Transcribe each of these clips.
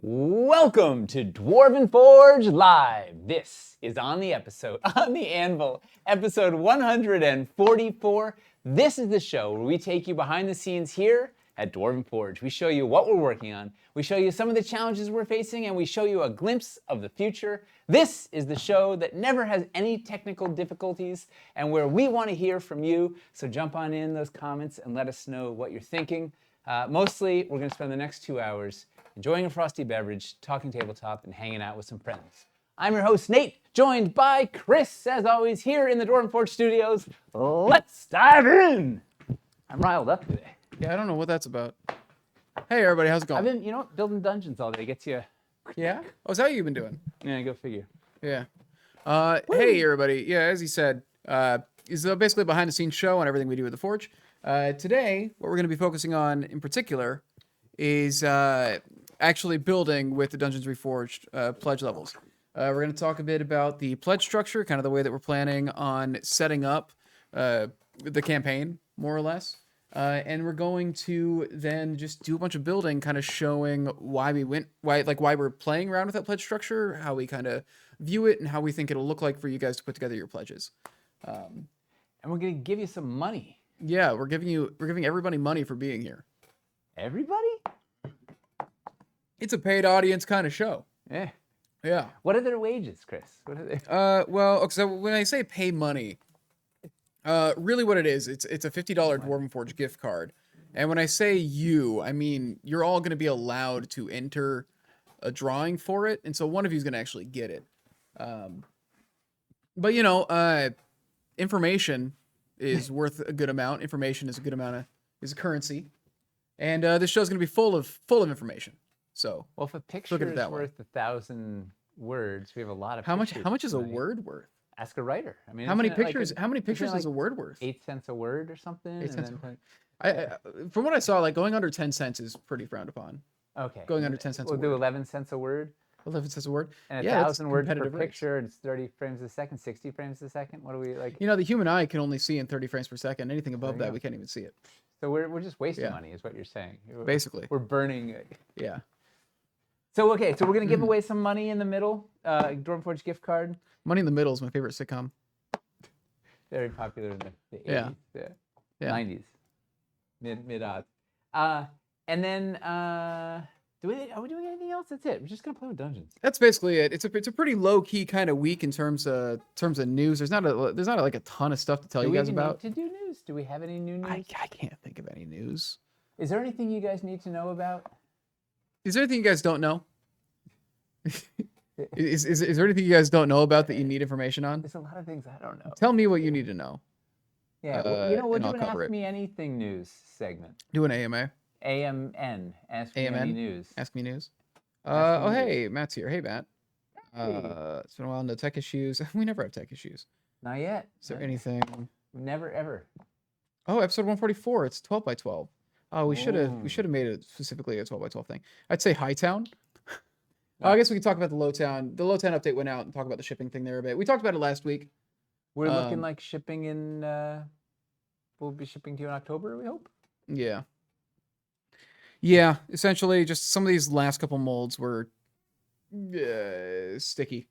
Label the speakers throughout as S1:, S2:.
S1: Welcome to Dwarven Forge Live. This is on the Anvil, episode 144. This is the show where we take you behind the scenes here at Dwarven Forge. We show you what we're working on, we show you some of the challenges we're facing, and we show you a glimpse of the future. This is the show that never has any technical difficulties and where we want to hear from you. So jump on in those comments and let us know what you're thinking. Mostly, we're going to spend the next 2 hours enjoying a frosty beverage, talking tabletop, and hanging out with some friends. I'm your host, Nate, joined by Chris, as always, here in the Dwarven Forge studios. Let's dive in! I'm riled up today.
S2: Yeah, I don't know what that's about. Hey, everybody, how's it going?
S1: I've been, building dungeons all day. Gets you...
S2: Yeah? Oh, is that what you've been doing?
S1: Yeah, go figure.
S2: Yeah. Hey, everybody. Yeah, as he said, is basically a behind-the-scenes show on everything we do at the Forge. Today, what we're going to be focusing on in particular is actually building with the Dungeons Reforged pledge levels. We're going to talk a bit about the pledge structure, kind of the way that we're planning on setting up the campaign, more or less. And we're going to then just do a bunch of building, kind of showing why we're playing around with that pledge structure, how we kind of view it, and how we think it'll look like for you guys to put together your pledges.
S1: And we're going to give you some money.
S2: Yeah, we're giving everybody money for being here.
S1: Everybody?
S2: It's a paid audience kind of show.
S1: Yeah.
S2: Yeah.
S1: What are their wages, Chris? What are they?
S2: Well, so when I say pay money, really what it is, it's a $50 Dwarven Forge gift card. And when I say you, I mean you're all going to be allowed to enter a drawing for it, and so one of you is going to actually get it. But information is worth a good amount. Information is a good amount is a currency, and this show's going to be full of information. So,
S1: well, if a picture is worth 1,000 words, we have a lot of.
S2: How much is a word worth?
S1: Ask a writer. I mean,
S2: how many pictures is a word worth?
S1: 8 cents a word or something.
S2: 8 cents. From what I saw, like going under 10 cents is pretty frowned upon.
S1: Okay.
S2: Going under 10 cents.
S1: We'll do 11 cents a word.
S2: 11 cents a word.
S1: And 1,000 words per picture. It's 30 frames a second, 60 frames a second. What do we like?
S2: The human eye can only see in 30 frames per second. Anything above that, we can't even see it.
S1: So we're just wasting money, is what you're saying.
S2: Basically.
S1: We're burning.
S2: Yeah.
S1: So we're gonna give away some money in the middle. Dwarven Forge gift card.
S2: Money in the Middle is my favorite sitcom.
S1: Very popular in the 80s, yeah. 90s, mid-odds. And then are we doing anything else? That's it. We're just gonna play with dungeons.
S2: That's basically it. It's a pretty low key kind of week in terms of news. There's not like a ton of stuff to tell you guys about.
S1: Do we need to do news? Do we have any new news?
S2: I can't think of any news.
S1: Is there anything you guys need to know about?
S2: Is there anything you guys don't know? is there anything you guys don't know about that you need information on?
S1: There's a lot of things I don't know.
S2: Tell me what you need to know.
S1: Yeah, we'll do an Ask Me Anything news segment.
S2: Do an AMA.
S1: AMN. Ask Me Any News.
S2: Ask Me News. Hey, Matt's here. Hey, Matt. It's been a while. No tech issues. We never have tech issues.
S1: Not yet.
S2: Is there anything?
S1: Never, ever.
S2: Oh, episode 144. It's 12 by 12. Oh, we should have made it specifically a 12 by 12 thing. I'd say Hightown. I guess we could talk about the Lowtown. The Lowtown update went out and talk about the shipping thing there a bit. We talked about it last week.
S1: We're looking like shipping in. We'll be shipping to you in October, we hope.
S2: Yeah. Yeah, essentially, just some of these last couple molds were sticky.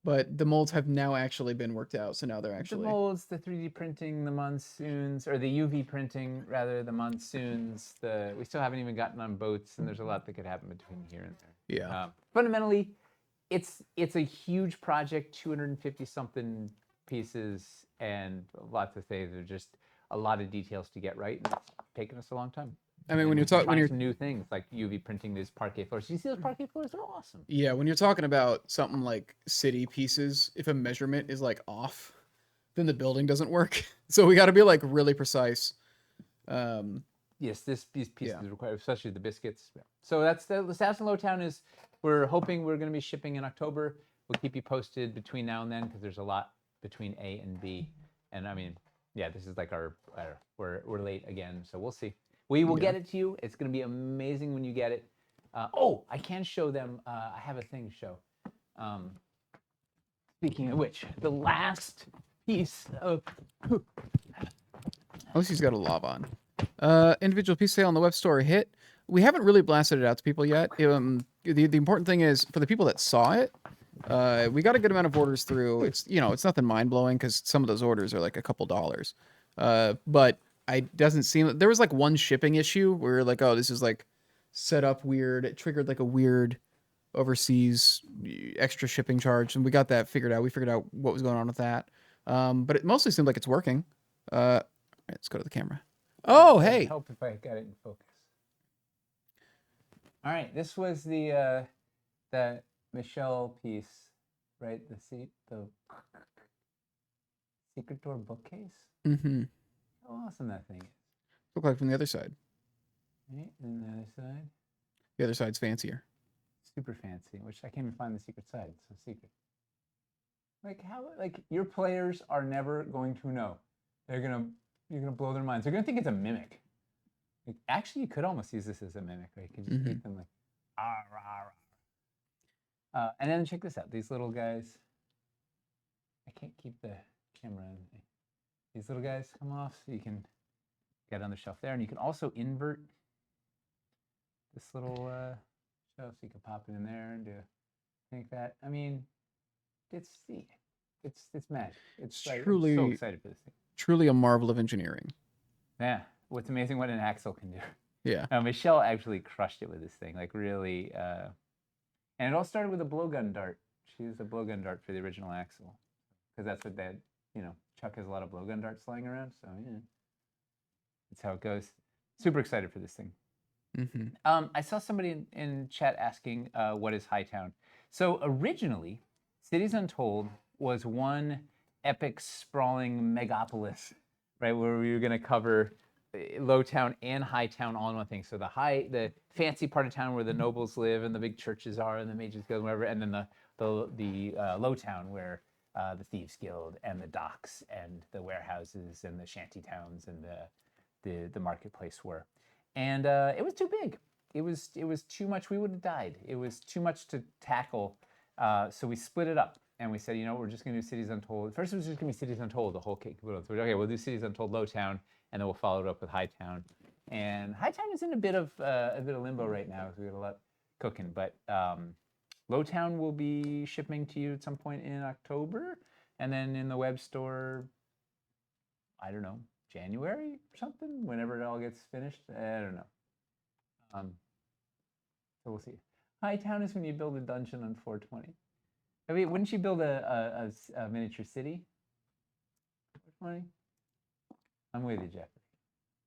S2: But the molds have now actually been worked out, so now they're actually...
S1: The molds, the 3D printing, the monsoons, or the UV printing, rather, the monsoons, we still haven't even gotten on boats, and there's a lot that could happen between here and there.
S2: Yeah.
S1: Fundamentally, it's a huge project, 250-something pieces, and lots of things. There's just a lot of details to get right, and it's taken us a long time.
S2: I mean, when you're talking
S1: some new things like UV printing these parquet floors. You see those parquet floors? They're awesome.
S2: Yeah, when you're talking about something like city pieces, if a measurement is like off, then the building doesn't work. So we got to be like really precise.
S1: Yes, these pieces require, especially the biscuits. So that's the status in Lowtown is we're hoping we're going to be shipping in October. We'll keep you posted between now and then because there's a lot between A and B. And I mean, yeah, this is like we're late again, so we'll see. We will get it to you. It's going to be amazing when you get it. I can show them. I have a thing to show. Speaking of which, the last piece of.
S2: At least he's got a lob on. Individual piece sale on the web store hit. We haven't really blasted it out to people yet. The important thing is for the people that saw it, we got a good amount of orders through. It's nothing mind blowing because some of those orders are like a couple dollars. But it doesn't seem there was like one shipping issue where like, oh, this is like set up weird. It triggered like a weird overseas extra shipping charge, and we got that figured out. We figured out what was going on with that. But it mostly seemed like it's working. Let's go to the camera. Oh, hey.
S1: Help if I got it in focus. All right, this was the Michelle piece, right? The secret door bookcase.
S2: Mm-hmm.
S1: How awesome that thing is!
S2: Look like from the other side.
S1: Right, and the other side.
S2: The other side's fancier.
S1: Super fancy, which I can't even find the secret side. It's so secret. Like how? Like your players are never going to know. You're gonna blow their minds. They're gonna think it's a mimic. Like, actually, you could almost use this as a mimic, right? You could just keep them like, ah, rah, rah. And then check this out. These little guys. I can't keep the camera on. These little guys come off, so you can get on the shelf there, and you can also invert this little shelf, so you can pop it in there and do like that. I mean, it's magic. It's like,
S2: truly,
S1: I'm so excited for this thing.
S2: Truly a marvel of engineering.
S1: Yeah, what's amazing what an axle can do.
S2: Yeah.
S1: Michelle actually crushed it with this thing, like really. And it all started with a blowgun dart. She used a blowgun dart for the original axle, because that's what that, Chuck has a lot of blowgun darts flying around, so yeah, that's how it goes. Super excited for this thing.
S2: Mm-hmm.
S1: I saw somebody in chat asking, what is Hightown? So originally, Cities Untold was one epic, sprawling megapolis, right, where we were going to cover Lowtown and Hightown all in one thing. So the fancy part of town where the nobles live and the big churches are and the mages guild and whatever, and then the Lowtown where the thieves guild and the docks and the warehouses and the shanty towns and the marketplace were. And it was too big. It was too much. We would have died. It was too much to tackle. So we split it up. And we said, we're just going to do Cities Untold. First, it was just going to be Cities Untold, the whole cake. Okay, we'll do Cities Untold Lowtown, and then we'll follow it up with Hightown. And Hightown is in a bit of limbo right now because we got a lot cooking. But Lowtown will be shipping to you at some point in October, and then in the web store, I don't know, January or something, whenever it all gets finished. I don't know. So we'll see. Hightown is when you build a dungeon on 420. I mean, wouldn't you build a miniature city? 420? I'm with you, Jeffrey.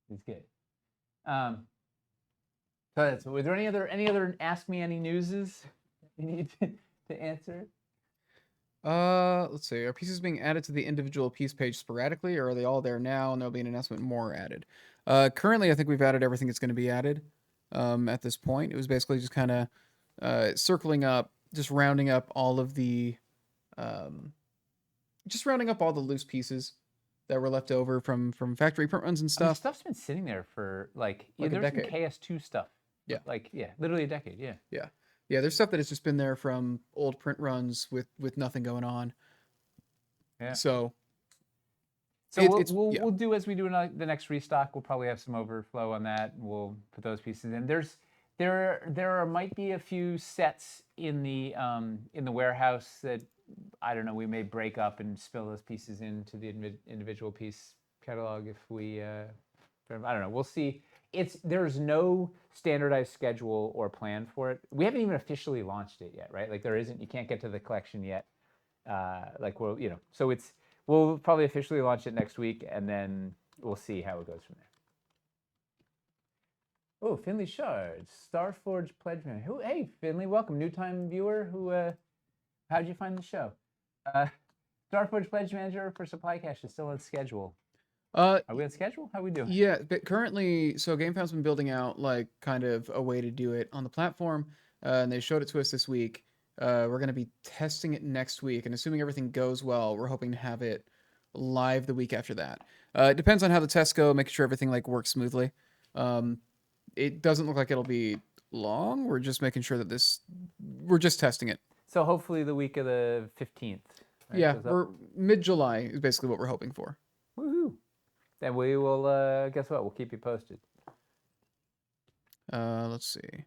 S1: He's good. So were there any other Ask Me Any newses you need to answer?
S2: Let's see. Are pieces being added to the individual piece page sporadically, or are they all there now and there'll be an announcement more added? Currently, I think we've added everything that's going to be added. At this point, it was basically just kind of circling up, just rounding up all of the, loose pieces that were left over from factory print runs and stuff.
S1: Stuff's been sitting there for like
S2: a
S1: there's
S2: decade.
S1: Some KS2 stuff.
S2: Yeah.
S1: Literally a decade. Yeah.
S2: Yeah. Yeah, there's stuff that has just been there from old print runs with nothing going on.
S1: Yeah.
S2: So
S1: we'll do as we do in the next restock. We'll probably have some overflow on that. And we'll put those pieces in. There might be a few sets in the warehouse that I don't know. We may break up and spill those pieces into the individual piece catalog if we. I don't know. We'll see. There's no standardized schedule or plan for it. We haven't even officially launched it yet, right? Like there isn't. You can't get to the collection yet. So we'll probably officially launch it next week, and then we'll see how it goes from there. Oh, Finley Shards, Starforge Pledge Manager. Hey, Finley, welcome. New time viewer. How'd you find the show? Starforge Pledge Manager for Supply Cache is still on schedule. Are we on schedule? How are we doing?
S2: Yeah, but currently, so GameFound's been building out like kind of a way to do it on the platform, and they showed it to us this week. We're going to be testing it next week, and assuming everything goes well, we're hoping to have it live the week after that. It depends on how the tests go, making sure everything like works smoothly. It doesn't look like it'll be long. We're just making sure that we're just testing it.
S1: So hopefully the week of the 15th, Right?
S2: Yeah,
S1: Goes up.
S2: we're mid-July is basically what we're hoping for.
S1: Woohoo! Then we will. Guess what? We'll keep you posted.
S2: Let's see.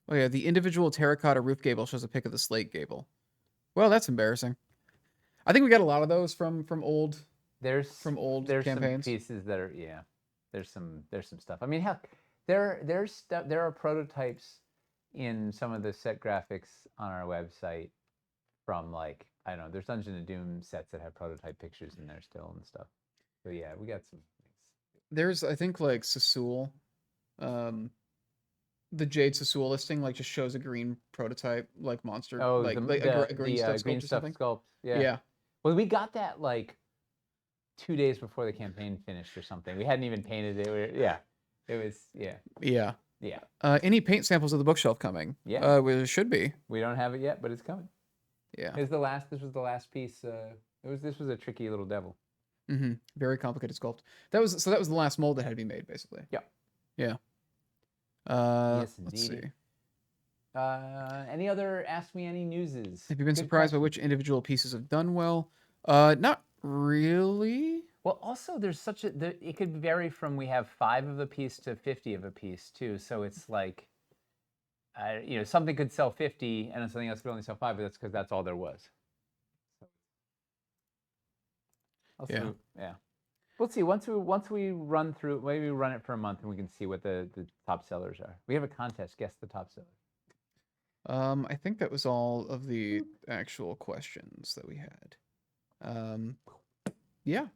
S2: Oh yeah, the individual terracotta roof gable shows a pic of the slate gable. Well, that's embarrassing. I think we got a lot of those from old
S1: There's there's
S2: campaigns.
S1: some pieces that are There's some stuff. I mean, heck, there's stuff. There are prototypes in some of the set graphics on our website from like I don't know. There's Dungeon of Doom sets that have prototype pictures in there still and stuff. So yeah, we got some things.
S2: There's I think like Sassoul, the Jade Sassoul listing like just shows a green prototype like monster
S1: Oh,
S2: like, a green stuff
S1: green
S2: sculpt or
S1: stuff
S2: something.
S1: sculpt. Yeah.
S2: Yeah.
S1: Well, we got that like 2 days before the campaign finished or something. We hadn't even painted it. Yeah. It was
S2: Yeah.
S1: yeah.
S2: Any paint samples of the bookshelf coming?
S1: Yeah.
S2: Well, it should be.
S1: We don't have it yet, but it's coming.
S2: Yeah.
S1: This was the last piece. This was a tricky little devil.
S2: Mm-hmm. Very complicated sculpt. That was the last mold that had to be made, basically.
S1: Yeah.
S2: Yeah.
S1: Yes,
S2: Let's
S1: indeed.
S2: see.
S1: Any other Ask Me Any newses?
S2: Have you been
S1: Good
S2: surprised by
S1: question.
S2: which individual pieces have done well? Not really.
S1: Well, also there's it could vary from we have 5 of a piece to 50 of a piece too. So it's like, something could sell 50 and something else could only sell 5, but that's because that's all there was.
S2: Yeah.
S1: Yeah. We'll see. Once we run through, maybe we run it for a month and we can see what the top sellers are. We have a contest. Guess the top seller.
S2: I think that was all of the actual questions that we had. Yeah.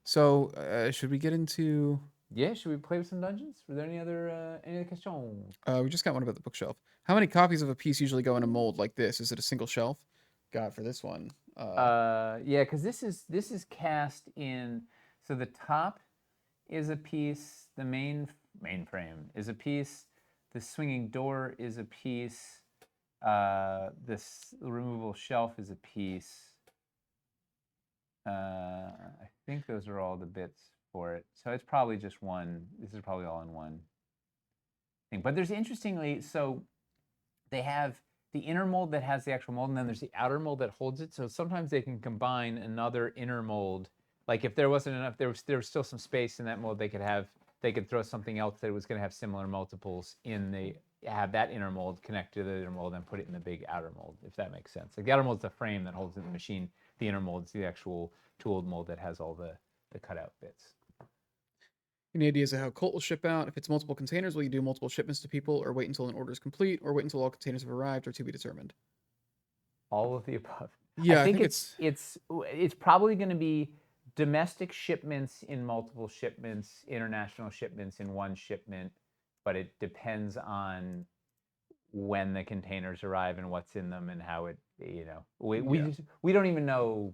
S2: So, should we get into?
S1: Yeah. Should we play with some dungeons? Were there any other questions?
S2: We just got one about the bookshelf. How many copies of a piece usually go in a mold like this? Is it a single shelf? God, for this one.
S1: Yeah, because this is cast in. So the top is a piece. The main frame is a piece. The swinging door is a piece. This removable shelf is a piece. I think those are all the bits for it. So it's probably just one. This is probably all in one thing. But there's interestingly, so they have the inner mold that has the actual mold, and then there's the outer mold that holds it. So sometimes they can combine another inner mold. Like if there wasn't enough, there was still some space in that mold. They could throw something else that was going to have similar multiples have that inner mold connect to the inner mold and put it in the big outer mold, if that makes sense. Like the outer mold's the frame that holds it in the machine. The inner mold's the actual tooled mold that has all the cutout bits.
S2: Any ideas of how Colt will ship out? If it's multiple containers, will you do multiple shipments to people, or wait until an order is complete, or wait until all containers have arrived, or to be determined?
S1: All of the above.
S2: Yeah,
S1: I think it's probably going to be domestic shipments in multiple shipments, international shipments in one shipment, but it depends on when the containers arrive and what's in them and how it, we don't even know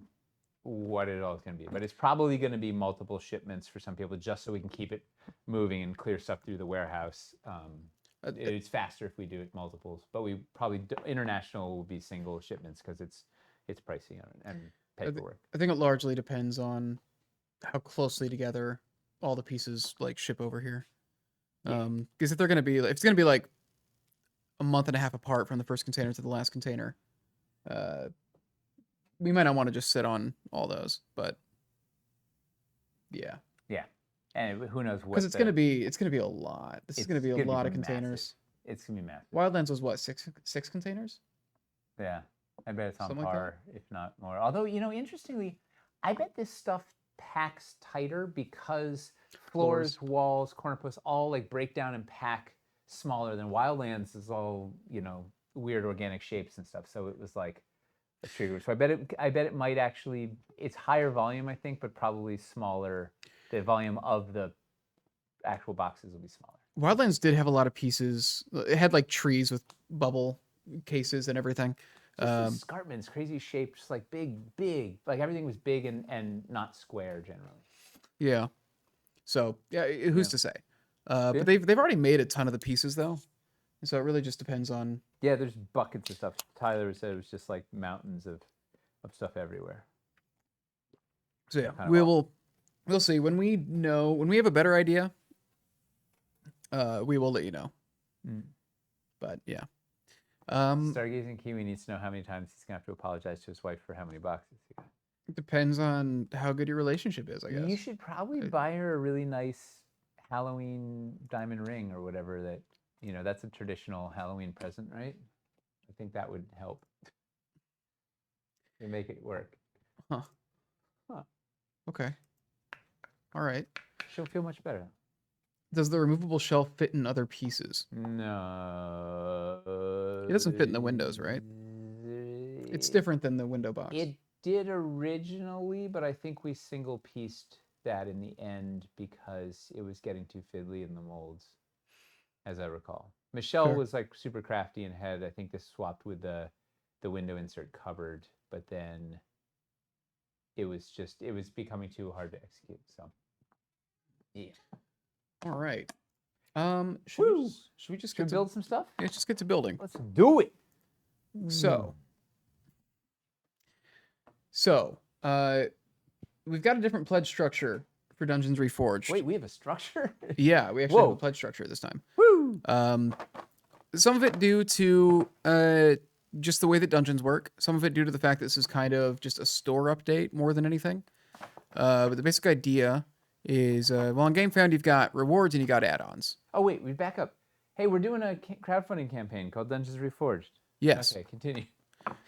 S1: what it all is going to be, but it's probably going to be multiple shipments for some people just so we can keep it moving and clear stuff through the warehouse. It's faster if we do it multiples, but we probably international will be single shipments because it's pricey and paperwork.
S2: I think it largely depends on how closely together all the pieces like ship over here. Because if it's gonna be like a month and a half apart from the first container to the last container, we might not want to just sit on all those. But yeah,
S1: and who knows what?
S2: Because it's gonna be a lot. This is gonna be a lot of containers.
S1: Massive. It's gonna be massive.
S2: Wildlands was what, six containers?
S1: Yeah, I bet it's on
S2: Something
S1: par, if not more. Although, interestingly, I bet this stuff packs tighter because floors, walls, corner posts all like break down and pack smaller than Wildlands is all, weird organic shapes and stuff. So it was like a trigger. So I bet it might actually, it's higher volume, I think, but probably smaller. The volume of the actual boxes will be smaller.
S2: Wildlands did have a lot of pieces. It had like trees with bubble cases and everything.
S1: Escarpments, crazy shapes, just like big. Like everything was big and not square generally.
S2: Yeah. So yeah, who's to say? But they've already made a ton of the pieces though, so it really just depends on.
S1: Yeah, there's buckets of stuff. Tyler said it was just like mountains of stuff everywhere.
S2: So yeah, we'll see when we have a better idea. We will let you know. But yeah.
S1: Stargazing Kiwi needs to know how many times he's gonna have to apologize to his wife for how many boxes he got.
S2: It depends on how good your relationship is, I guess.
S1: You should probably buy her a really nice Halloween diamond ring or whatever that, that's a traditional Halloween present, right? I think that would help to make it work.
S2: Huh.
S1: Huh.
S2: Okay. All right.
S1: She'll feel much better.
S2: Does the removable shelf fit in other pieces?
S1: No.
S2: It doesn't fit in the windows, right? It's different than the window box.
S1: It did originally, but I think we single pieced that in the end because it was getting too fiddly in the molds, as I recall. Michelle
S2: Fair.
S1: was like super crafty and had, I think, this swapped with the window insert cupboard, but then it was becoming too hard to execute. So yeah.
S2: All right.
S1: Woo!
S2: Should we just
S1: Should we
S2: get to
S1: build some stuff?
S2: Yeah, let's just get to building.
S1: Let's do it.
S2: So, we've got a different pledge structure for Dungeons Reforged.
S1: Wait, we have a structure?
S2: Yeah, we actually have
S1: Whoa.
S2: a pledge structure this time.
S1: Woo!
S2: Some of it due to just the way that dungeons work. Some of it due to the fact that this is kind of just a store update more than anything. But the basic idea is, on GameFound, you've got rewards and you got add-ons.
S1: Oh, wait, we back up. Hey, we're doing a crowdfunding campaign called Dungeons Reforged.
S2: Yes.
S1: Okay, continue.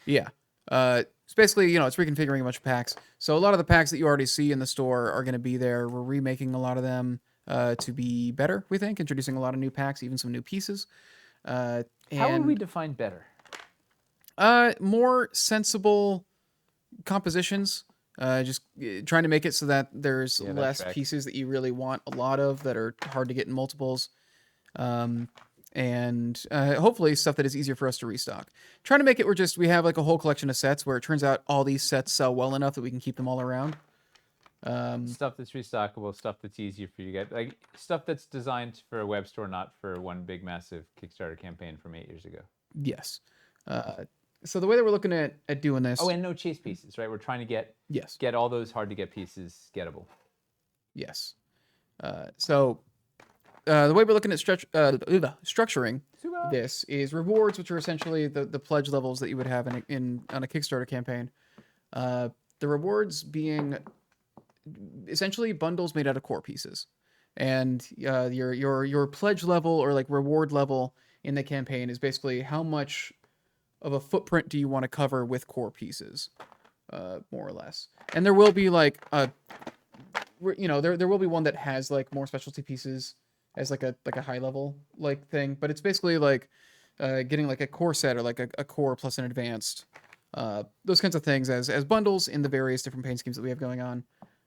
S2: Yeah. It's basically, it's reconfiguring a bunch of packs. So a lot of the packs that you already see in the store are going to be there. We're remaking a lot of them to be better, we think, introducing a lot of new packs, even some new pieces.
S1: How would we define better?
S2: More sensible compositions. Just trying to make it so that there's less pieces that you really want a lot of that are hard to get in multiples. And hopefully stuff that is easier for us to restock. Trying to make it where we have like a whole collection of sets where it turns out all these sets sell well enough that we can keep them all around.
S1: Stuff that's restockable, stuff that's easier for you to get, like stuff that's designed for a web store, not for one big massive Kickstarter campaign from 8 years ago.
S2: Yes. So the way that we're looking at doing this.
S1: Oh, and no chase pieces, right? We're trying to get all those hard to get pieces gettable.
S2: Yes. So the way we're looking at structuring this is rewards, which are essentially the pledge levels that you would have on a Kickstarter campaign. The rewards being essentially bundles made out of core pieces, and your pledge level or like reward level in the campaign is basically how much of a footprint do you want to cover with core pieces, more or less. And there will be like there will be one that has like more specialty pieces as like a high level like thing, but it's basically like getting like a core set or like a core plus an advanced, those kinds of things as bundles in the various different paint schemes that we have going on.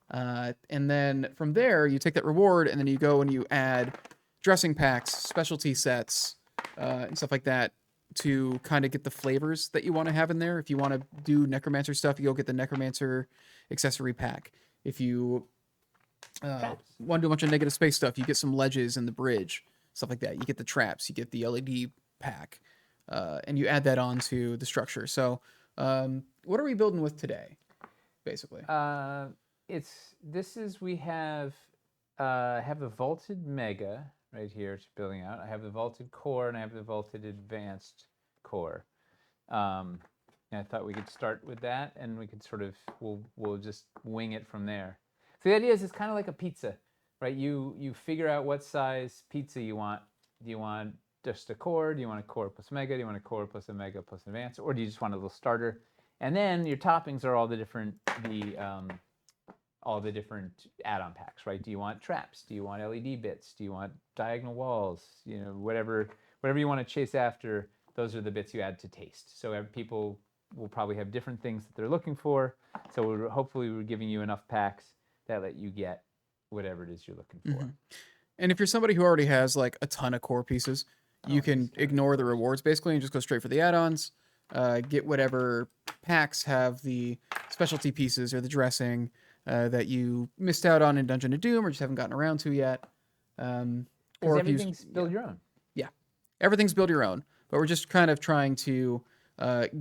S2: And then from there you take that reward and then you go and you add dressing packs, specialty sets, and stuff like that to kind of get the flavors that you want to have in there. If you want to do necromancer stuff, you go get the necromancer accessory pack. If you want to do a bunch of negative space stuff, you get some ledges in the bridge, stuff like that. You get the traps, you get the LED pack, and you add that onto the structure. So what are we building with today, basically?
S1: We have a vaulted mega right here it's building out. I have the vaulted core and I have the vaulted advanced core. And I thought we could start with that and we could we'll just wing it from there. So the idea is it's kind of like a pizza, right? You figure out what size pizza you want. Do you want just a core? Do you want a core plus mega? Do you want a core plus a mega plus advanced? Or do you just want a little starter? And then your toppings are all the different add-on packs, right? Do you want traps? Do you want LED bits? Do you want diagonal walls? Whatever you want to chase after, those are the bits you add to taste. So people will probably have different things that they're looking for. So hopefully we're giving you enough packs that let you get whatever it is you're looking for. Mm-hmm.
S2: And if you're somebody who already has like a ton of core pieces, you can ignore the rewards basically and just go straight for the add-ons. Get whatever packs have the specialty pieces or the dressing that you missed out on in Dungeon of Doom or just haven't gotten around to yet.
S1: Or everything's build your own.
S2: Yeah, everything's build your own. But we're just kind of trying to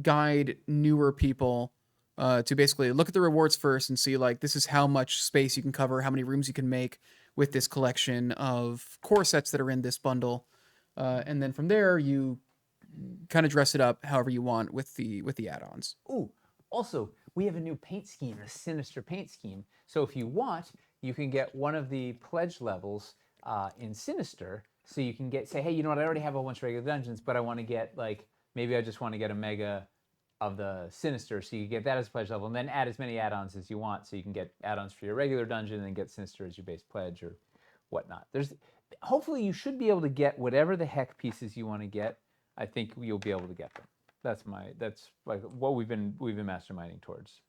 S2: guide newer people to basically look at the rewards first and see like this is how much space you can cover, how many rooms you can make with this collection of core sets that are in this bundle, and then from there you kind of dress it up however you want with the add-ons.
S1: Ooh, also we have a new paint scheme, a Sinister paint scheme. So if you want, you can get one of the pledge levels in Sinister. So you can say, hey, you know what? I already have a bunch of regular dungeons, but I want to get maybe I just want to get a mega of the Sinister, so you get that as a pledge level, and then add as many add-ons as you want, so you can get add-ons for your regular dungeon and get Sinister as your base pledge or whatnot. Hopefully you should be able to get whatever the heck pieces you want to get. I think you'll be able to get them. That's like what we've been masterminding towards.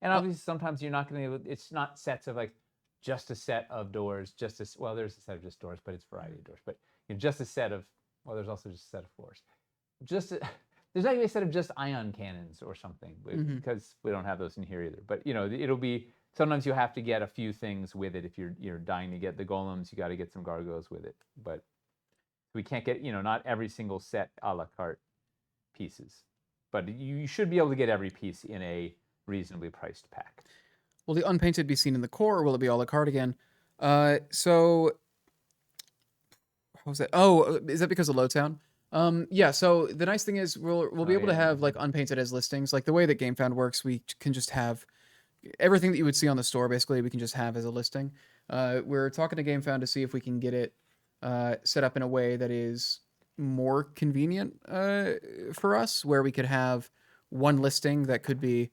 S1: And obviously sometimes you're not going to. It's not sets of like just a set of doors, there's a set of just doors, but it's a variety of doors. But just a set of there's also just a set of floors. There's not going to be a set of just ion cannons or something, because we don't have those in here either. But it'll be sometimes you have to get a few things with it if you're dying to get the golems. You got to get some gargoyles with it, but we can't get not every single set a la carte pieces. But you should be able to get every piece in a reasonably priced pack.
S2: Will the unpainted be seen in the core, or will it be a la carte again? So how was that? Oh, is that because of Lowtown? Yeah, so the nice thing is we'll be able to have like unpainted as listings. Like the way that GameFound works, we can just have everything that you would see on the store, basically, we can just have as a listing. We're talking to GameFound to see if we can get it set up in a way that is more convenient for us, where we could have one listing that could be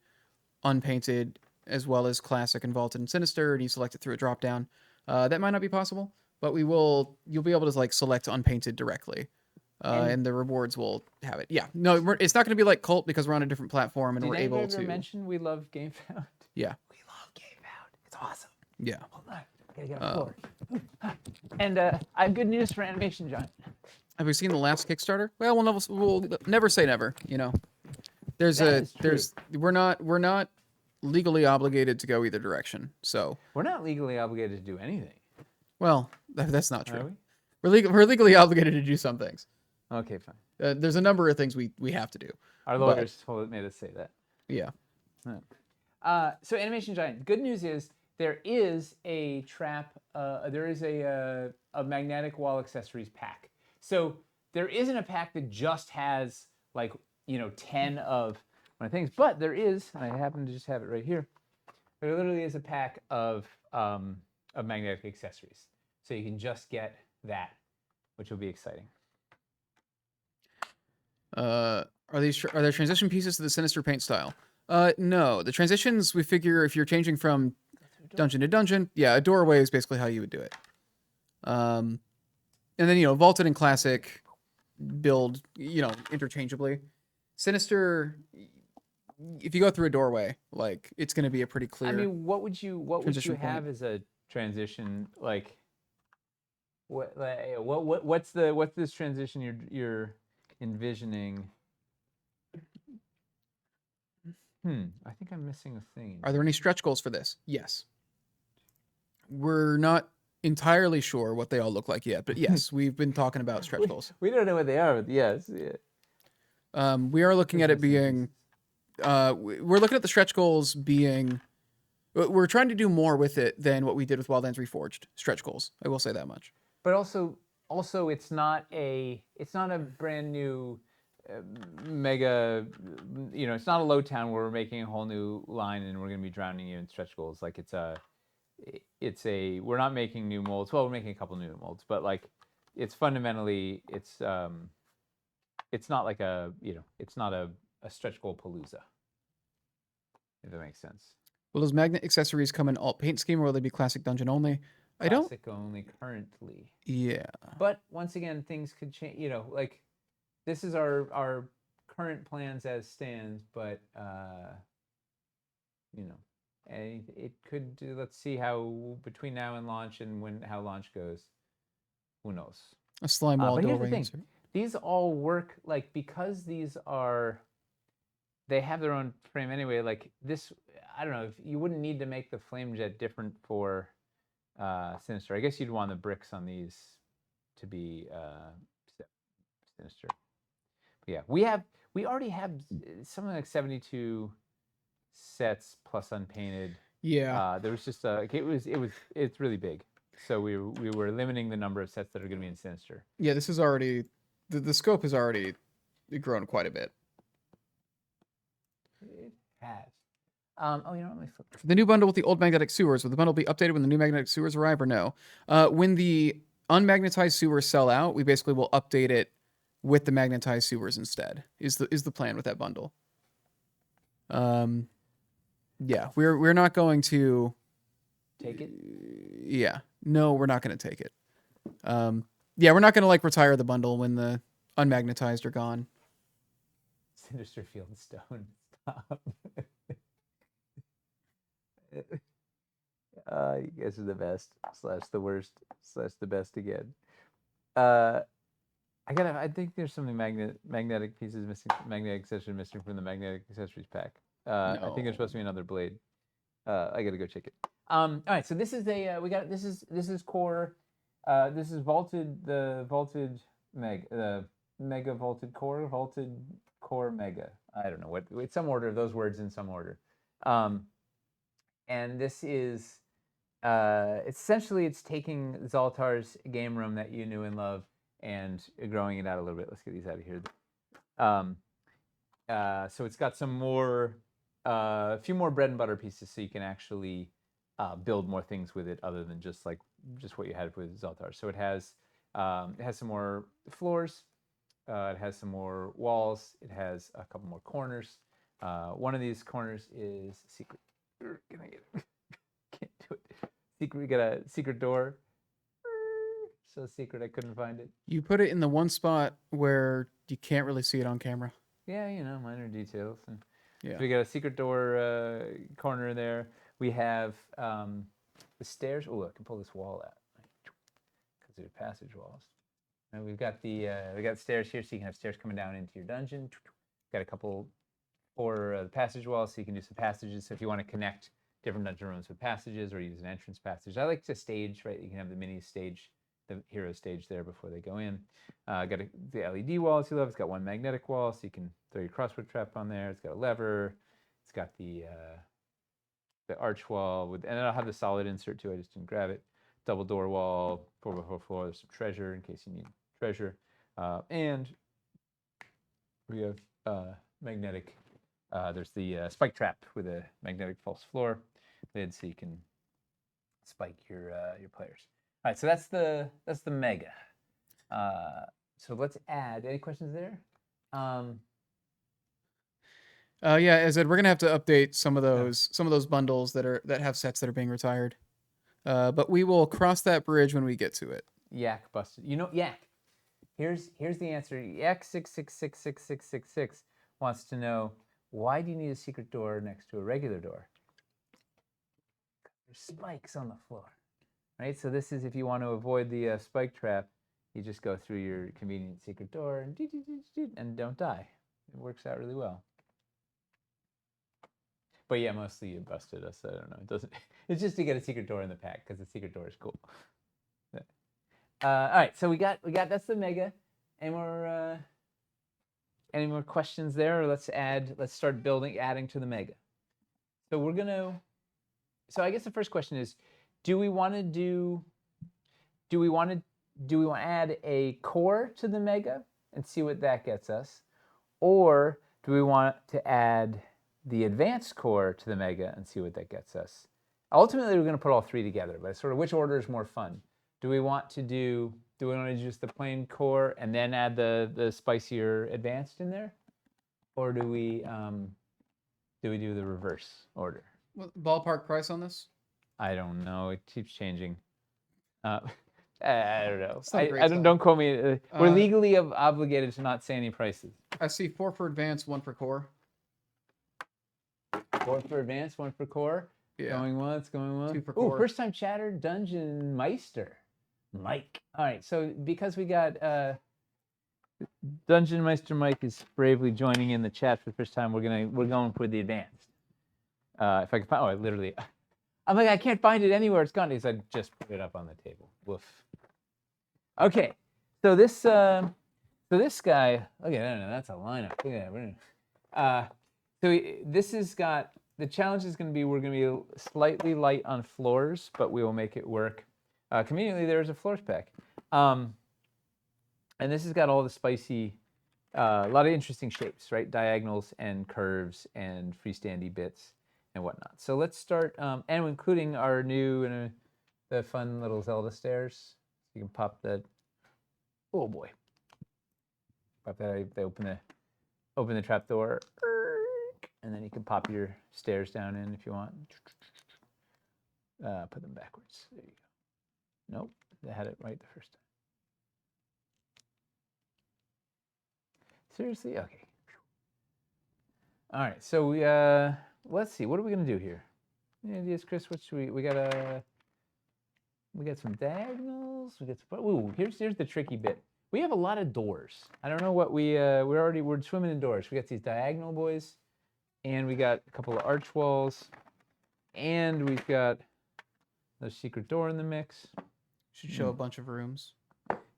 S2: unpainted as well as classic and vaulted and sinister, and you select it through a drop down. That might not be possible, but you'll be able to like select unpainted directly. And the rewards will have it. Yeah, no, it's not going to be like Cult because we're on a different platform and we're able to. Did I ever
S1: mention we love GameFound?
S2: Yeah,
S1: we love GameFound. It's awesome.
S2: Yeah.
S1: Hold on, gotta get on the floor. And I have good news for Animation Giant.
S2: Have we seen the last Kickstarter? Well, we'll never say never. We're not legally obligated to go either direction. So
S1: we're not legally obligated to do anything.
S2: Well, that's not true.
S1: Are we?
S2: We're legally obligated to do some things.
S1: Okay, fine.
S2: There's a number of things we have to do.
S1: Our lawyers made us say that.
S2: Yeah.
S1: So Animation Giant, good news is there is a magnetic wall accessories pack. So there isn't a pack that just has 10 of my things, but there is, and I happen to just have it right here. There literally is a pack of magnetic accessories. So you can just get that, which will be exciting.
S2: Are there transition pieces to the Sinister paint style? No. The transitions, we figure if you're changing from dungeon to dungeon, a doorway is basically how you would do it. And then, vaulted and classic build, interchangeably. Sinister, if you go through a doorway, it's going to be a pretty clear.
S1: I mean, what would you have as a transition? What's this transition you're envisioning? I think I'm missing a thing.
S2: Are there any stretch goals for this? Yes. We're not entirely sure what they all look like yet, but yes, we've been talking about stretch goals.
S1: We don't know what they are, but yes. Yeah.
S2: We are looking at it being... we're looking at the stretch goals being... We're trying to do more with it than what we did with Wildlands Reforged stretch goals. I will say that much.
S1: But also it's not a brand new mega, it's not a Lowtown where we're making a whole new line and we're going to be drowning you in stretch goals. We're not making new molds. Well, we're making a couple new molds, but it's fundamentally, it's not like it's not a stretch goal palooza, if that makes sense.
S2: Will those magnet accessories come in alt paint scheme, or will they be classic dungeon only?
S1: Classic only currently.
S2: Yeah.
S1: But once again, things could change. This is our current plans as stands, but and it could do. Let's see how between now and launch and how launch goes. Who knows?
S2: A slime wall
S1: but here's
S2: doorway.
S1: The thing. These all work because these are. They have their own frame anyway. This, I don't know. If you wouldn't need to make the flame jet different for Sinister. I guess you'd want the bricks on these to be Sinister. But yeah, we already have something like 72 sets plus unpainted.
S2: Yeah.
S1: There was just it's really big. So we were limiting the number of sets that are going to be in Sinister.
S2: Yeah, this is already the scope has already grown quite a bit.
S1: It has. You know, let me flip.
S2: The new bundle with the old magnetic sewers, will the bundle be updated when the new magnetic sewers arrive or no? When the unmagnetized sewers sell out, we basically will update it with the magnetized sewers instead. Is the plan with that bundle? Yeah, we're not going to
S1: Take it.
S2: Yeah, no, we're not going to take it. Yeah, we're not going to like retire the bundle when the unmagnetized are gone.
S1: Sinister Field Stone. Stop. You guys are the best / the worst / the best again. I think there's something magnetic pieces missing, magnetic accessory missing from the magnetic accessories pack. I think there's supposed to be another blade. I gotta go check it. All right, so this is this is core. This is vaulted mega vaulted core mega. I don't know what, it's some order of those words in some order. And this is essentially it's taking Zoltar's game room that you knew and love and growing it out a little bit. Let's get these out of here. So it's got some more, a few more bread and butter pieces, so you can actually build more things with it other than just what you had with Zoltar. So it has some more floors, it has some more walls, it has a couple more corners. One of these corners is secret. Can I get it? Can't do it. Secret. We got a secret door. So secret, I couldn't find it.
S2: You put it in the one spot where you can't really see it on camera.
S1: Yeah, you know, minor details. And
S2: yeah.
S1: So we got a secret door corner there. We have the stairs. Oh, I can pull this wall out because they're passage walls. And we've got we got stairs here, so you can have stairs coming down into your dungeon. Got a couple for the passage walls, so you can do some passages. So if you want to connect different dungeon rooms with passages or use an entrance passage, I like to stage, right? You can have the mini stage, the hero stage there before they go in. Got the LED walls you love. It's got one magnetic wall, so you can throw your crossword trap on there. It's got a lever. It's got the arch wall with, and it'll have the solid insert too. I just didn't grab it. Double door wall, 4x4 floor. There's some treasure in case you need treasure, and we have magnetic. There's the spike trap with a magnetic false floor lid, so you can spike your players. All right, so that's the mega. So let's add. Any questions there?
S2: Yeah, as I said, we're gonna have to update some of those bundles that have sets that are being retired. But we will cross that bridge when we get to it.
S1: Yak busted. You know, Yak. Here's the answer. Yak 6666666 wants to know, why do you need a secret door next to a regular door? There's spikes on the floor, right? So this is if you want to avoid the spike trap, you just go through your convenient secret door and don't die. It works out really well. But yeah, mostly you busted us. I don't know. It doesn't. It's just to get a secret door in the pack because the secret door is cool. All right, so we got that's the mega. Any more questions there? Or let's start adding to the mega. So so I guess the first question is, do we want to add a core to the mega and see what that gets us? Or do we want to add the advanced core to the mega and see what that gets us? Ultimately, we're going to put all three together, but sort of which order is more fun? Do we want to do just the plain core and then add the spicier advanced in there? Or do we do the reverse order?
S2: What ballpark price on this?
S1: I don't know. It keeps changing. I don't know. Don't quote me. We're legally obligated to not say any prices.
S2: I see 4 for advanced, 1 for core.
S1: 4 for advanced, 1 for core. Yeah. Going once, going once.
S2: 2 for core.
S1: Ooh, first time chatter, Dungeon Meister, Mike. All right, so because we got Dungeon Meister Mike is bravely joining in the chat for the first time, we're going for the advanced. If I can find, I'm like, I can't find it anywhere. It's gone. I just put it up on the table. Woof. Okay, so this guy. Okay, no, that's a lineup. Look at that. So this has got, the challenge is going to be, we're going to be slightly light on floors, but we will make it work. Conveniently, there's a floors pack. And this has got all the spicy, a lot of interesting shapes, right? Diagonals and curves and freestandy bits. and whatnot. So let's start, and including our new the fun little Zelda stairs. You can pop that. Oh boy! Pop that. They open the trap door, and then you can pop your stairs down in if you want. Put them backwards. There you go. Nope, they had it right the first time. Seriously? Okay. All right. So we let's see. What are we gonna do here? Any ideas, Chris? What should we got some diagonals. We got some, ooh, here's the tricky bit. We have a lot of doors. I don't know what we're swimming in doors. We got these diagonal boys, and we got a couple of arch walls, and we've got a secret door in the mix.
S2: Should show a bunch of rooms.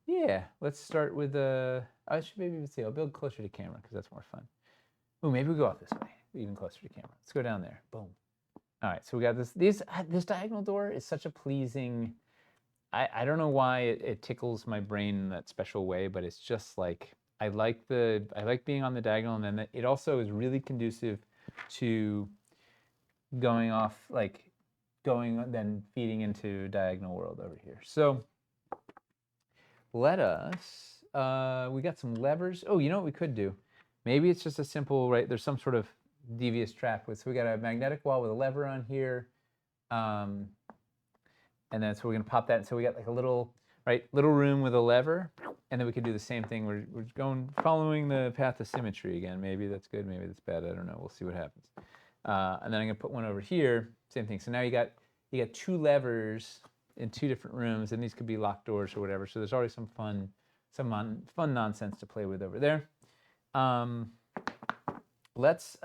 S1: Yeah, let's start with I should maybe say I'll build closer to camera because that's more fun. Ooh, maybe we go out this way, even closer to camera. Let's go down there. Boom. All right, so we got this diagonal door is such a pleasing. I don't know why it tickles my brain in that special way, but it's just like I like being on the diagonal, and then it also is really conducive to going off, then feeding into diagonal world over here. So let us. We got some levers. Oh, you know what we could do? Maybe it's just a simple, right? There's some sort of devious trap with. So we got a magnetic wall with a lever on here. And then so we're gonna pop that. So we got like a little room with a lever, and then we could do the same thing. We're following the path of symmetry again. Maybe that's good, maybe that's bad. I don't know. We'll see what happens. And then I'm gonna put one over here. Same thing. So now you got two levers in two different rooms, and these could be locked doors or whatever. So there's already some fun nonsense to play with over there. Let's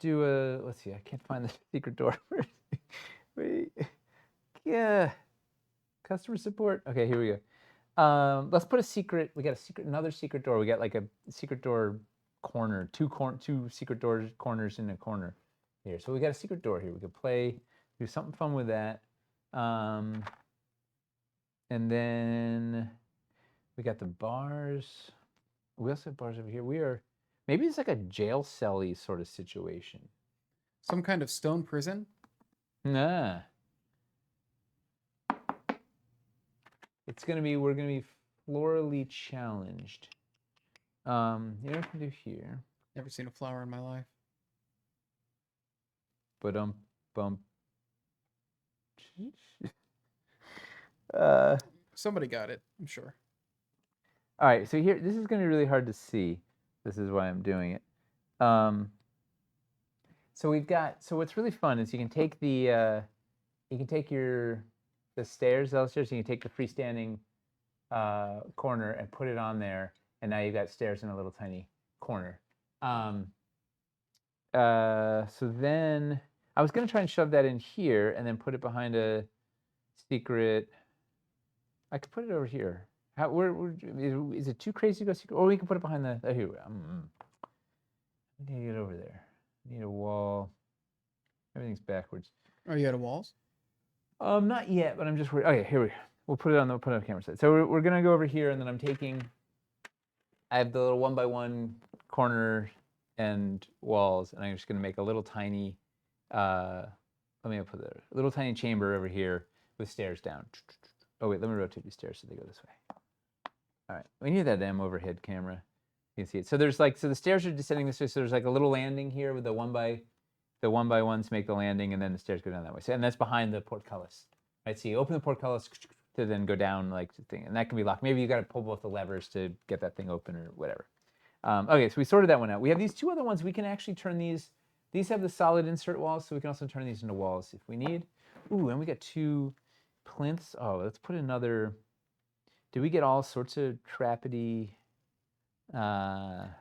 S1: do a. Let's see. I can't find the secret door. Wait, yeah, customer support. Okay, here we go. Let's put a secret. We got another secret door. We got like a secret door corner, two secret doors corners in a corner here. So we got a secret door here. We could do something fun with that. And then we got the bars. We also have bars over here. Maybe it's like a jail cell-y sort of situation.
S2: Some kind of stone prison?
S1: Nah. We're gonna be florally challenged. You know what I can do here?
S2: Never seen a flower in my life.
S1: Bump.
S2: Somebody got it, I'm sure.
S1: All right, so here, this is gonna be really hard to see. This is why I'm doing it. So what's really fun is you can take the stairs downstairs. You can take the freestanding corner and put it on there, and now you've got stairs in a little tiny corner. So then I was gonna try and shove that in here and then put it behind a secret. I could put it over here. Is it too crazy to go secret? Or we can put it behind the. Oh, here we go. I need to get over there. Need a wall. Everything's backwards.
S2: Oh, you out of walls?
S1: Not yet, but I'm just worried. Okay, here we go. We'll put it on the camera side. So we're gonna go over here, and then I have the little 1x1 corner and walls, and I'm just gonna make a little tiny. Let me put a little tiny chamber over here with stairs down. Oh wait, let me rotate these stairs so they go this way. All right, we need that damn overhead camera. You can see it. So the stairs are descending this way. So there's like a little landing here with the one by ones make the landing, and then the stairs go down that way. So, and that's behind the portcullis, right? So you open the portcullis to then go down like the thing, and that can be locked. Maybe you got to pull both the levers to get that thing open or whatever. Okay, so we sorted that one out. We have these two other ones. We can actually turn these. These have the solid insert walls, so we can also turn these into walls if we need. Ooh, and we got two plinths. Oh, let's put another. Do we get all sorts of trappedy? Where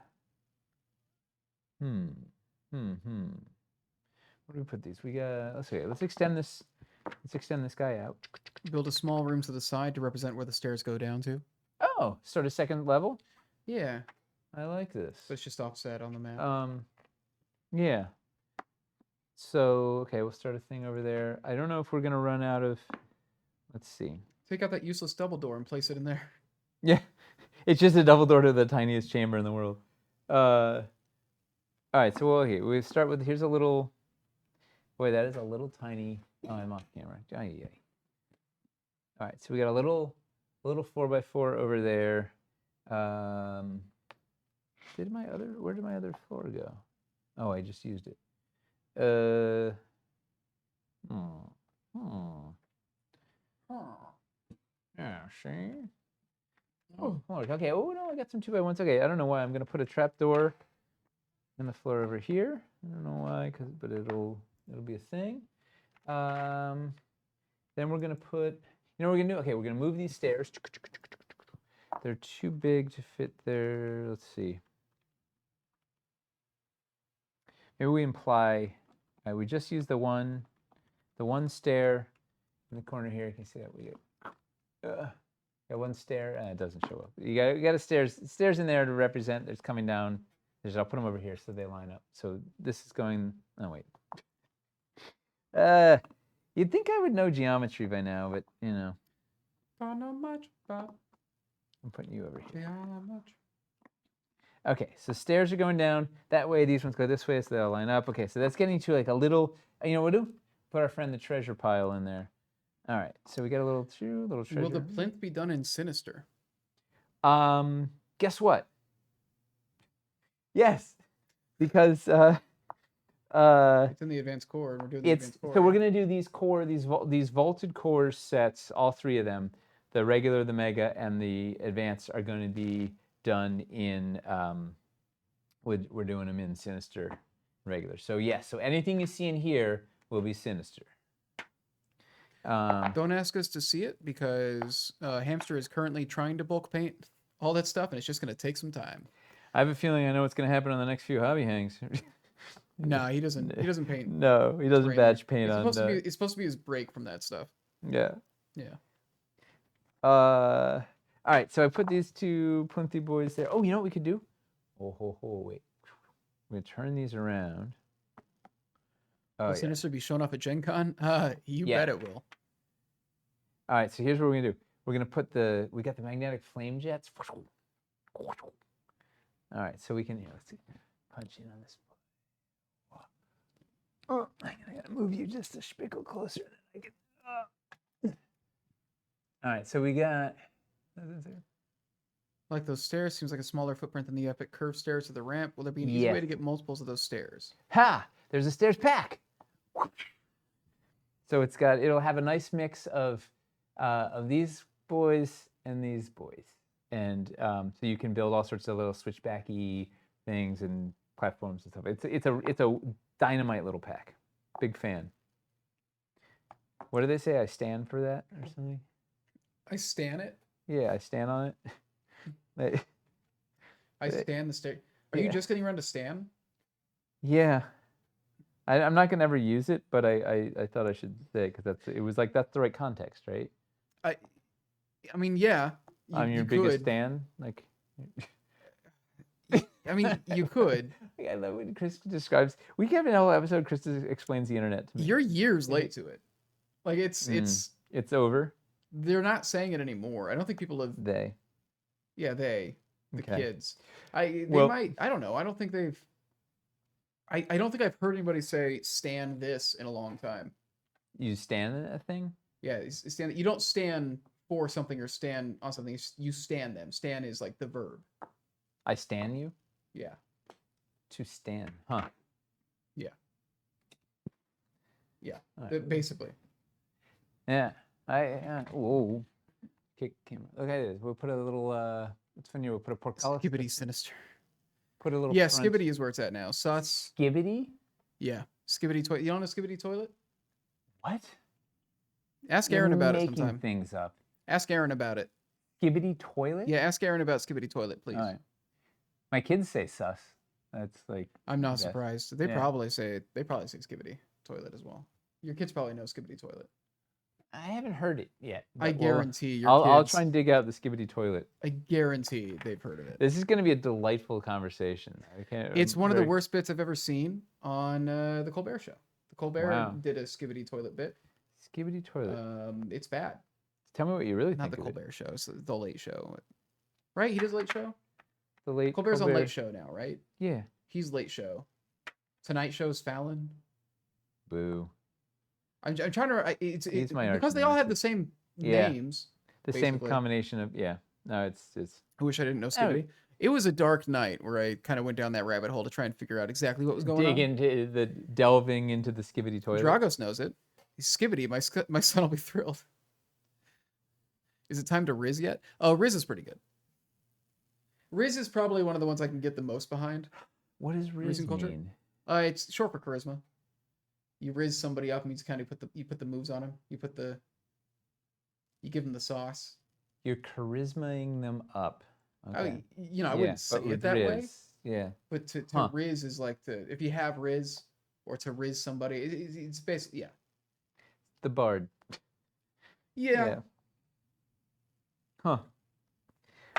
S1: do we put these? We got. Let's extend this. Let's extend this guy out.
S2: Build a small room to the side to represent where the stairs go down to.
S1: Oh, start a second level.
S2: Yeah.
S1: I like this.
S2: So it's just offset on the map.
S1: Yeah. So okay, we'll start a thing over there. I don't know if we're gonna run out of. Let's see.
S2: Take out that useless double door and place it in there.
S1: Yeah, it's just a double door to the tiniest chamber in the world. All right, so okay, we start with, here's a little, boy, that is a little tiny, oh, I'm off camera. Ay, ay. All right, so we got a little 4x4 over there. Where did my other 4 go? Oh, I just used it. Yeah, see? Oh, look, okay. Oh, no, I got some 2x1s. Okay, I don't know why. I'm going to put a trapdoor in the floor over here. I don't know why, but it'll be a thing. Then we're going to put, you know what we're going to do? Okay, we're going to move these stairs. They're too big to fit there. Let's see. Maybe we imply, we just use the one stair in the corner here. Can you see that? We got one stair, and it doesn't show up. You got a stairs in there to represent. There's coming down. I'll put them over here so they line up. So this is going. Oh wait. You'd think I would know geometry by now, but you know. I'm putting you over here. Okay, so stairs are going down that way. These ones go this way, so they'll line up. Okay, so that's getting to like a little. You know what we'll do? Put our friend the treasure pile in there. All right, so we got a little treasure.
S2: Will the plinth be done in Sinister?
S1: Guess what? Yes, because
S2: it's in the advanced core, and we're doing the advanced core.
S1: So we're gonna do these vaulted core sets, all 3 of them. The regular, the mega, and the advanced are going to be done in. We're doing them in Sinister, regular. So yes, so anything you see in here will be Sinister.
S2: Don't ask us to see it because Hamster is currently trying to bulk paint all that stuff, and it's just going to take some time.
S1: I have a feeling I know what's going to happen on the next few hobby hangs.
S2: No, he doesn't. He doesn't paint.
S1: No, he doesn't batch paint on.
S2: It's supposed to be his break from that stuff.
S1: Yeah.
S2: Yeah.
S1: All right, so I put these 2 plinty boys there. Oh, you know what we could do? Wait. We're gonna turn these around.
S2: Oh, will Sinister be showing off at Gen Con? You bet it will.
S1: All right, so here's what we're gonna do. We're gonna put we got the magnetic flame jets. All right, so we can, let's see, punch in on this. Oh, I gotta move you just a spickle closer than I can. All right, so we got.
S2: Like those stairs seems like a smaller footprint than the epic curved stairs to the ramp. Will there be an easy way to get multiples of those stairs?
S1: Ha! There's a stairs pack. So it'll have a nice mix of these boys and these boys, and so you can build all sorts of little switchbacky things and platforms and stuff. It's a dynamite little pack. Big fan. What do they say? I stand for that or something?
S2: I stand it?
S1: Yeah, I stand on it.
S2: I stand the stair. Are you just getting around to stand?
S1: Yeah. I'm not gonna ever use it, but I thought I should say it because that's the right context, right?
S2: I mean, yeah.
S1: I'm your biggest fan, like.
S2: I mean, you could.
S1: I love when Chris describes. We have an whole episode. Chris explains the internet to me.
S2: You're years late to it. Like it's
S1: over.
S2: They're not saying it anymore. I don't think people have.
S1: They.
S2: Yeah, the kids. I don't know. I don't think they've. I don't think I've heard anybody say "stand this" in a long time.
S1: You stand a thing?
S2: Yeah, stand. You don't stand for something or stand on something. You stand them. Stand is like the verb.
S1: I stand you?
S2: Yeah.
S1: To stand, huh?
S2: Yeah. Yeah.
S1: Right.
S2: Basically.
S1: Yeah. Whoa. Kick camera. Look at this. We'll put a little. It's funny. We'll put a portcullis.
S2: Skibidi Sinister.
S1: Put a little.
S2: Yeah, Skibidi is where it's at now. Sus.
S1: Skibidi?
S2: Yeah, Skibidi toilet. You don't know Skibidi toilet?
S1: What?
S2: Ask Aaron about it
S1: sometime.
S2: sometime.
S1: Things up.
S2: Ask Aaron about it.
S1: Skibidi toilet?
S2: Yeah, ask Aaron about Skibidi toilet, please.
S1: All right. My kids say sus. That's like.
S2: I'm not surprised. They probably say Skibidi toilet as well. Your kids probably know Skibidi toilet.
S1: I haven't heard it yet.
S2: I guarantee your
S1: kids.
S2: I'll
S1: try and dig out the Skibidi toilet.
S2: I guarantee they've heard of it.
S1: This is going to be a delightful conversation.
S2: It's one of the worst bits I've ever seen on the Colbert Show. The Colbert did a Skibidi toilet bit.
S1: Skibidi toilet.
S2: It's bad.
S1: Tell me what you really think.
S2: Not the Colbert Show. It's the Late Show. Right? He does Late Show?
S1: The Late
S2: Colbert's on Late Show now, right?
S1: Yeah.
S2: He's Late Show. Tonight Show's Fallon.
S1: Boo.
S2: I'm trying to.
S1: He's my
S2: because they all have the
S1: arch-nemesis.
S2: same
S1: Yeah.
S2: names.
S1: The same
S2: basically.
S1: combination of No, it's.
S2: I wish I didn't know
S1: Oh.
S2: Skibbity. It was a dark night where I kind of went down that rabbit hole to try and figure out exactly what was going on.
S1: Delving into the Skibbity toilet.
S2: Dragos knows it. He's Skibbity. My son will be thrilled. Is it time to Riz yet? Oh, Riz is pretty good. Riz is probably one of the ones I can get the most behind.
S1: What does Riz mean?
S2: It's short for charisma. You Riz somebody up and you just kind of put the moves on him. You give him the sauce.
S1: You're charismaing them up. Okay.
S2: I wouldn't say it that way.
S1: Yeah.
S2: But to Riz is like if you have Riz or to Riz somebody, it's basically
S1: The bard.
S2: Yeah.
S1: Huh.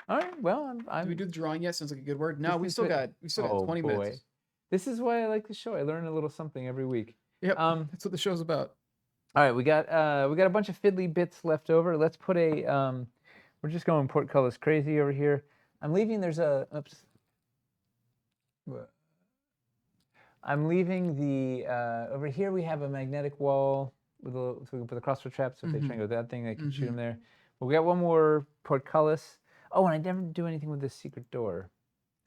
S1: All right. Well,
S2: Did we do the drawing yet? Sounds like a good word. No, we still got 20 minutes.
S1: This is why I like the show. I learn a little something every week.
S2: Yep. That's what the show's about.
S1: All right, we got a bunch of fiddly bits left over. Let's put we're just going portcullis crazy over here. I'm leaving. I'm leaving the over here. We have a magnetic wall so we can put the crossfit traps. So if they try and go that thing, they can shoot them there. But we got one more portcullis. Oh, and I never do anything with this secret door.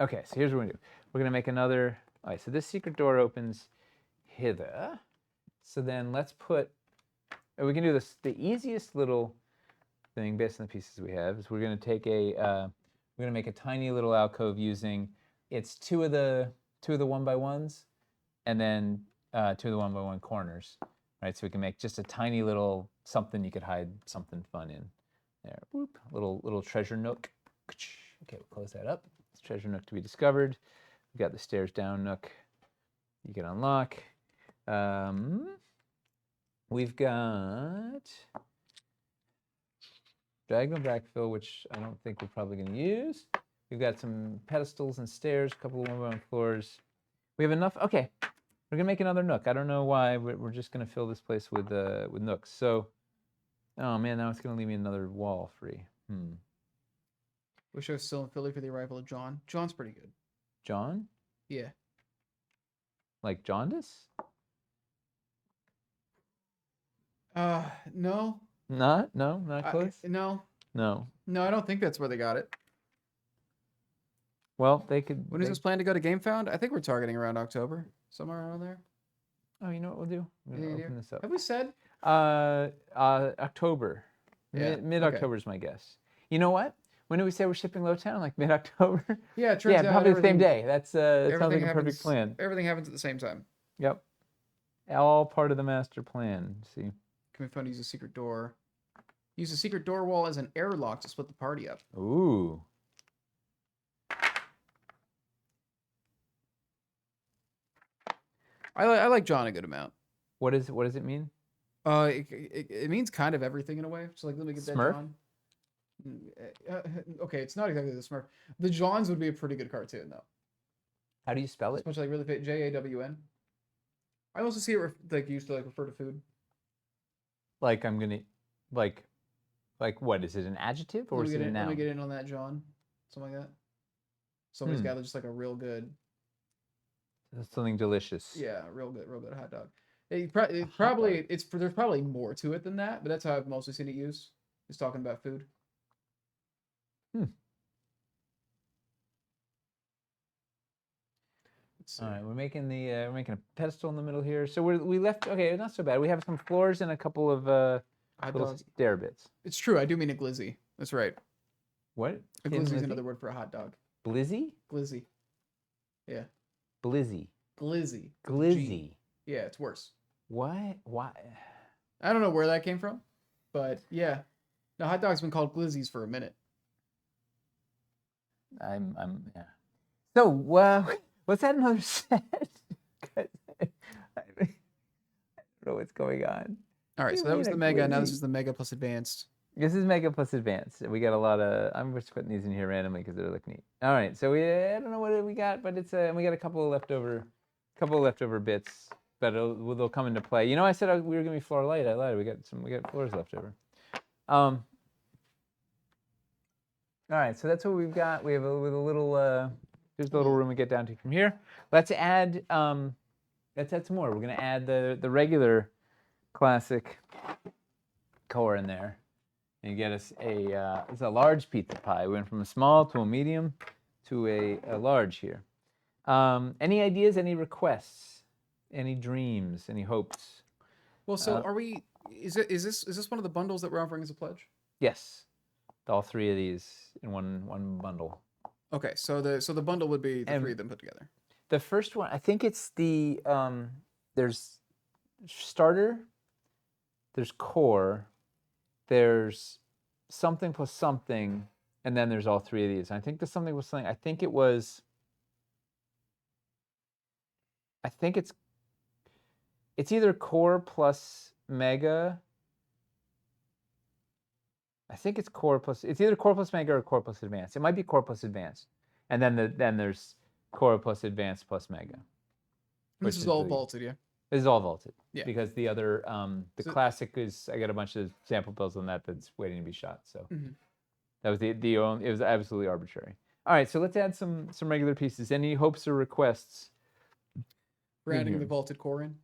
S1: Okay, so here's what we're gonna do. We're gonna make another. All right, so this secret door opens hither. So then let's put. We can do this. The easiest little thing, based on the pieces we have, is we're gonna take we're gonna make a tiny little alcove using. It's two of the 1x1s, and then 2 of the 1x1 corners, right? So we can make just a tiny little something you could hide something fun in. There, whoop, little treasure nook. Okay, we'll close that up. It's treasure nook to be discovered. We've got the stairs down nook. You can unlock. We've got diagonal backfill, which I don't think we're probably going to use. We've got some pedestals and stairs, a couple of 1x1 floors. We have enough. Okay, we're going to make another nook. I don't know why. We're just going to fill this place with nooks. So, oh man, now it's going to leave me another wall free.
S2: Wish I was still in Philly for the arrival of John. John's pretty good.
S1: John?
S2: Yeah.
S1: Like jaundice?
S2: No.
S1: Not close?
S2: No.
S1: No.
S2: No, I don't think that's where they got it.
S1: Well, they could.
S2: When is this planned to go to GameFound? I think we're targeting around October, somewhere around there.
S1: Oh, you know what we'll do? I'm gonna open this up.
S2: Have we said?
S1: October.
S2: Yeah,
S1: Mid-October is my guess. You know what? When did we say we're shipping Lowtown? Like mid-October?
S2: Yeah, it turns out
S1: probably the same day. That sounds like a perfect plan.
S2: Everything happens at the same time.
S1: Yep. All part of the master plan. See.
S2: Can we find use a secret door? Use a secret door wall as an airlock to split the party up.
S1: Ooh.
S2: I like John a good amount.
S1: What does it mean?
S2: It means kind of everything in a way. So like, let me get
S1: Smurf?
S2: that John. Okay, it's not exactly the Smurf. The Johns would be a pretty good cartoon though.
S1: How do you spell it?
S2: It's much like really fit Jawn. I also see it used to refer to food.
S1: Like I'm gonna, like what is it? An adjective or is it a noun?
S2: Let me get in on that, John. Something like that. Somebody's got just like a real good.
S1: Something delicious.
S2: Yeah, real good hot dog. There's probably more to it than that, but that's how I've mostly seen it used. Is talking about food.
S1: All right, we're making a pedestal in the middle here. So we left. Okay, not so bad. We have some floors and a couple of little stair bits.
S2: It's true. I do mean a glizzy. That's right.
S1: What?
S2: A glizzy is another word for a hot dog.
S1: Blizzy?
S2: Glizzy. Yeah.
S1: Blizzy.
S2: Glizzy.
S1: Glizzy.
S2: Yeah, it's worse.
S1: What? Why?
S2: I don't know where that came from, but yeah. No, hot dog's been called glizzies for a minute.
S1: Yeah. So, was that another set? I don't know what's going on.
S2: All right, so that was the Mega. Now this is the Mega plus Advanced.
S1: This is Mega plus Advanced. We got a lot of. I'm just putting these in here randomly because they look neat. All right, so I don't know what we got, but it's we got a couple of leftover bits, but they'll come into play. You know, I said we were gonna be floor light. I lied. We got floors left over. All right, so that's what we've got. We have a little. Here's the little room we get down to from here. Let's add Let's add some more. We're gonna add the regular classic core in there. And you get us it's a large pizza pie. We went from a small to a medium to a large here. Any ideas, any requests, any dreams, any hopes?
S2: Well, so are we? Is this one of the bundles that we're offering as a pledge?
S1: Yes, all three of these in one bundle.
S2: Okay, so the bundle would be the three of them put together.
S1: The first one, I think it's the there's starter, there's core, there's something plus something, and then there's all three of these. And I think the something was something. I think it's either core plus mega. I think it's core plus. It's either core plus mega or core plus advanced. It might be core plus advanced, and then there's core plus advanced plus mega.
S2: This is all vaulted, yeah.
S1: This is all vaulted.
S2: Yeah.
S1: Because the other, classic is, I got a bunch of sample bills on that's waiting to be shot. So that was the only. It was absolutely arbitrary. All right, so let's add some regular pieces. Any hopes or requests?
S2: We're adding the vaulted core in.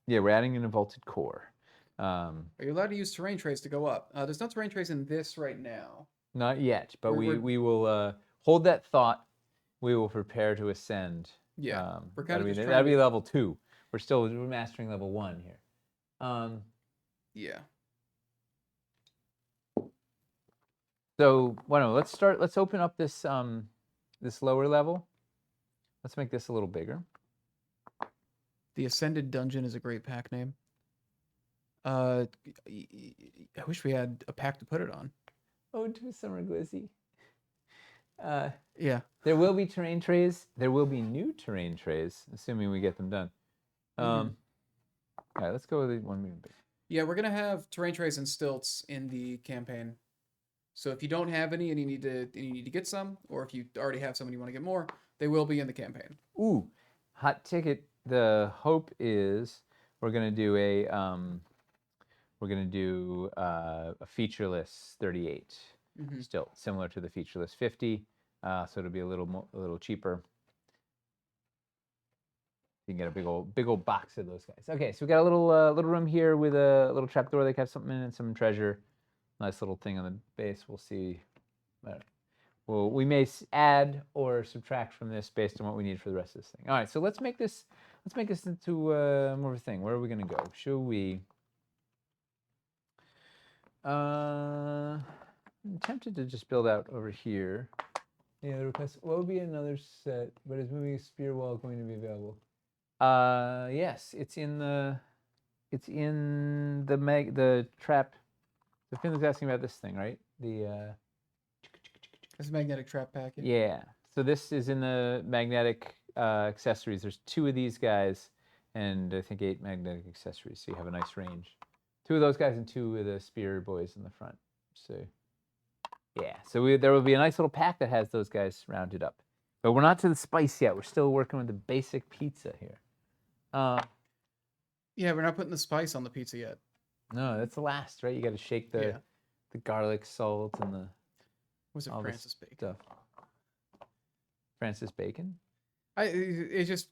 S1: Yeah, we're adding in a vaulted core.
S2: Are you allowed to use terrain trays to go up? There's no terrain trays in this right now.
S1: Not yet, but we will hold that thought. We will prepare to ascend.
S2: Yeah, we're
S1: that'll be level 2. We're mastering level 1 here.
S2: Yeah.
S1: So let's open up this this lower level. Let's make this a little bigger.
S2: The Ascended Dungeon is a great pack name. I wish we had a pack to put it on.
S1: Oh, to Summer Glizzy.
S2: Yeah.
S1: There will be terrain trays. There will be new terrain trays, assuming we get them done. All right, let's go with one big.
S2: Yeah, we're gonna have terrain trays and stilts in the campaign. So if you don't have any and you need to get some, or if you already have some and you want to get more, they will be in the campaign.
S1: Ooh, hot ticket. The hope is we're gonna do a featureless 38 stilt, similar to the featureless 50. So it'll be a little cheaper. You can get a big old box of those guys. Okay, so we got a little room here with a little trapdoor. They have something in it, some treasure. Nice little thing on the base. We'll see. Well, we may add or subtract from this based on what we need for the rest of this thing. All right, so let's make this into more of a thing. Where are we gonna go? Should we? I'm tempted to just build out over here. Yeah, the request. What would be another set? But is moving a spear wall going to be available? Yes, it's in the trap. So Finley's asking about this thing, right?
S2: It's a magnetic trap pack.
S1: Yeah. So this is in the magnetic accessories. There's 2 of these guys, and I think 8 magnetic accessories. So you have a nice range. 2 of those guys and 2 of the spear boys in the front. So yeah. So there will be a nice little pack that has those guys rounded up. But we're not to the spice yet. We're still working with the basic pizza here.
S2: Yeah, we're not putting the spice on the pizza yet.
S1: No, that's the last, right? You got to shake the garlic, salt, and the.
S2: Was it Francis Bacon?
S1: Stuff. Francis Bacon?
S2: It's just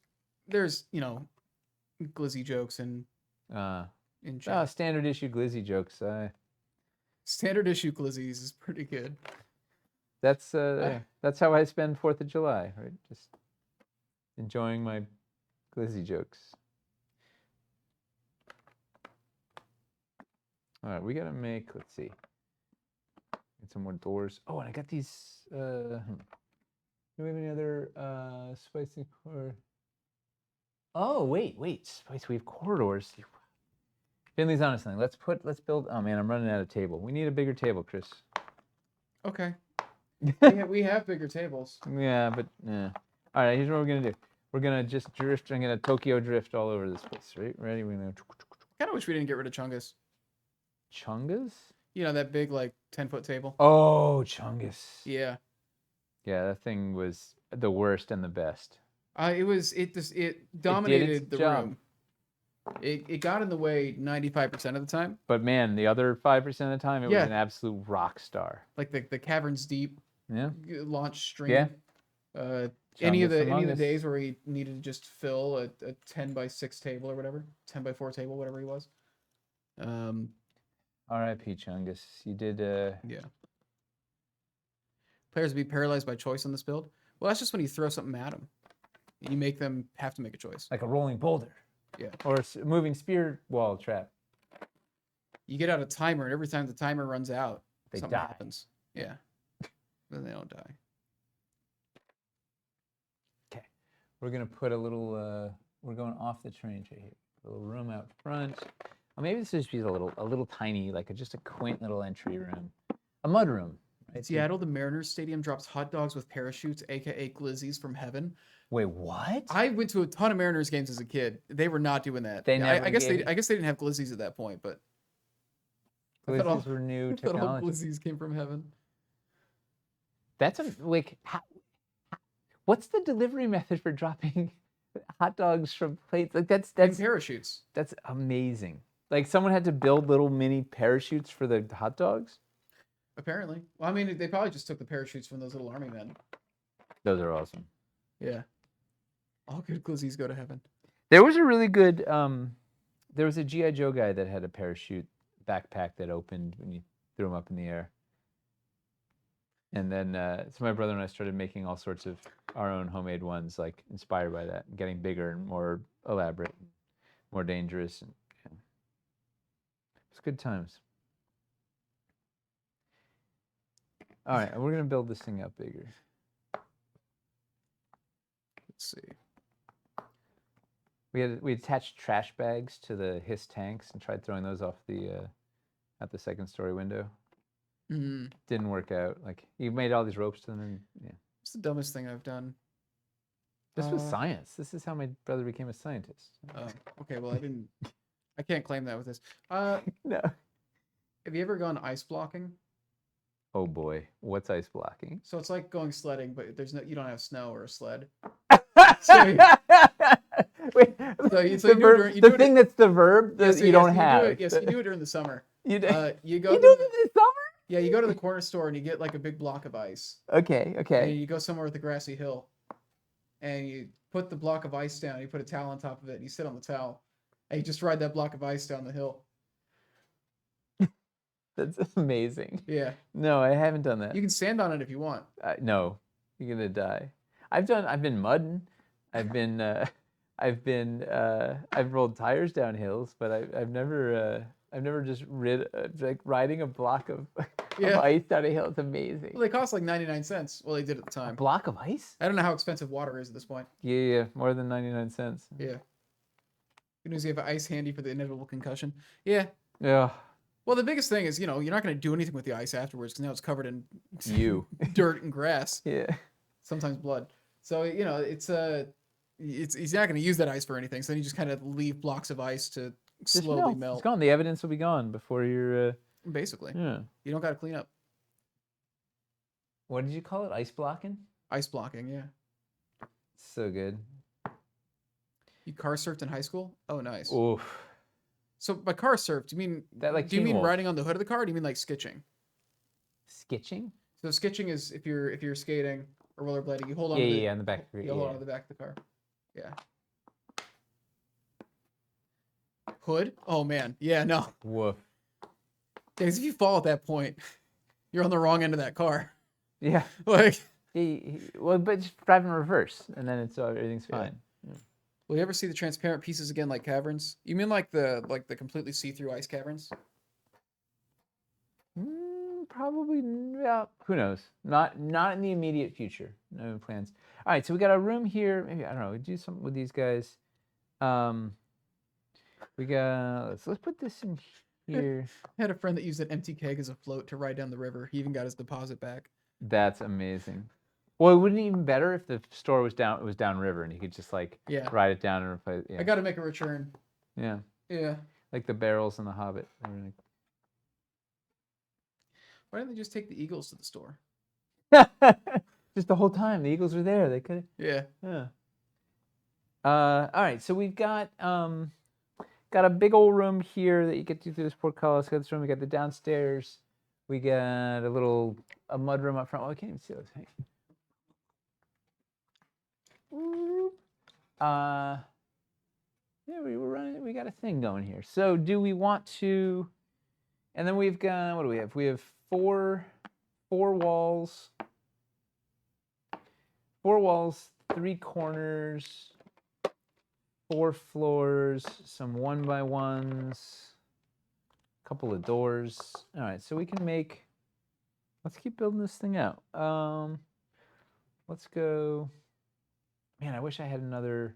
S2: there's glizzy jokes in chat.
S1: Standard issue glizzy jokes.
S2: Standard issue glizzies is pretty good.
S1: That's how I spend 4th of July, right? Just enjoying my glizzy jokes. All right, we gotta make. Let's see. Get some more doors. Oh, and I got these. Do we have any other spicy core? Oh, wait, spice. We have corridors. Finley's on something. Let's build. Oh man, I'm running out of table. We need a bigger table, Chris.
S2: Okay. we have bigger tables.
S1: Yeah, but all right. Here's what we're gonna do. We're gonna just drift. I'm gonna Tokyo drift all over this place. Right? Ready? We're gonna.
S2: Kind of wish we didn't get rid of Chungus.
S1: Chungus?
S2: That big 10-foot table.
S1: Oh, Chungus.
S2: Yeah.
S1: Yeah, that thing was the worst and the best.
S2: It dominated the room. It got in the way 95% of the time.
S1: But man, the other 5% of the time, it was an absolute rock star.
S2: Like the Caverns Deep.
S1: Yeah.
S2: Launch stream.
S1: Yeah.
S2: Any of
S1: Chungus
S2: the
S1: Among Us.
S2: days where he needed to just fill a 10x6 table or whatever, 10x4 table, whatever he was.
S1: R.I.P. Chungus. You did.
S2: Yeah. Players be paralyzed by choice on this build. Well, that's just when you throw something at them. You make them have to make a choice.
S1: Like a rolling boulder.
S2: Yeah.
S1: Or a moving spear wall trap.
S2: You get out a timer, and every time the timer runs out,
S1: They
S2: something
S1: die.
S2: happens. Yeah. Then they don't die.
S1: Okay. We're going to put a little, we're going off the train right here. A little room out front. Or maybe this is just a little tiny, like just a quaint little entry room. A mud room.
S2: Right? Seattle, the Mariners Stadium drops hot dogs with parachutes, aka glizzies from heaven.
S1: Wait, what?
S2: I went to a ton of Mariners games as a kid. They were not doing that. I guess they didn't have glizzies at that point, but
S1: glizzies were new technology.
S2: All glizzies came from heaven.
S1: That's what's the delivery method for dropping hot dogs from plates? Like that's
S2: parachutes.
S1: That's amazing. Like someone had to build little mini parachutes for the hot dogs?
S2: Apparently. Well, I mean, they probably just took the parachutes from those little army men.
S1: Those are awesome.
S2: Yeah. All good glizzies go to heaven.
S1: There was a really good, there was a G.I. Joe guy that had a parachute backpack that opened when you threw him up in the air. And then, so my brother and I started making all sorts of our own homemade ones, like inspired by that, and getting bigger and more elaborate, and more dangerous. And, yeah. It was good times. All right, we're going to build this thing up bigger.
S2: Let's see.
S1: We attached trash bags to the HISS tanks and tried throwing those off the out the second story window.
S2: Mm-hmm.
S1: Didn't work out. Like you made all these ropes to them, and yeah.
S2: It's the dumbest thing I've done.
S1: This was science. This is how my brother became a scientist.
S2: Oh, okay. Well, I can't claim that with this.
S1: No.
S2: Have you ever gone ice blocking?
S1: Oh boy, what's ice blocking?
S2: So it's like going sledding, but you don't have snow or a sled.
S1: Wait, the thing that's the verb that you don't have.
S2: Yes, you do it during the summer.
S1: You do.
S2: You do
S1: it in the summer?
S2: Yeah, you go to the corner store and you get like a big block of ice.
S1: Okay.
S2: And you go somewhere with a grassy hill, and you put the block of ice down. You put a towel on top of it, and you sit on the towel, and you just ride that block of ice down the hill.
S1: That's amazing.
S2: Yeah.
S1: No, I haven't done that.
S2: You can stand on it if you want.
S1: No, you're gonna die. I've been mudding. I've rolled tires down hills, but I've never just like riding a block of ice down a hill. It's amazing.
S2: Well, they cost like 99 cents. Well, they did at the time.
S1: A block of ice?
S2: I don't know how expensive water is at this point.
S1: Yeah, more than 99 cents.
S2: Yeah. Good news, you have ice handy for the inevitable concussion. Yeah.
S1: Yeah.
S2: Well, the biggest thing is, you're not going to do anything with the ice afterwards because now it's covered in dirt and grass.
S1: Yeah.
S2: Sometimes blood. So, he's not going to use that ice for anything. So then you just kind of leave blocks of ice to slowly melt.
S1: It's gone. The evidence will be gone before you're...
S2: Basically.
S1: Yeah.
S2: You don't got to clean up.
S1: What did you call it? Ice blocking?
S2: Ice blocking, yeah.
S1: So good.
S2: You car surfed in high school? Oh, nice.
S1: Oof.
S2: So by car surf, do you mean riding on the hood of the car? Or do you mean like skitching?
S1: Skitching?
S2: So skitching is if you're skating or rollerblading, you hold on.
S1: On the back.
S2: You hold on to the back of the car. Yeah. Hood? Oh man, yeah, no.
S1: Woof.
S2: Because if you fall at that point, you're on the wrong end of that car.
S1: Yeah.
S2: Like.
S1: But just drive in reverse, and then everything's fine. Yeah.
S2: Will you ever see the transparent pieces again, like caverns? You mean like the completely see-through ice caverns?
S1: Probably. Yeah. Who knows? Not in the immediate future. No plans. All right. So we got a room here. Maybe I don't know. We do something with these guys. We got. Let's put this in here.
S2: I had a friend that used an empty keg as a float to ride down the river. He even got his deposit back.
S1: That's amazing. Well, it wouldn't even better if the store was downriver and he could just ride it down and replace. Yeah.
S2: I got to make a return.
S1: Yeah.
S2: Yeah.
S1: Like the barrels in The Hobbit.
S2: Why didn't they just take the eagles to the store?
S1: Just the whole time the eagles were there. They could.
S2: Yeah.
S1: Yeah. All right. So we've got a big old room here that you get to through this portcullis. Got this room. We got the downstairs. We got a mud room up front. Well, I can't even see those. Hey. Yeah, we were running. We got a thing going here. So, do we want to? And then we've got, what do we have? We have four walls, 3 corners, 4 floors, some 1x1s, a couple of doors. All right, so we can make. Let's keep building this thing out. Let's go. Man, I wish I had another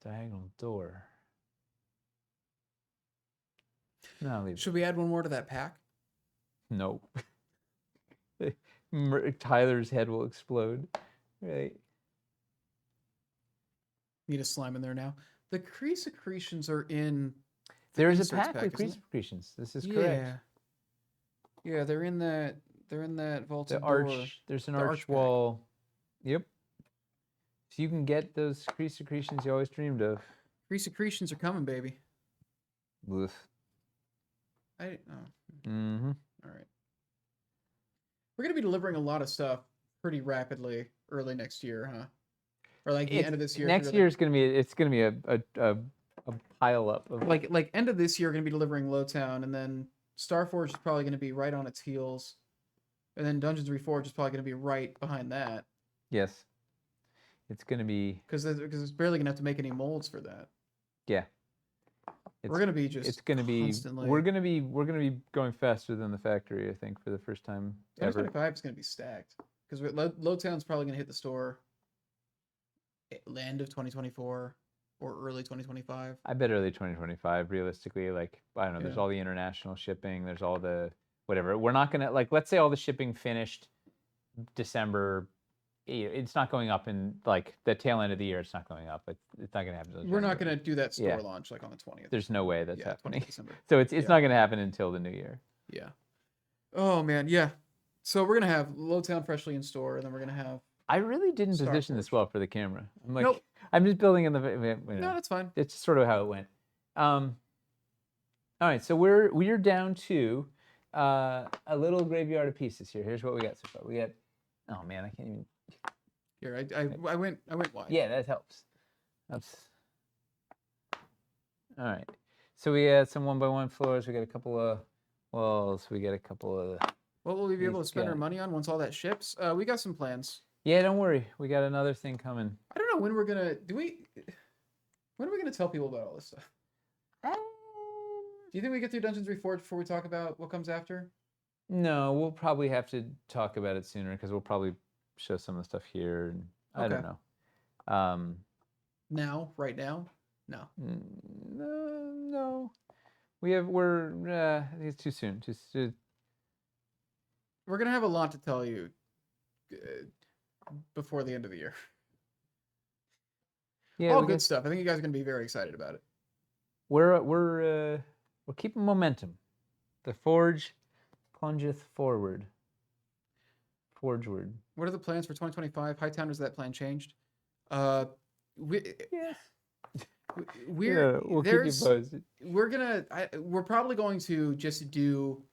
S1: diagonal door. No, I'll leave it.
S2: Should we add one more to that pack?
S1: Nope. Tyler's head will explode. Right.
S2: Need a slime in there now. The crease accretions are in.
S1: There's a
S2: inserts
S1: pack with
S2: isn't
S1: crease
S2: it?
S1: accretions. This is
S2: Yeah.
S1: correct.
S2: Yeah, they're in that. They're in that vaulted
S1: The arch.
S2: door.
S1: There's an
S2: the
S1: arch
S2: arch pack.
S1: wall. Yep. So you can get those crease accretions you always dreamed of.
S2: Crease accretions are coming, baby.
S1: Oof. Mm-hmm.
S2: All right. We're gonna be delivering a lot of stuff pretty rapidly early next year, huh? Or like the end of this year.
S1: Next year is gonna be. It's gonna be a pile up of
S2: like end of this year, we're gonna be delivering Lowtown, and then Starforge is probably gonna be right on its heels, and then Dungeons Reforged is probably gonna be right behind that.
S1: Yes. It's gonna be.
S2: Because it's barely gonna have to make any molds for that.
S1: Yeah.
S2: We're gonna be just.
S1: It's gonna be.
S2: Constantly.
S1: We're gonna be going faster than the factory. I think for the first time ever.
S2: 2025 is gonna be stacked because Lowtown's probably gonna hit the store. End of 2024 or early 2025.
S1: I bet early 2025. Realistically, like I don't know. There's
S2: Yeah.
S1: all the international shipping. There's all the whatever. We're not gonna like. Let's say all the shipping finished December. It's not going up in like the tail end of the year. It's not going up. It's not gonna happen. Until
S2: We're not
S1: January.
S2: gonna do that store
S1: Yeah.
S2: launch like on the 20th.
S1: There's no way that's
S2: Yeah,
S1: happening.
S2: 20th December.
S1: So it's
S2: Yeah.
S1: not gonna happen until the new year.
S2: Yeah. Oh man, yeah. So we're gonna have Lowtown freshly in store, and then we're gonna have.
S1: I really didn't
S2: Star
S1: position this
S2: Forge.
S1: well for the camera. I'm like,
S2: Nope.
S1: I'm just building in the.
S2: No, that's fine.
S1: It's sort of how it went. All right, so we're down to a little graveyard of pieces here. Here's what we got so far. We got. Oh man, I can't even.
S2: Here, I went wide.
S1: Yeah, that helps. That's. All right, so we had some 1x1 floors. We got a couple of walls. We got a couple of.
S2: What will we be able to
S1: He's
S2: spend
S1: got
S2: our
S1: it.
S2: money on once all that ships? We got some plans.
S1: Yeah, don't worry. We got another thing coming.
S2: I don't know when we're gonna. When are we gonna tell people about all this stuff? Do you think we get through Dungeons Reforged before we talk about what comes after?
S1: No, we'll probably have to talk about it sooner because we'll probably show some of the stuff here. And I don't
S2: Okay.
S1: know.
S2: Now, right now? No.
S1: No. I think it's too soon.
S2: We're gonna have a lot to tell you before the end of the year.
S1: Yeah,
S2: All good stuff. I think you guys are gonna be very excited about it.
S1: We're keeping momentum. The forge plungeth forward. Forgeward.
S2: What are the plans for 2025? Hightown, has that plan changed? We
S1: Yeah.
S2: we're
S1: We'll keep you
S2: there's
S1: posted.
S2: we're probably going to just do.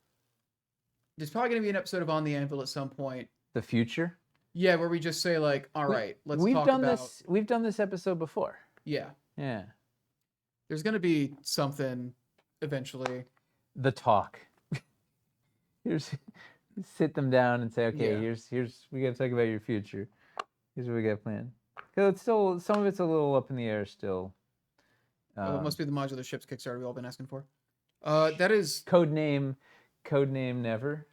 S2: There's probably gonna be an episode of On the Anvil at some point.
S1: The future.
S2: Yeah, where we just say like, all right, let's
S1: We've
S2: talk
S1: done
S2: about.
S1: this. We've done this episode before.
S2: Yeah,
S1: Yeah.
S2: there's gonna be something eventually.
S1: The talk. Here's sit them down and say, okay,
S2: Yeah.
S1: here's we got to talk about your future. Here's what we got planned. Because it's still some of it's a little up in the air still.
S2: Oh, it must be the modular ships Kickstarter we've all been asking for. That is
S1: code name never.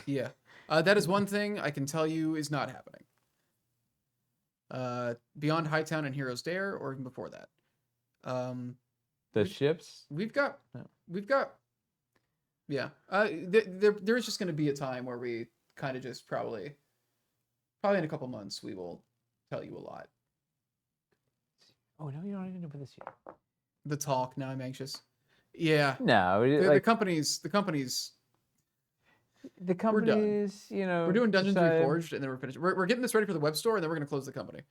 S2: yeah. That is one thing I can tell you is not happening. Beyond Hightown and Heroes Dare, or even before that.
S1: The ships.
S2: We've got.
S1: No.
S2: Yeah. There is just going to be a time where we kind of just probably in a couple months we will tell you a lot.
S1: Oh no, you don't even know about this yet.
S2: The talk. Now I'm anxious. Yeah.
S1: No,
S2: The companies.
S1: the companies, you know,
S2: We're doing Dungeons
S1: decide-
S2: Reforged, and then we're finished. We're getting this ready for the web store, and then we're going to close the company.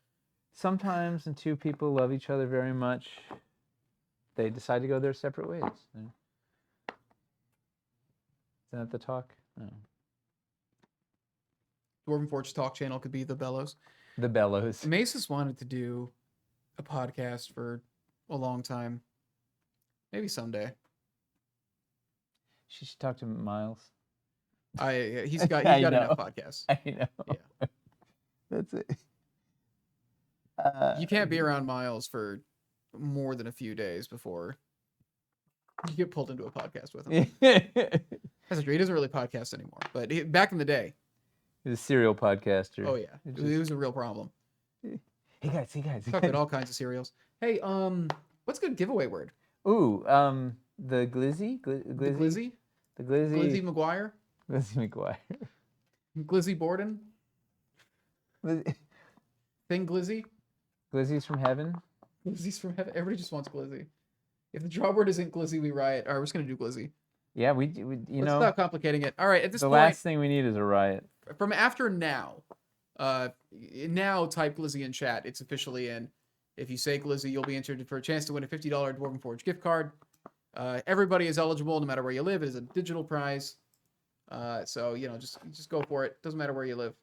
S1: Sometimes when two people love each other very much, they decide to go their separate ways. Yeah. Isn't that the talk? No.
S2: Dwarven Forge Talk channel could be the Bellows.
S1: The bellows.
S2: Mace has wanted to do a podcast for a long time. Maybe someday.
S1: She should talk to Miles.
S2: He's got
S1: I
S2: enough
S1: know.
S2: podcasts.
S1: I know.
S2: Yeah.
S1: That's it.
S2: You can't be around Miles for more than a few days before you get pulled into a podcast with him. That's true. He doesn't really podcast anymore, but back in the day,
S1: He's a serial podcaster.
S2: oh yeah, it was a real problem.
S1: Hey guys.
S2: Talked about all kinds of cereals. Hey, what's a good giveaway word?
S1: Ooh, the glizzy?
S2: The Glizzy?
S1: The glizzy.
S2: Glizzy McGuire?
S1: Glizzy McGuire.
S2: Glizzy Borden? Thing Glizzy?
S1: Glizzy's from heaven?
S2: Glizzy's from heaven. Everybody just wants Glizzy. If the draw word isn't Glizzy, we riot. All right, we're just going to do Glizzy.
S1: Yeah, Let's
S2: stop complicating it. All right, at this point,
S1: last thing we need is a riot.
S2: From after now, now type Glizzy in chat. It's officially in. If you say Glizzy, you'll be entered for a chance to win a $50 Dwarven Forge gift card. Everybody is eligible, no matter where you live. It is a digital prize. So, just go for it. Doesn't matter where you live.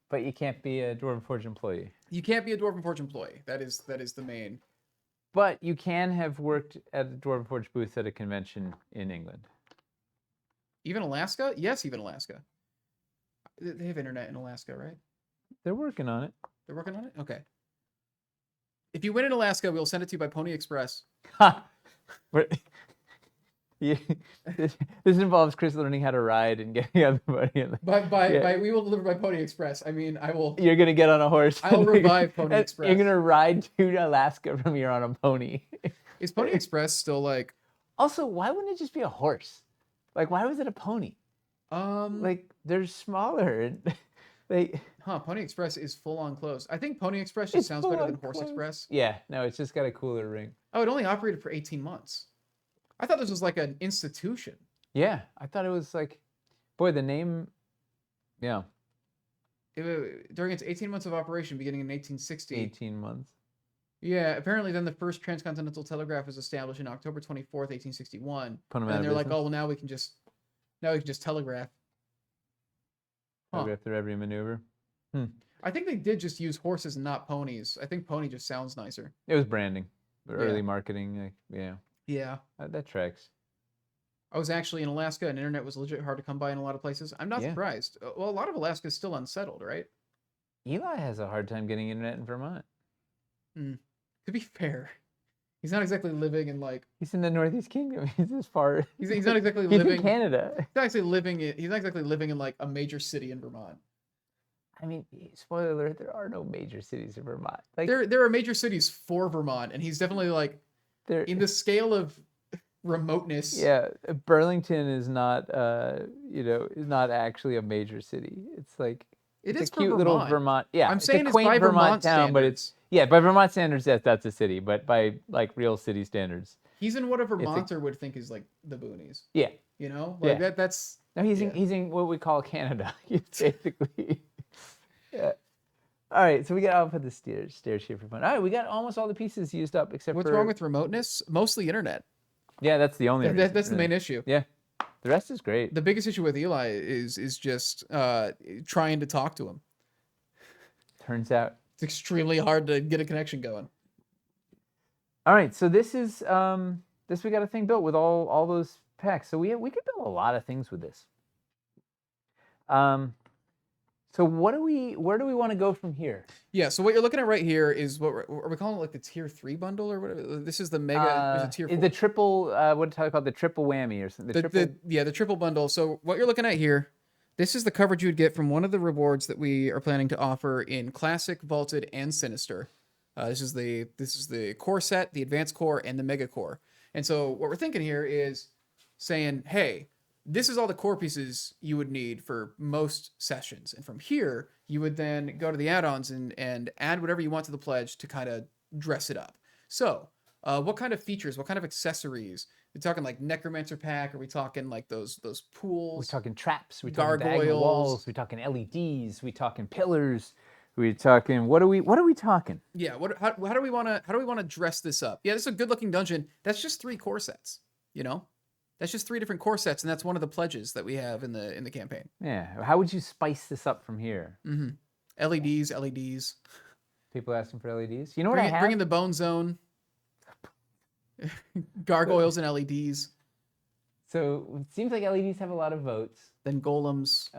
S1: But you can't be a Dwarven Forge employee.
S2: You can't be a Dwarven Forge employee. That is the main.
S1: But you can have worked at the Dwarven Forge booth at a convention in England.
S2: Even Alaska? Yes, even Alaska. They have internet in Alaska, right?
S1: They're working on it.
S2: They're working on it? Okay. If you win in Alaska, we'll send it to you by Pony Express.
S1: Ha! Yeah, this involves Chris learning how to ride and getting everybody.
S2: We will deliver by Pony Express. I mean, I will.
S1: You're gonna get on a horse.
S2: I'll revive Pony Express.
S1: You're gonna ride to Alaska from here on a pony.
S2: Is Pony Express still like?
S1: Also, why wouldn't it just be a horse? Like, why was it a pony? Like they're smaller.
S2: Pony Express is full on closed. I think Pony Express just sounds better than Horse Express.
S1: Yeah, no, it's just got a cooler ring.
S2: Oh, it only operated for 18 months. I thought this was like an institution.
S1: Yeah, I thought it was like, boy, the name, yeah.
S2: During its 18 months of operation, beginning in 1860.
S1: 18 months.
S2: Yeah, apparently then the first transcontinental telegraph was established in October 24th, 1861.
S1: Put 'em out
S2: and
S1: of
S2: they're like,
S1: business.
S2: oh, well, now we can just telegraph.
S1: Telegraph through every maneuver.
S2: I think they did just use horses and not ponies. I think pony just sounds nicer.
S1: It was branding, early marketing. Like, yeah.
S2: Yeah.
S1: That tracks.
S2: I was actually in Alaska, and internet was legit hard to come by in a lot of places. I'm not surprised. Well, a lot of Alaska is still unsettled, right?
S1: Eli has a hard time getting internet in Vermont.
S2: To be fair, he's not exactly living in like.
S1: He's in the Northeast Kingdom. He's as far.
S2: He's not exactly
S1: he's
S2: living
S1: in Canada.
S2: He's not exactly living in like a major city in Vermont.
S1: I mean, spoiler alert: there are no major cities in Vermont. Like
S2: there are major cities for Vermont, and he's definitely like in the scale of remoteness.
S1: Yeah, Burlington is not, is not actually a major city. It's like it's a cute little Vermont. Yeah,
S2: I'm saying
S1: it's a quaint
S2: by
S1: Vermont town,
S2: standards.
S1: but it's by Vermont standards, that's a city. But by like real city standards,
S2: he's in what a Vermonter would think is like the boonies.
S1: Yeah,
S2: that's.
S1: No, he's in what we call Canada. He's basically. Yeah. All right, so we got out for the stairs here for fun. All right, we got almost all the pieces used up except
S2: What's wrong with remoteness? Mostly internet.
S1: Yeah, that's the only reason.
S2: That's the main issue.
S1: Yeah. The rest is great.
S2: The biggest issue with Eli is just trying to talk to him.
S1: Turns out
S2: it's extremely hard to get a connection going.
S1: All right, so this is we got a thing built with all those packs. So we could build a lot of things with this. So where do we want to go from here?
S2: Yeah, so what you're looking at right here is what are we calling it, like the tier 3 bundle or whatever? This is the mega. There's a tier 4.
S1: The triple. What do you call it? The triple whammy or something?
S2: The triple bundle. So what you're looking at here, this is the coverage you would get from one of the rewards that we are planning to offer in Classic, Vaulted, and Sinister. This is the core set, the advanced core, and the mega core. And so what we're thinking here is saying, hey, this is all the core pieces you would need for most sessions. And from here, you would then go to the add-ons and add whatever you want to the pledge to kind of dress it up. So what kind of features, what kind of accessories? We're talking like Necromancer pack? Are we talking like those pools?
S1: We're talking traps. We're talking
S2: gargoyles.
S1: diagonal walls. We're talking LEDs. We're talking pillars. We're talking. What are we talking?
S2: Yeah. How do we want to dress this up? Yeah, this is a good looking dungeon. That's just 3 core sets. That's just 3 different core sets, and that's one of the pledges that we have in the campaign.
S1: Yeah. How would you spice this up from here?
S2: LEDs.
S1: People asking for LEDs. You know what I have?
S2: Bring in the Bone Zone. Gargoyles and LEDs.
S1: So it seems like LEDs have a lot of votes.
S2: Then golems.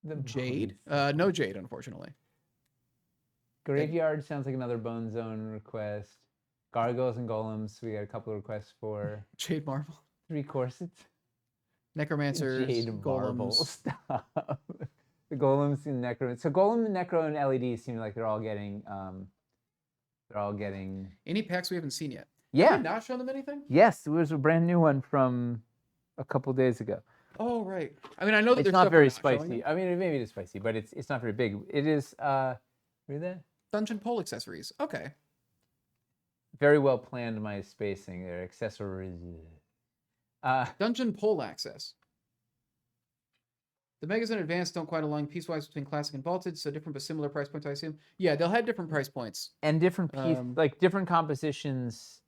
S1: The
S2: Jade?
S1: bones.
S2: No Jade, unfortunately.
S1: Graveyard sounds like another Bone Zone request. Gargoyles and golems, we got a couple of requests for.
S2: Jade Marvel.
S1: 3 corsets.
S2: Necromancers.
S1: Jade Marvel.
S2: Golems.
S1: Stop. The golems and necro. So golem, necro, and LED seem like they're all getting.
S2: Any packs we haven't seen yet?
S1: Yeah.
S2: Have we not shown them anything?
S1: Yes, there was a brand new one from a couple days ago.
S2: Oh right. I mean, I know that
S1: It's
S2: there's
S1: not
S2: stuff
S1: very
S2: we're not showing
S1: spicy.
S2: them.
S1: I mean, maybe it is spicy, but it's not very big. It is. Read that.
S2: Dungeon pole accessories. Okay.
S1: Very well planned. My spacing. They're accessories.
S2: Dungeon pole access. The Megas and Advanced don't quite align piecewise between classic and vaulted, so different but similar price points, I assume. Yeah, they'll have different price points.
S1: And different like different compositions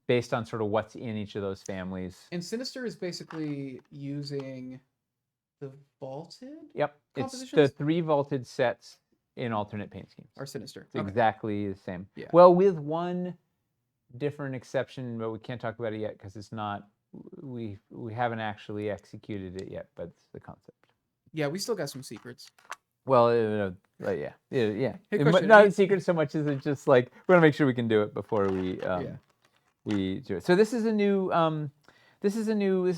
S1: based on sort of what's in each of those families.
S2: And Sinister is basically using the vaulted
S1: Yep. It's
S2: compositions?
S1: the 3 vaulted sets in alternate paint schemes.
S2: Or Sinister.
S1: It's
S2: Okay.
S1: exactly the same.
S2: Yeah.
S1: Well, with one different exception, but we can't talk about it yet because it's not. We haven't actually executed it yet, but it's the concept.
S2: Yeah, we still got some secrets.
S1: Well, yeah.
S2: Hey,
S1: It
S2: question,
S1: not
S2: any-
S1: a secret so much as it's just like we're gonna make sure we can do it before we we do it. So this is a new this is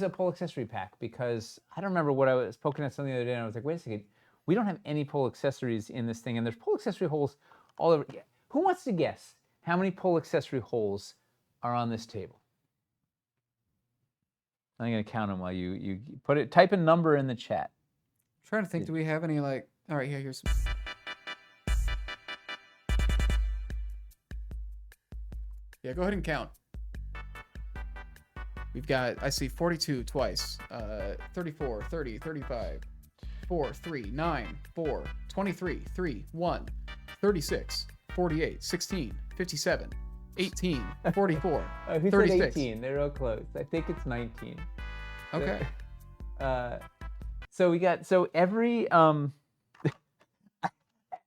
S1: a pole accessory pack because I don't remember what I was poking at something the other day and I was like, wait a second, we don't have any pole accessories in this thing and there's pole accessory holes all over. Who wants to guess how many pole accessory holes are on this table? I'm gonna count them while you put it. Type a number in the chat.
S2: I'm trying to think, do we have any like? All right, here's some. Yeah, go ahead and count. We've got, I see 42 twice, 34, 30, 35, 4, 3, 9, 4, 23, 3, 1, 36, 48, 16, 57, 18, 44,
S1: Who
S2: 36.
S1: said 18? They're real close. I think it's 19.
S2: Okay.
S1: So we got every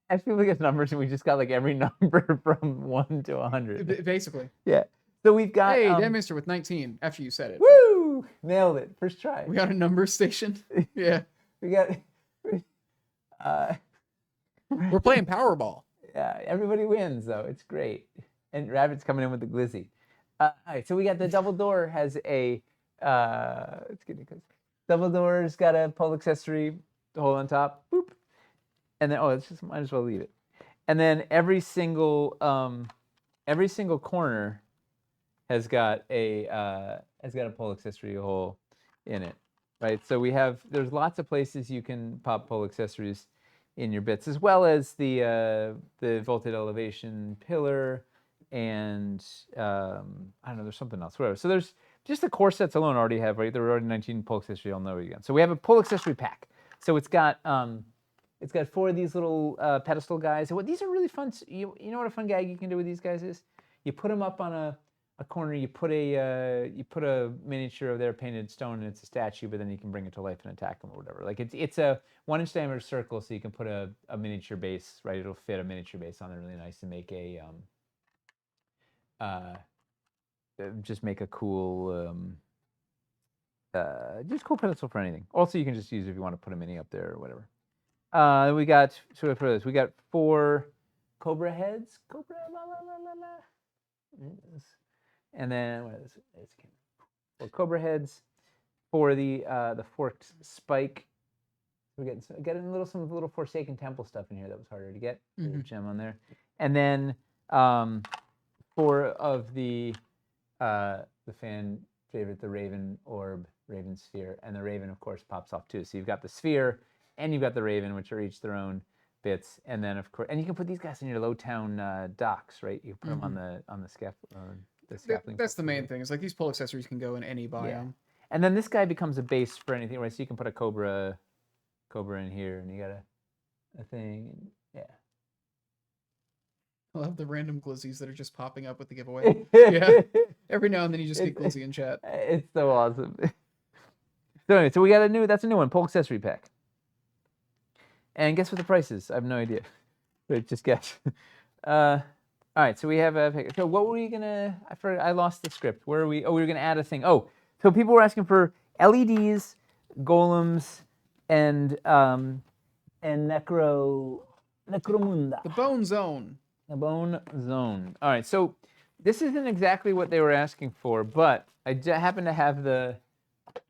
S1: as people get numbers and we just got like every number from 1 to 100.
S2: Basically.
S1: Yeah. So we've got
S2: Hey, Deadminster with 19 after you said it.
S1: woo! Nailed it. First try.
S2: We got a number station. Yeah.
S1: We got
S2: We're playing Powerball.
S1: yeah, everybody wins though. It's great. And Rabbit's coming in with the glizzy. All right, so we got the double door has a it's good because double door's got a pole accessory hole on top. Boop. And then it's just might as well leave it. And then every single corner has got a pole accessory hole in it. Right? So there's lots of places you can pop pole accessories in your bits, as well as the vaulted elevation pillar, and I don't know, there's something else, whatever. So there's just the core sets alone already have, right? There are already 19 pole accessory. I'll know again. So we have a pole accessory pack. So it's got 4 of these little pedestal guys. So these are really fun. You know what a fun gag you can do with these guys is? You put them up on a corner. You put a miniature of their painted stone, and it's a statue. But then you can bring it to life and attack them or whatever. Like it's a 1-inch diameter circle, so you can put a miniature base. Right, it'll fit a miniature base on there really nice and make a just make a cool just cool pedestal for anything. Also, you can just use it if you want to put a mini up there or whatever. We got we got 4 cobra heads. Cobra la la la la la. And then what is it? 4 cobra heads for the forked spike. We're getting some little Forsaken Temple stuff in here that was harder to get. Little gem on there. And then 4 of the fan favorite, the Raven Orb, Raven Sphere, and the Raven, of course, pops off too. So you've got the Sphere, and you've got the Raven, which are each their own bits, and then of course, and you can put these guys in your Lowtown docks, right? You put them on the scaffolding.
S2: That's the main thing. Is like these pole accessories can go in any biome.
S1: Yeah. And then this guy becomes a base for anything, right? So you can put a cobra in here, and you got a thing, and yeah.
S2: I love the random glizzies that are just popping up with the giveaway. Yeah. Every now and then you just get glizzy in chat.
S1: It's so awesome. So anyway, so we got that's a new one, pole accessory pack. And guess what the price is? I have no idea. But just guess. All right, so we have a. So what were we gonna? I lost the script. Where are we? Oh, we were gonna add a thing. Oh, so people were asking for LEDs, golems, and necromunda.
S2: The Bone Zone.
S1: The bone zone. All right, so this isn't exactly what they were asking for, but I happen to have the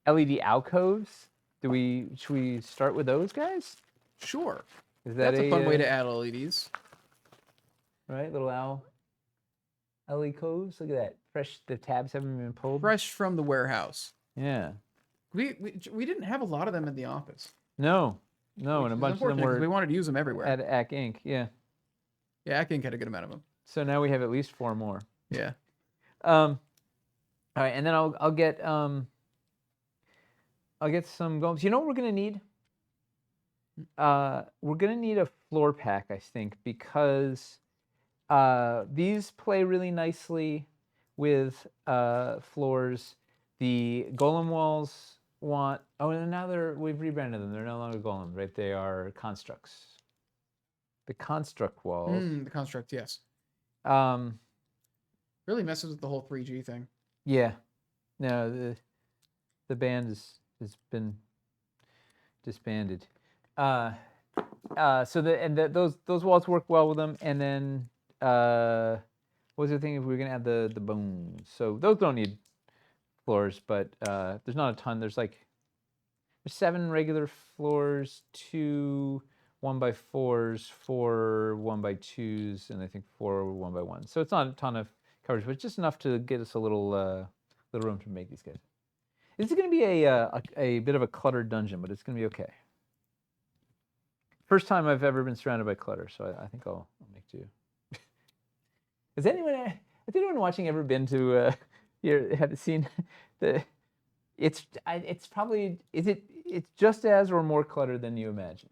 S1: LED alcoves. Should we start with those guys?
S2: Sure.
S1: Is that
S2: That's a fun way to add LEDs.
S1: Right, little LED coves. Look at that. Fresh. The tabs haven't been pulled.
S2: Fresh from the warehouse.
S1: Yeah.
S2: We didn't have a lot of them in the office.
S1: No, and a bunch of them were.
S2: We wanted to use them everywhere.
S1: At AC Inc. Yeah.
S2: Yeah, I think had a good amount of them.
S1: So now we have at least 4 more.
S2: Yeah.
S1: All right, and then I'll get some golems. You know what we're gonna need? We're gonna need a floor pack, I think, because these play really nicely with floors. The golem walls want. Oh, and now we've rebranded them. They're no longer golems, right? They are constructs. The construct walls.
S2: The construct, yes. Really messes with the whole 3G thing.
S1: Yeah. No, the band has been disbanded. So those walls work well with them, and then what was the thing if we were gonna add the bones? So those don't need floors, but there's not a ton. There's 7 regular floors, 2 1x4s, 4 1x2s, and I think 4 1x1s. So it's not a ton of coverage, but just enough to get us a little room to make these guys. This is going to be a bit of a cluttered dungeon, but it's going to be okay. First time I've ever been surrounded by clutter, so I think I'll make do. Has anyone watching ever been to have seen the? It's probably it's just as or more cluttered than you imagine.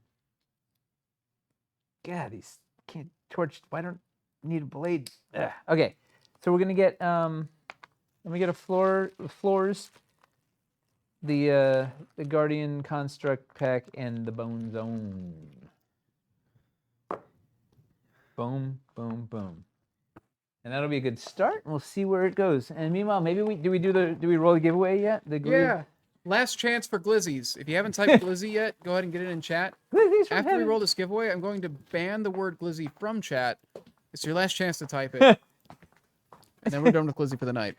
S1: God, these can't torch. Why don't need a blade? Ugh. Okay, so we're gonna get let me get floors, the Guardian construct pack, and the bone zone. Boom, boom, boom, and that'll be a good start. And we'll see where it goes. And meanwhile, maybe do we roll the giveaway yet?
S2: Yeah. Last chance for glizzies. If you haven't typed glizzy yet, go ahead and get it in chat. After we roll this giveaway, I'm going to ban the word glizzy from chat. It's your last chance to type it. And then we're done with glizzy for the night.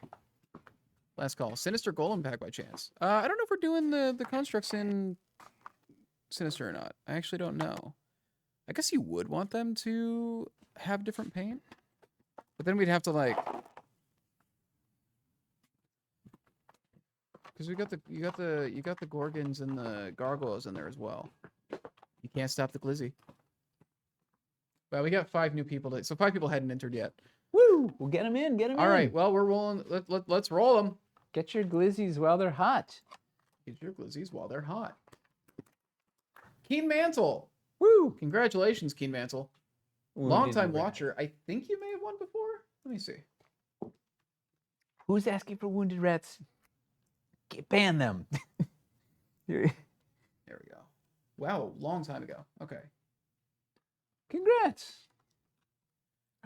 S2: Last call. Sinister Golem pack by chance. I don't know if we're doing the constructs in Sinister or not. I actually don't know. I guess you would want them to have different paint. But then we'd have to because you got the Gorgons and the Gargoyles in there as well. You can't stop the glizzy. Well, we got 5 new people. So 5 people hadn't entered yet.
S1: Woo! We'll get them in.
S2: All right. Well, we're rolling. Let's roll them.
S1: Get your glizzies while they're hot.
S2: Get your glizzies while they're hot. Keen Mantle.
S1: Woo!
S2: Congratulations, Keen Mantle. Long-time watcher. I think you may have won before. Let me see.
S1: Who's asking for wounded rats? Ban them.
S2: There we go. Wow, long time ago. Okay.
S1: Congrats.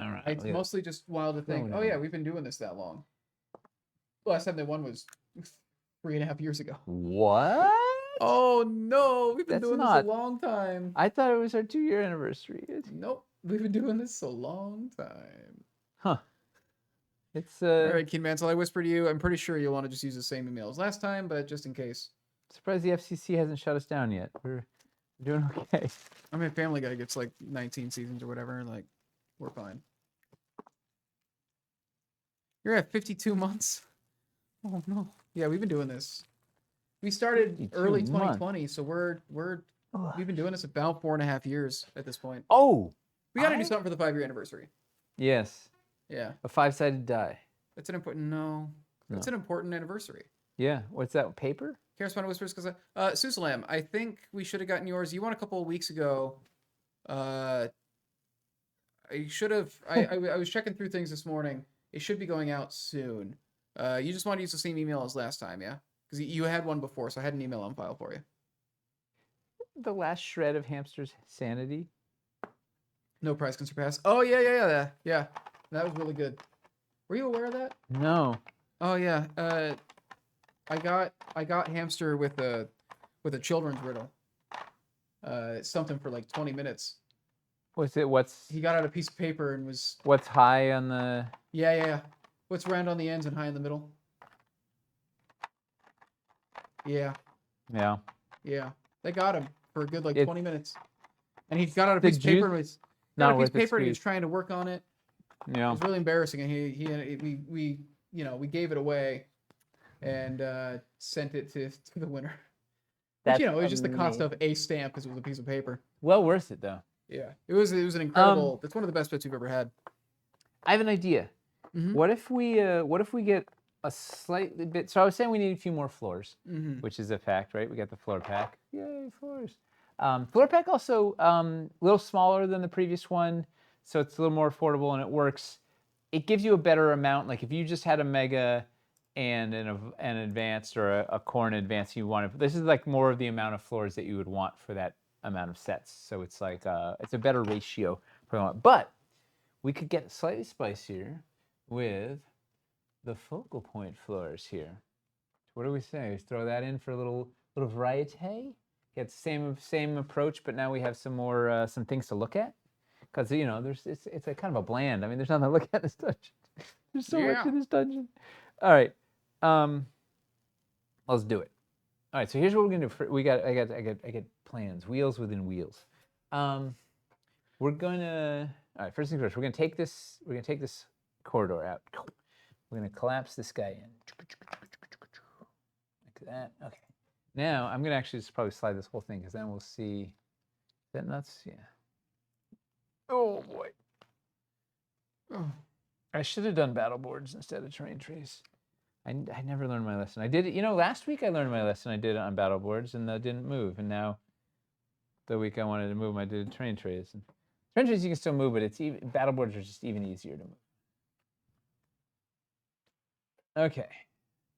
S1: All right.
S2: It's mostly just wild to think, oh yeah, we've been doing this that long. The last time they won was 3.5 years ago.
S1: What?
S2: Oh no, we've been doing this a long time.
S1: I thought it was our 2-year anniversary.
S2: Nope, we've been doing this a long time.
S1: Huh. It's
S2: all right, Keen Mansell, I whispered to you. I'm pretty sure you'll want to just use the same email as last time, but just in case.
S1: Surprised the FCC hasn't shut us down yet. We're doing okay.
S2: I mean, Family Guy gets 19 seasons or whatever. We're fine. You're at 52 months. Oh no. Yeah, we've been doing this. We started early 2020, so we've been doing this about 4.5 years at this point.
S1: Oh,
S2: we got to do something for the 5-year anniversary.
S1: Yes.
S2: Yeah.
S1: A 5-sided die.
S2: That's an important. No. That's an important anniversary.
S1: Yeah. What's that? Paper?
S2: Charisma Whispers, because Susalam, I think we should have gotten yours. You won a couple of weeks ago. I should have. I was checking through things this morning. It should be going out soon. You just want to use the same email as last time, yeah? Because you had one before, so I had an email on file for you.
S1: the last shred of hamster's sanity?
S2: No price can surpass. Oh yeah. That was really good. Were you aware of that?
S1: No.
S2: Oh yeah. I got hamster with a children's riddle. Something for like 20 minutes.
S1: What's
S2: He got out a piece of paper and was
S1: what's high on the?
S2: yeah. What's round on the ends and high in the middle? Yeah.
S1: Yeah.
S2: They got him for a good like
S1: It's
S2: 20 minutes. And he got out a
S1: the
S2: piece of paper
S1: juice
S2: and was got
S1: not
S2: a piece
S1: worth
S2: of
S1: the
S2: paper and he was
S1: squeeze.
S2: trying to work on it. It
S1: Yeah.
S2: was really embarrassing, and we we gave it away and sent it to the winner. Which
S1: That's
S2: it was just the cost
S1: amazing.
S2: of a stamp because it was a piece of paper.
S1: Well worth it though.
S2: Yeah, it was an incredible. It's one of the best bits we've ever had.
S1: I have an idea.
S2: Mhm.
S1: What if we get a slightly bit? So I was saying we need a few more floors, which is a fact, right? We got the floor pack. Yay, floors! Floor pack also a little smaller than the previous one, so it's a little more affordable and it works. It gives you a better amount. Like if you just had a mega and an advanced or a core and advanced, you wanted. This is like more of the amount of floors that you would want for that amount of sets. So it's like it's a better ratio for one. But we could get slightly spicier with the focal point floors here. What do we say? We throw that in for a little variety. Get the same approach, but now we have some more some things to look at. Because it's a kind of a bland. I mean, there's nothing to look at in this dungeon. There's so much in this dungeon. All right, let's do it. All right, so here's what we're gonna do. I got plans, wheels within wheels. We're gonna. All right, first things first. We're gonna take this corridor out. We're gonna collapse this guy in. Like that. Okay. Now I'm gonna actually just probably slide this whole thing because then we'll see. Is that nuts? Yeah. Oh boy. Oh. I should have done battle boards instead of terrain trees. I never learned my lesson. I did it. Last week I learned my lesson. I did it on battle boards and that didn't move. And now, the week I wanted to move them, I did terrain trees. And terrain trees you can still move, but battle boards are just even easier to move. Okay.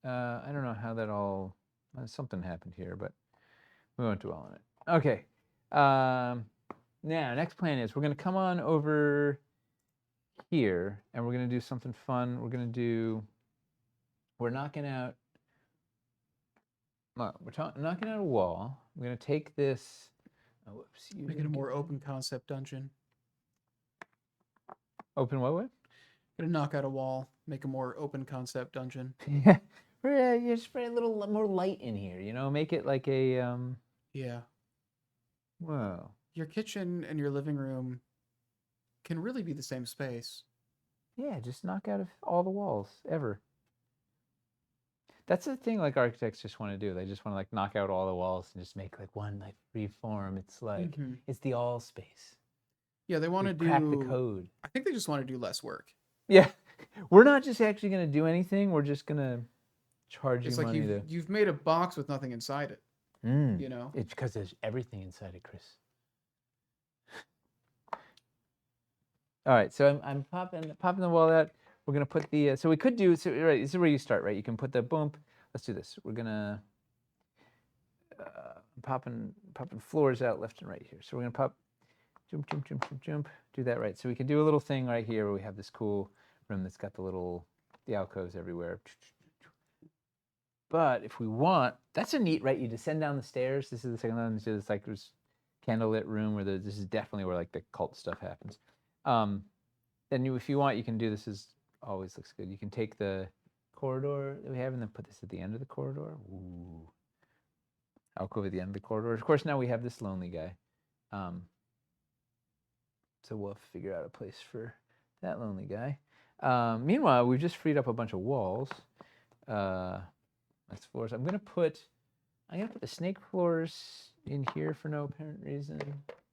S1: I don't know how that all. Something happened here, but we won't dwell on it. Okay. Now, next plan is we're going to come on over here, and we're going to do something fun. We're knocking out. Knocking out a wall. We're going to take this. Oh, whoops.
S2: Make it a more open concept dungeon.
S1: Open what?
S2: Gonna knock out a wall. Make a more open concept dungeon.
S1: Yeah. You spray a little more light in here. Make it like a.
S2: Yeah.
S1: Whoa.
S2: Your kitchen and your living room can really be the same space.
S1: Yeah, just knock out all the walls ever. That's the thing like architects just want to do. They just want to like knock out all the walls and just make like one like free form. It's like it's the all space.
S2: Yeah, they want to
S1: crack the code.
S2: I think they just want to do less work.
S1: Yeah. We're not just actually going to do anything. We're just going to charge you money to.
S2: You've made a box with nothing inside it.
S1: It's because there's everything inside it, Chris. All right, so I'm popping the wall out. We're gonna put the so we could do so right. This is where you start, right? You can put the boom. Let's do this. We're gonna popping floors out left and right here. So we're gonna pop jump. Do that right. So we can do a little thing right here where we have this cool room that's got the alcoves everywhere. But if we want, that's a neat, right? You descend down the stairs. This is the second one. This is like this candlelit room where this is definitely where like the cult stuff happens. Then if you want, you can do this. Is always looks good. You can take the corridor that we have and then put this at the end of the corridor. Ooh. Alcove at the end of the corridor. Of course, now we have this lonely guy. So we'll have to figure out a place for that lonely guy. Meanwhile, we've just freed up a bunch of walls. That's floors. I'm gonna put the snake floors in here for no apparent reason,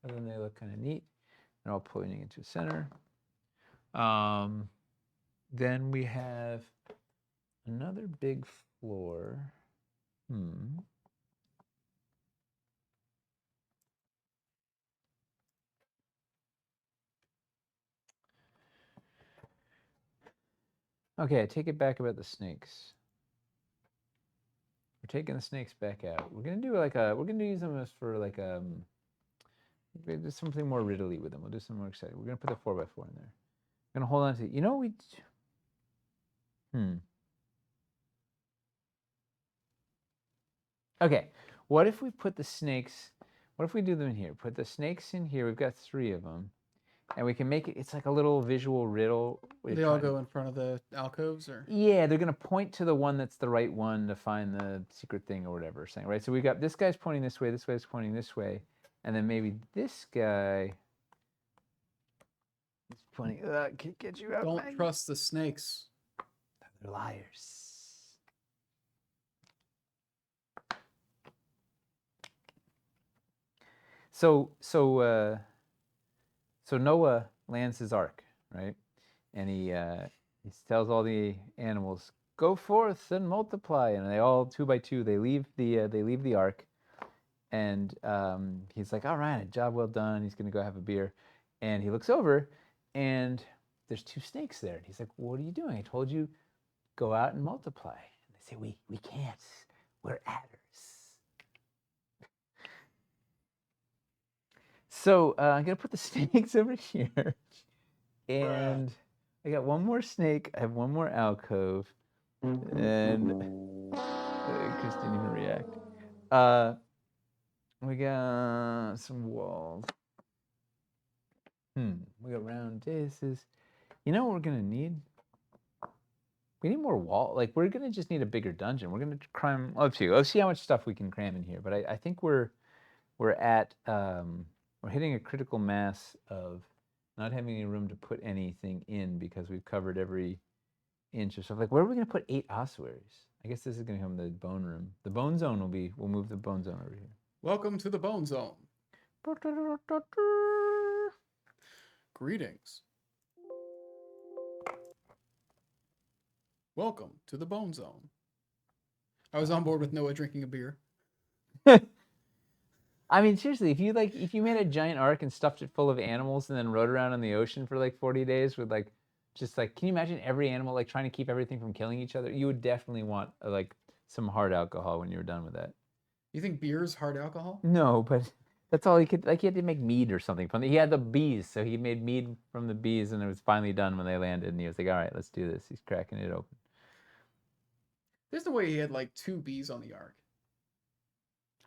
S1: other than they look kind of neat. They're all pointing into the center. Then we have another big floor. Okay, I take it back about the snakes. We're taking the snakes back out. We're gonna do like a. We're gonna use them as for like we're gonna do something more riddly with them. We'll do something more exciting. We're gonna put the 4x4 in there. We're gonna hold on to. You know we. Okay. What if we put the snakes? What if we do them in here? Put the snakes in here. We've got 3 of them, and we can make it. It's like a little visual riddle.
S2: They all go in front of the alcoves, or
S1: yeah, they're gonna point to the one that's the right one to find the secret thing or whatever. Saying right. So we got this guy's pointing this way. This guy's pointing this way, and then maybe this guy is pointing. Can get you out.
S2: Don't trust the snakes.
S1: They're liars. So Noah lands his ark, right? And he tells all the animals, "Go forth and multiply." And they all 2 by 2 they leave the ark, and he's like, "All right, job well done." He's gonna go have a beer, and he looks over, and there's 2 snakes there. And he's like, "What are you doing? I told you, go out and multiply." And they say, "We can't. We're adders." So I'm gonna put the snakes over here, and I got one more snake. I have one more alcove, and Chris didn't even react. We got some walls. We got round dishes. You know what we're gonna need? We need more wall. Like we're gonna just need a bigger dungeon. We're gonna cram. Let's see how much stuff we can cram in here. But I think we're at we're hitting a critical mass of not having any room to put anything in because we've covered every inch of stuff. Like, where are we going to put 8 ossuaries? I guess this is going to come the bone room. The bone zone we'll move the bone zone over here.
S2: Welcome to the bone zone. Greetings. Welcome to the bone zone. I was on board with Noah drinking a beer.
S1: I mean, seriously, if you made a giant ark and stuffed it full of animals and then rode around in the ocean for like 40 days with like, just like, can you imagine every animal like trying to keep everything from killing each other? You would definitely want like some hard alcohol when you were done with that.
S2: You think beer is hard alcohol?
S1: No, but that's all he could. Like he had to make mead or something from. He had the bees, so he made mead from the bees, and it was finally done when they landed. And he was like, "All right, let's do this." He's cracking it open.
S2: There's no way he had like 2 bees on the ark.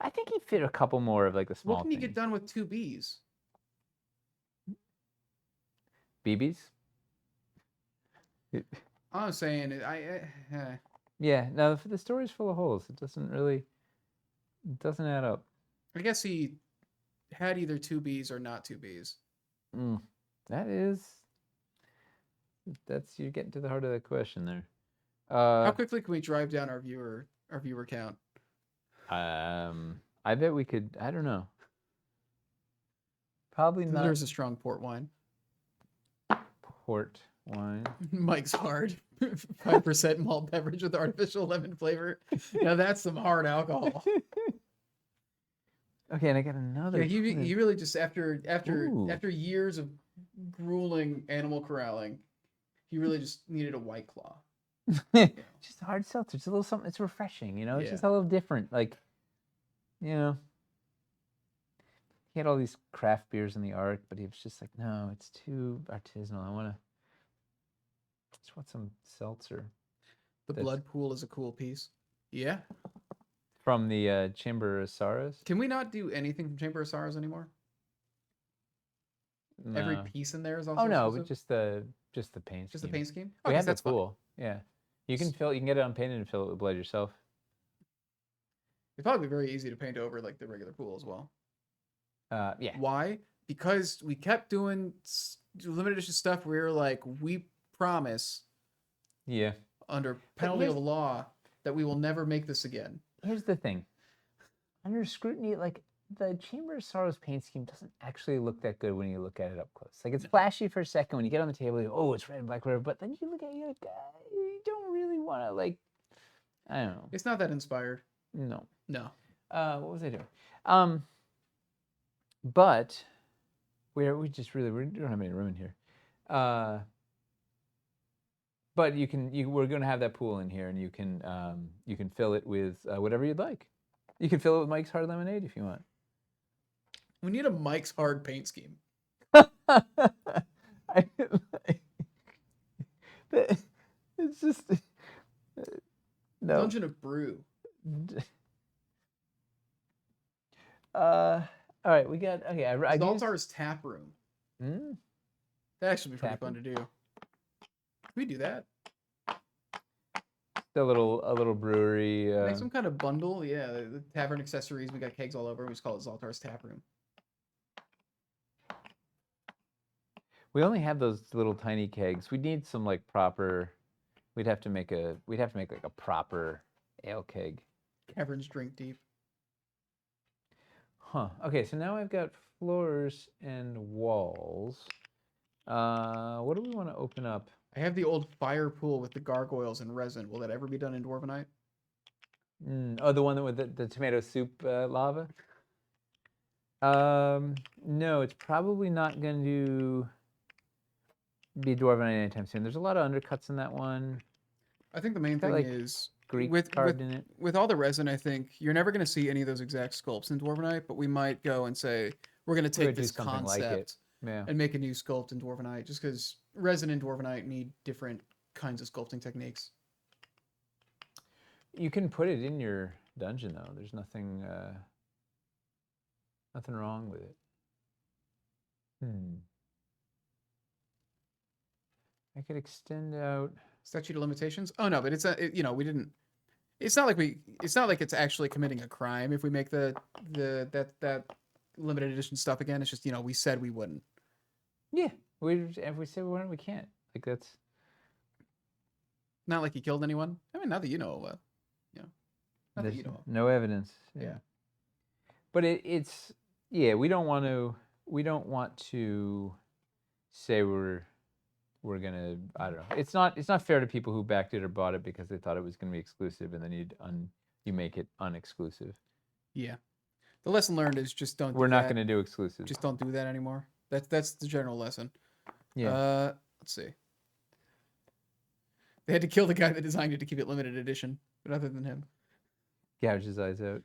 S1: I think he fit a couple more of like the small.
S2: What can you get done with 2 bees?
S1: BBs?
S2: I'm saying,
S1: Yeah, no, the story's full of holes. It doesn't add up.
S2: I guess he had either 2 bees or not 2 bees.
S1: You're getting to the heart of the question there.
S2: How quickly can we drive down our viewer count?
S1: I bet we could. I don't know. Probably not.
S2: There's a strong port wine.
S1: Port wine.
S2: Mike's hard. 5% malt beverage with artificial lemon flavor. Now that's some hard alcohol.
S1: Okay, and I got another.
S2: Yeah, he really just after years of grueling animal corralling, he really just needed a White Claw.
S1: Just a hard seltzer. It's a little something. It's refreshing, you know. It's
S2: Yeah.
S1: just a little different. Like, you know, he had all these craft beers in the ark, but he was just like, no, it's too artisanal. I just want some seltzer.
S2: The blood pool is a cool piece. Yeah.
S1: From the Chamber of Sorrows.
S2: Can we not do anything from Chamber of Sorrows anymore?
S1: No.
S2: Every piece in there is also.
S1: Oh no,
S2: exclusive?
S1: just the paint.
S2: Just
S1: scheme.
S2: the paint scheme.
S1: We have the
S2: that's fine.
S1: pool. Yeah, you can get it unpainted and fill it with blood yourself.
S2: It'd probably be very easy to paint over like the regular pool as well.
S1: Yeah.
S2: Why? Because we kept doing limited edition stuff where we were like, we promise.
S1: Yeah.
S2: Under penalty of law that we will never make this again.
S1: Here's the thing. Under scrutiny, like the Chamber of Sorrows paint scheme doesn't actually look that good when you look at it up close. Like it's flashy for a second when you get on the table. You go, oh, it's red and black, whatever. But then you look at it, you're like, you don't really want to like. I don't know.
S2: It's not that inspired.
S1: No.
S2: What
S1: was I doing? But we don't have any room in here. But we're going to have that pool in here, and you can fill it with whatever you'd like. You can fill it with Mike's Hard Lemonade if you want.
S2: We need a Mike's Hard paint scheme.
S1: It's just no.
S2: Dungeon of Brew.
S1: All right, we got
S2: Zaltar's Tap Room.
S1: Mm?
S2: That actually be pretty fun to do. Can we do that?
S1: A little brewery.
S2: Make some kind of bundle. Yeah, the tavern accessories. We got kegs all over. We just call it Zaltar's Tap Room.
S1: We only have those little tiny kegs. We need some like proper. We'd have to make like a proper ale keg.
S2: Caverns drink deep.
S1: Huh. Okay, so now I've got floors and walls. What do we want to open up?
S2: I have the old fire pool with the gargoyles and resin. Will that ever be done in Dwarvenite?
S1: Oh, the one with the tomato soup lava? No, it's probably not going to be Dwarvenite anytime soon. There's a lot of undercuts in that one.
S2: I think the main thing is
S1: Greek
S2: with
S1: carved in it.
S2: With all the resin, I think you're never going to see any of those exact sculpts in Dwarvenite, but we might go and say we're going to take this concept and make a new sculpt in Dwarvenite, just because resin and Dwarvenite need different kinds of sculpting techniques.
S1: You can put it in your dungeon though. There's nothing wrong with it. I could extend out
S2: statute of limitations. Oh no, but we didn't. It's not like it's actually committing a crime if we make that limited edition stuff again. It's just we said we wouldn't.
S1: Yeah, if we say we wouldn't, we can't. Like that's
S2: not like he killed anyone. I mean, not that you know of. Not that you know of.
S1: No evidence.
S2: Yeah.
S1: But it's we don't want to say we're gonna, I don't know. It's not fair to people who backed it or bought it because they thought it was gonna be exclusive, and then you make it unexclusive.
S2: Yeah, the lesson learned is just don't.
S1: We're not gonna do exclusive.
S2: Just don't do that anymore. That's the general lesson.
S1: Yeah.
S2: Let's see. They had to kill the guy that designed it to keep it limited edition, but other than him,
S1: gouge his eyes out.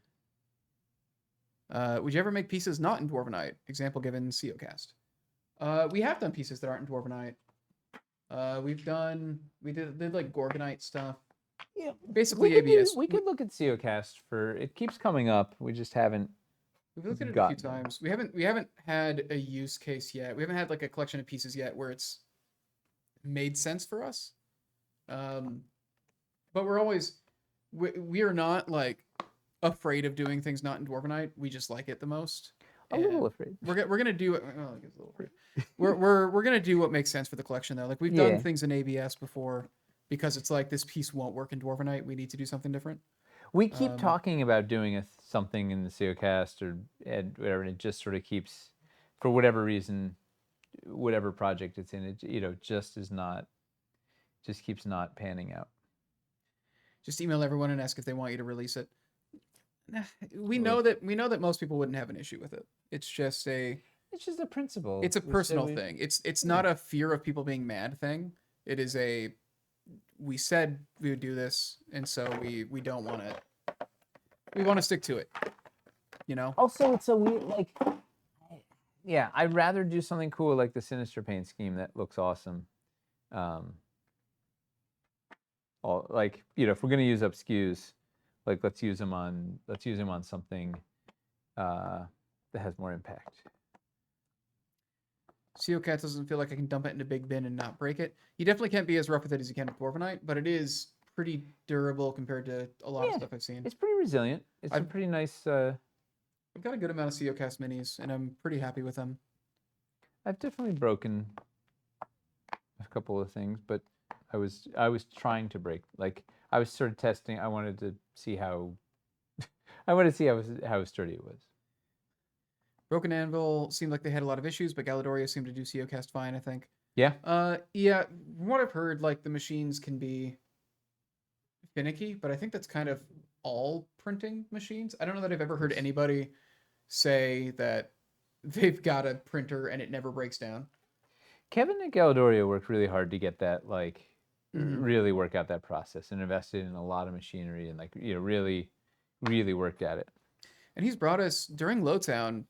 S2: Would you ever make pieces not in Dwarvenite? Example given, Ceocast. We have done pieces that aren't in Dwarvenite. We did like Gorgonite stuff.
S1: Yeah,
S2: basically ABS.
S1: We could look at Ceocast it keeps coming up. We just haven't.
S2: We've looked at it a few times. We haven't had a use case yet. We haven't had like a collection of pieces yet where it's made sense for us. But we are not like afraid of doing things not in Dwarvenite. We just like it the most.
S1: A little afraid.
S2: We're gonna do it. Oh, it's a little afraid. We're gonna do what makes sense for the collection though. Like we've done things in ABS before because it's like this piece won't work in Dwarvenite. We need to do something different.
S1: We keep talking about doing something in the Ceocast or whatever, and it just sort of keeps, for whatever reason, whatever project it's in, it just keeps not panning out.
S2: Just email everyone and ask if they want you to release it. We know that most people wouldn't have an issue with it. It's just a
S1: principle.
S2: It's a personal thing. It's not a fear of people being mad thing. It is we said we would do this, and so we don't want to. We want to stick to it.
S1: Also, it's a weird I'd rather do something cool like the Sinister Paint scheme that looks awesome. If we're gonna use up SKUs, let's use them on something that has more impact.
S2: Ceocat doesn't feel like I can dump it in a big bin and not break it. You definitely can't be as rough with it as you can with Dwarvenite, but it is pretty durable compared to a lot of stuff I've seen.
S1: It's pretty resilient. It's a pretty nice.
S2: I've got a good amount of Ceocast minis, and I'm pretty happy with them.
S1: I've definitely broken a couple of things, but I was trying to break. I was sort of testing. I wanted to see how how sturdy it was.
S2: Broken Anvil seemed like they had a lot of issues, but Galadoria seemed to do Ceocast fine, I think.
S1: Yeah.
S2: Yeah. From what I've heard, the machines can be finicky, but I think that's kind of all printing machines. I don't know that I've ever heard anybody say that they've got a printer and it never breaks down.
S1: Kevin and Galadoria worked really hard to get that really work out that process and invested in a lot of machinery and really, really worked at it.
S2: And he's brought us during Lowtown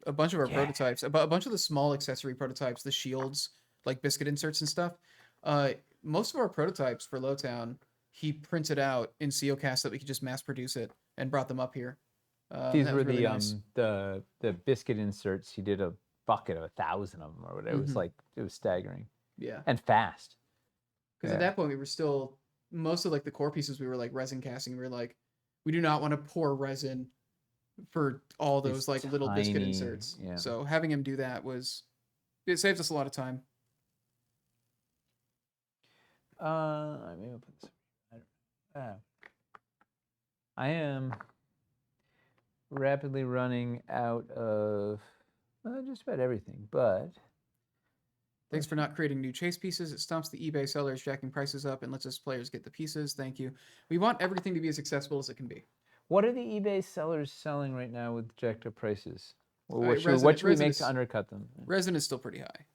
S2: a bunch of our
S1: Yeah.
S2: prototypes, a bunch of the small accessory prototypes, the shields, like biscuit inserts and stuff. Most of our prototypes for Lowtown, he printed out in COCast so that we could just mass produce it and brought them up here.
S1: These
S2: that
S1: were
S2: was really
S1: the
S2: nice.
S1: the biscuit inserts. He did a bucket of 1,000 of them or whatever. It was staggering
S2: Yeah.
S1: and fast.
S2: Because at that point we were still most of like the core pieces we were like resin casting. We were like, we do not want to pour resin for all those like little biscuit
S1: tiny,
S2: inserts.
S1: yeah.
S2: So having him do that it saves us a lot of time.
S1: Maybe I'll put this. I am rapidly running out of just about everything, but
S2: Thanks for not creating new chase pieces. It stomps the eBay sellers, jacking prices up, and lets us players get the pieces. Thank you. We want everything to be as accessible as it can be.
S1: what are the eBay sellers selling right now with jacked up prices? Well,
S2: Right,
S1: what should we
S2: resin
S1: make
S2: is-
S1: to undercut them?
S2: Resin is still pretty high,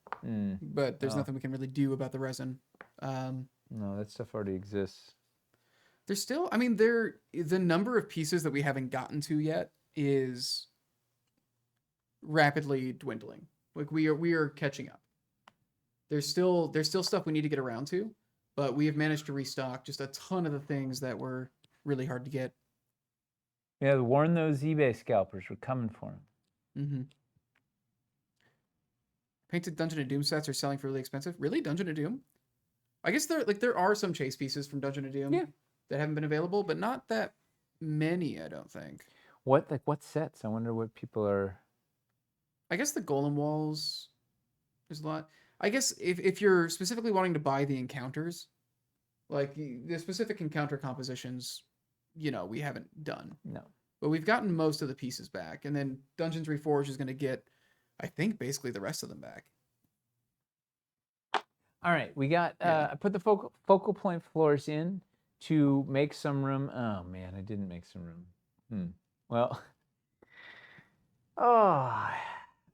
S2: but there's
S1: Oh.
S2: nothing we can really do about the resin.
S1: No, that stuff already exists.
S2: There's still, I mean, the number of pieces that we haven't gotten to yet is rapidly dwindling. Like we are catching up. There's still stuff we need to get around to, but we have managed to restock just a ton of the things that were really hard to get.
S1: Yeah, warn those eBay scalpers. We're coming for them.
S2: Mm-hmm. Painted Dungeon of Doom sets are selling for really expensive. Really, Dungeon of Doom? I guess there are some chase pieces from Dungeon of Doom that haven't been available, but not that many, I don't think.
S1: What sets? I wonder what people are.
S2: I guess the Golem walls. There's a lot. I guess if you're specifically wanting to buy the encounters, like the specific encounter compositions, we haven't done.
S1: No.
S2: But we've gotten most of the pieces back, and then Dungeons Reforged is going to get, I think, basically the rest of them back.
S1: All right, we got. I put the focal point floors in to make some room. Oh man, I didn't make some room. Well. Oh.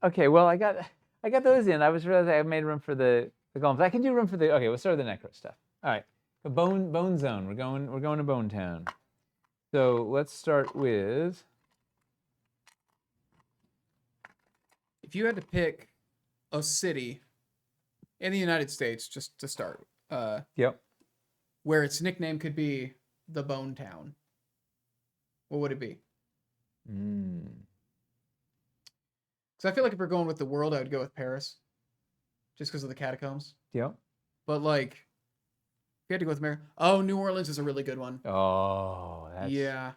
S1: Okay. Well, I got those in. I was realizing I made room for the golems. I can do room for the. Okay, we'll start with the necro stuff. All right, the bone zone. We're going to Bone Town. So let's start with.
S2: If you had to pick a city in the United States, just to start,
S1: Yep.
S2: where its nickname could be the Bone Town, what would it be? Because I feel like if we're going with the world, I would go with Paris, just because of the catacombs.
S1: Yep.
S2: But like, if you had to go with America, New Orleans is a really good one.
S1: Oh, that's.
S2: Yeah.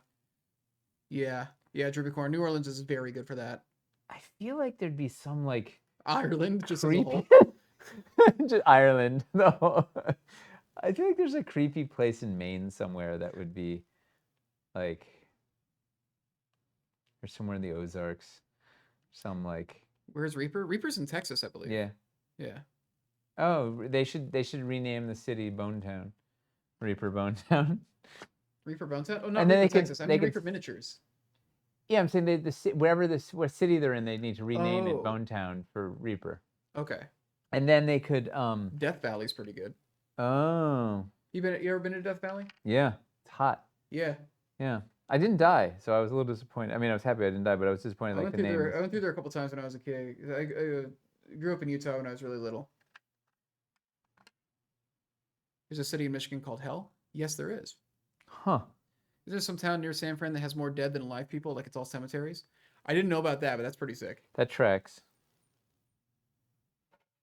S2: Drubicorn. New Orleans is very good for that.
S1: I feel like there'd be some like
S2: Ireland, just as a whole.
S1: Just Ireland. No. I feel like there's a creepy place in Maine somewhere that would be like, or somewhere in the Ozarks. Some like.
S2: Where's Reaper? Reaper's in Texas, I believe.
S1: Yeah.
S2: Yeah.
S1: Oh, they should rename the city Bonetown. Reaper Bonetown.
S2: Reaper Bonetown? Oh, not
S1: And then
S2: Reaper,
S1: they could-
S2: Texas. I
S1: they
S2: mean
S1: could-
S2: Reaper Miniatures.
S1: Yeah, I'm saying what city they're in, they need to rename it
S2: Oh.
S1: Bonetown for Reaper.
S2: Okay.
S1: And then they could
S2: Death Valley's pretty good.
S1: Oh.
S2: You ever been to Death Valley?
S1: Yeah. It's hot.
S2: Yeah.
S1: Yeah. I didn't die, so I was a little disappointed. I mean, I was happy I didn't die, but I was disappointed
S2: I
S1: like
S2: went
S1: the name.
S2: I went through there a couple times when I was a kid. I grew up in Utah when I was really little. There's a city in Michigan called Hell? Yes, there is.
S1: Huh.
S2: Is there some town near San Fran that has more dead than alive people? Like it's all cemeteries? I didn't know about that, but that's pretty sick.
S1: That tracks.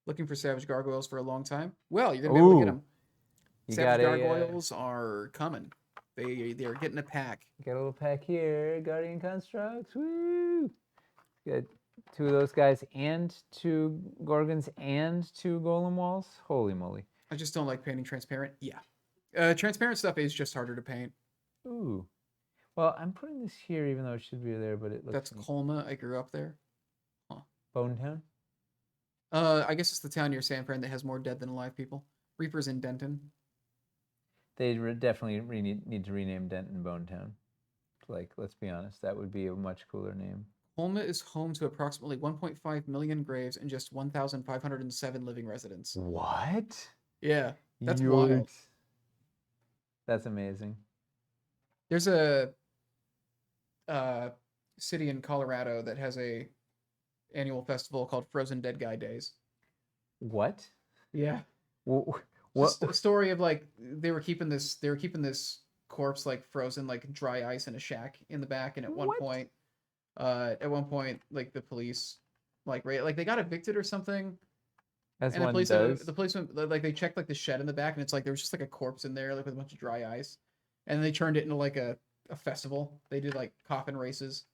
S2: Looking for savage gargoyles for a long time? Well, you're gonna be able to get
S1: Ooh.
S2: them.
S1: You
S2: Savage
S1: got
S2: gargoyles are coming. They're getting a pack.
S1: got a little pack here. Guardian Constructs. Woo! Got 2 of those guys and 2 Gorgons and 2 Golem Walls. Holy moly.
S2: I just don't like painting transparent. Yeah. Transparent stuff is just harder to paint.
S1: Ooh. Well, I'm putting this here even though it should be there, but it looks
S2: That's
S1: like
S2: Colma. I grew up there.
S1: Bonetown.
S2: I guess it's the town near San Fran that has more dead than alive people. Reaper's in Denton.
S1: They definitely need to rename Denton Bonetown. Like, let's be honest, that would be a much cooler name.
S2: Colma is home to approximately 1.5 million graves and just 1,507 living residents.
S1: What?
S2: Yeah, that's wild.
S1: That's amazing.
S2: There's a city in Colorado that has a annual festival called Frozen Dead Guy Days.
S1: What?
S2: Yeah.
S1: What?
S2: Just a story of like they were keeping this corpse like frozen like dry ice in a shack in the back, and at one point like the police like they got evicted or something,
S1: As
S2: and the
S1: one
S2: police
S1: does.
S2: like they checked like the shed in the back, and it's like there was just like a corpse in there like with a bunch of dry ice, and they turned it into like a festival. They did like coffin races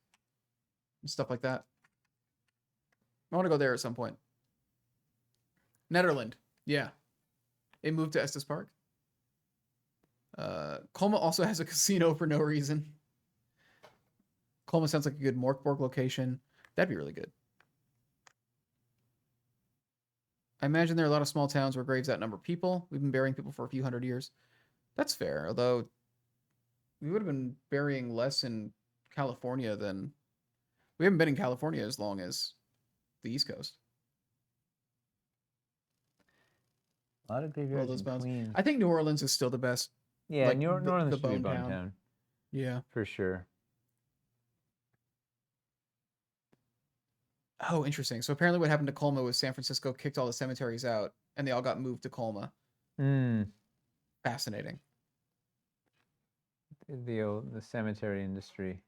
S2: and stuff like that. I want to go there at some point. Netherlands, yeah. It moved to Estes Park. Colma also has a casino for no reason. Colma sounds like a good Morkborg location. That'd be really good. I imagine there are a lot of small towns where graves outnumber people. We've been burying people for a few hundred years. That's fair, although we would have been burying less in California than... We haven't been in California as long as the East Coast.
S1: A lot of graveyards in Queens.
S2: I think New Orleans is still the best.
S1: Yeah,
S2: like
S1: New Orleans
S2: the
S1: should be
S2: bone
S1: Bone
S2: town.
S1: Town.
S2: Yeah.
S1: For sure.
S2: Oh, interesting. So apparently what happened to Colma was San Francisco kicked all the cemeteries out, and they all got moved to Colma. Fascinating.
S1: The cemetery industry.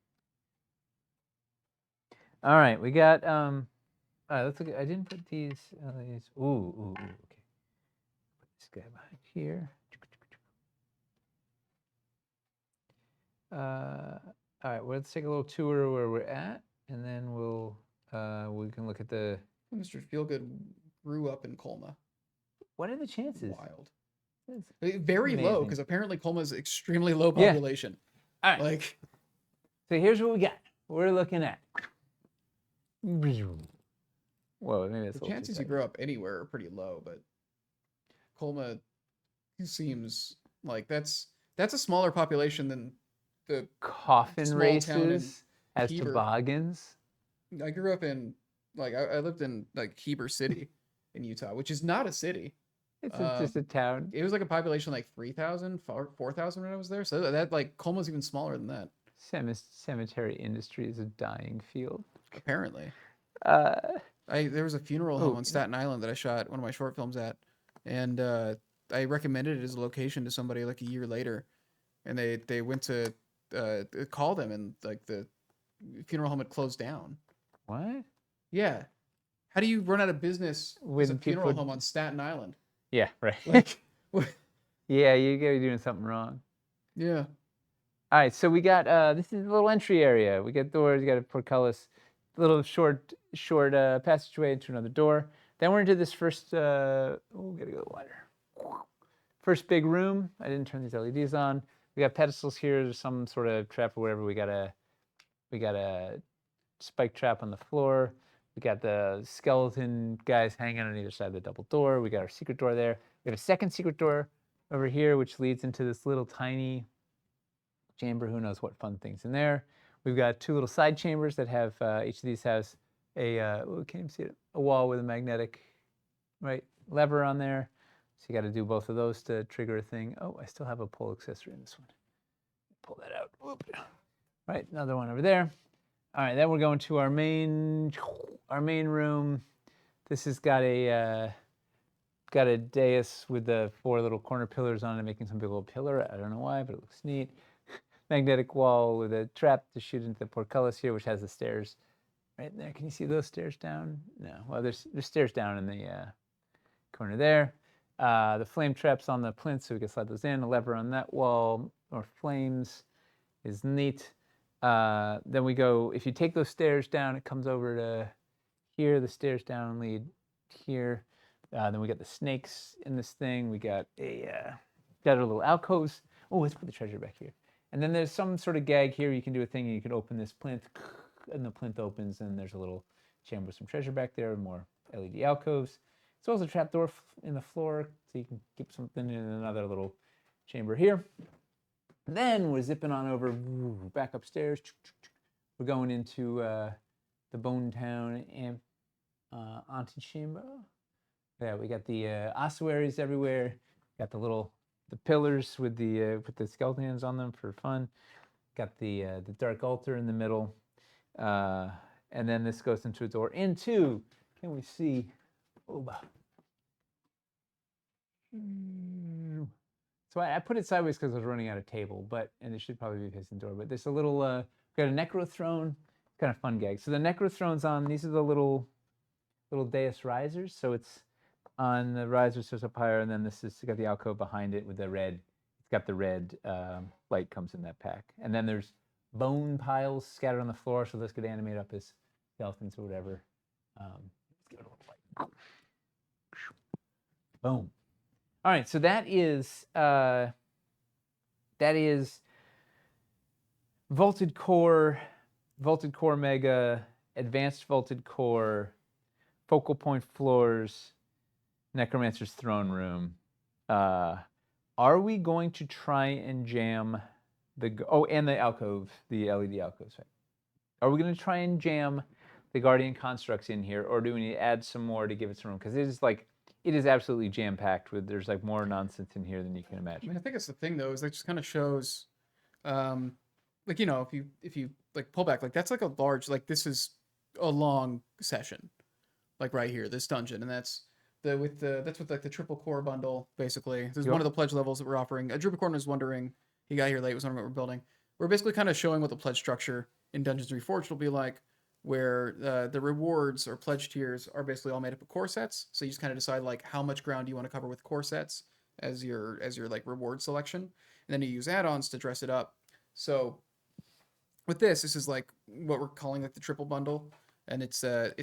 S1: All right, we got all right, let's look at, I didn't put these ooh, okay. Put this guy behind here. All right, well, let's take a little tour where we're at, and then we can look at the...
S2: Mr. Feelgood grew up in Colma.
S1: What are the chances?
S2: Wild. Very low, because apparently Colma's extremely low
S1: Yeah.
S2: population.
S1: All right.
S2: Like,
S1: so here's what we got. We're looking at. Whoa, maybe that's
S2: the chances you grow up anywhere are pretty low, but Colma seems like that's a smaller population than the
S1: coffin
S2: small
S1: races as
S2: Heber.
S1: toboggans.
S2: I grew up in like I lived in like Heber City in Utah, which is not a city.
S1: It's just a town.
S2: It was like a population like 3,000, 4,000 when I was there. So that like Colma's even smaller than that.
S1: Cemetery industry is a dying field.
S2: Apparently. There was a funeral home on Staten Island that I shot one of my short films at, and I recommended it as a location to somebody like a year later, and they went to call them, and like the funeral home had closed down.
S1: What?
S2: Yeah. How do you run out of business as a funeral home on Staten Island?
S1: Yeah, right.
S2: Like,
S1: yeah, you gotta be doing something wrong.
S2: Yeah.
S1: All right, so we got this is a little entry area. We got doors. You got a portcullis, little short passageway into another door. Then we're into this first. Gotta go wider. First big room. I didn't turn these LEDs on. We got pedestals here. There's some sort of trap or whatever. We got a spike trap on the floor. We got the skeleton guys hanging on either side of the double door. We got our secret door there. We have a second secret door over here, which leads into this little tiny chamber. Who knows what fun things in there. We've got two little side chambers that have, each of these has a, can't even see it, a wall with a magnetic lever on there. So you got to do both of those to trigger a thing. Oh, I still have a pole accessory in this one. Pull that out. Whoop. Right, another one over there. All right, then we're going to our main room. This has got a dais with the 4 little corner pillars on it, making some big old pillar. I don't know why, but it looks neat. Magnetic wall with a trap to shoot into the portcullis here, which has the stairs right there. Can you see those stairs down? No. Well, there's stairs down in the corner there. The flame traps on the plinth, so we can slide those in. A lever on that wall, or flames, is neat. Then we go, if you take those stairs down, it comes over to here. The stairs down lead here. Then we got the snakes in this thing. We got our little alcoves. Oh, let's put the treasure back here. And then there's some sort of gag here. You can do a thing and you can open this plinth, and the plinth opens, and there's a little chamber with some treasure back there, and more LED alcoves. As well as a trapdoor in the floor, so you can keep something in another little chamber here. Then we're zipping on over, back upstairs. We're going into the Bone Town antechamber. Yeah, we got the ossuaries everywhere. Got the little pillars with the skeleton hands on them for fun. Got the dark altar in the middle, and then this goes into a door into. Can we see? Oba. So I put it sideways because I was running out of table, and it should probably be facing the door. But there's a little, got a necro throne, kind of fun gag. So the necro throne's on. These are the little dais risers. So it's on the risers, so it's up higher, and then this is got the alcove behind it with the red. It's got the red light comes in that pack, and then there's bone piles scattered on the floor, so this could animate up as skeletons or whatever. Let's give it a little light. Boom. All right, so that is vaulted core mega, advanced vaulted core, focal point floors, necromancer's throne room. Are we going to try and jam and the alcove, the LED alcoves? Right? Are we going to try and jam the guardian constructs in here, or do we need to add some more to give it some room? Because it is absolutely jam-packed with, there's like more nonsense in here than you can imagine.
S2: I mean, I think that's the thing though, is that just kind of shows, like, you know, if you like pull back, like that's like a large, like this is a long session, like right here, this dungeon, and that's with like the triple core bundle basically. This is one of the pledge levels that we're offering. Druid Corn was wondering, he got here late, was wondering what we're building. We're basically kind of showing what the pledge structure in Dungeons Reforged will be like, where the rewards or pledge tiers are basically all made up of core sets. So you just kind of decide like how much ground you want to cover with core sets as your like reward selection, and then you use add-ons to dress it up. So with this is like what we're calling like the triple bundle, and it's a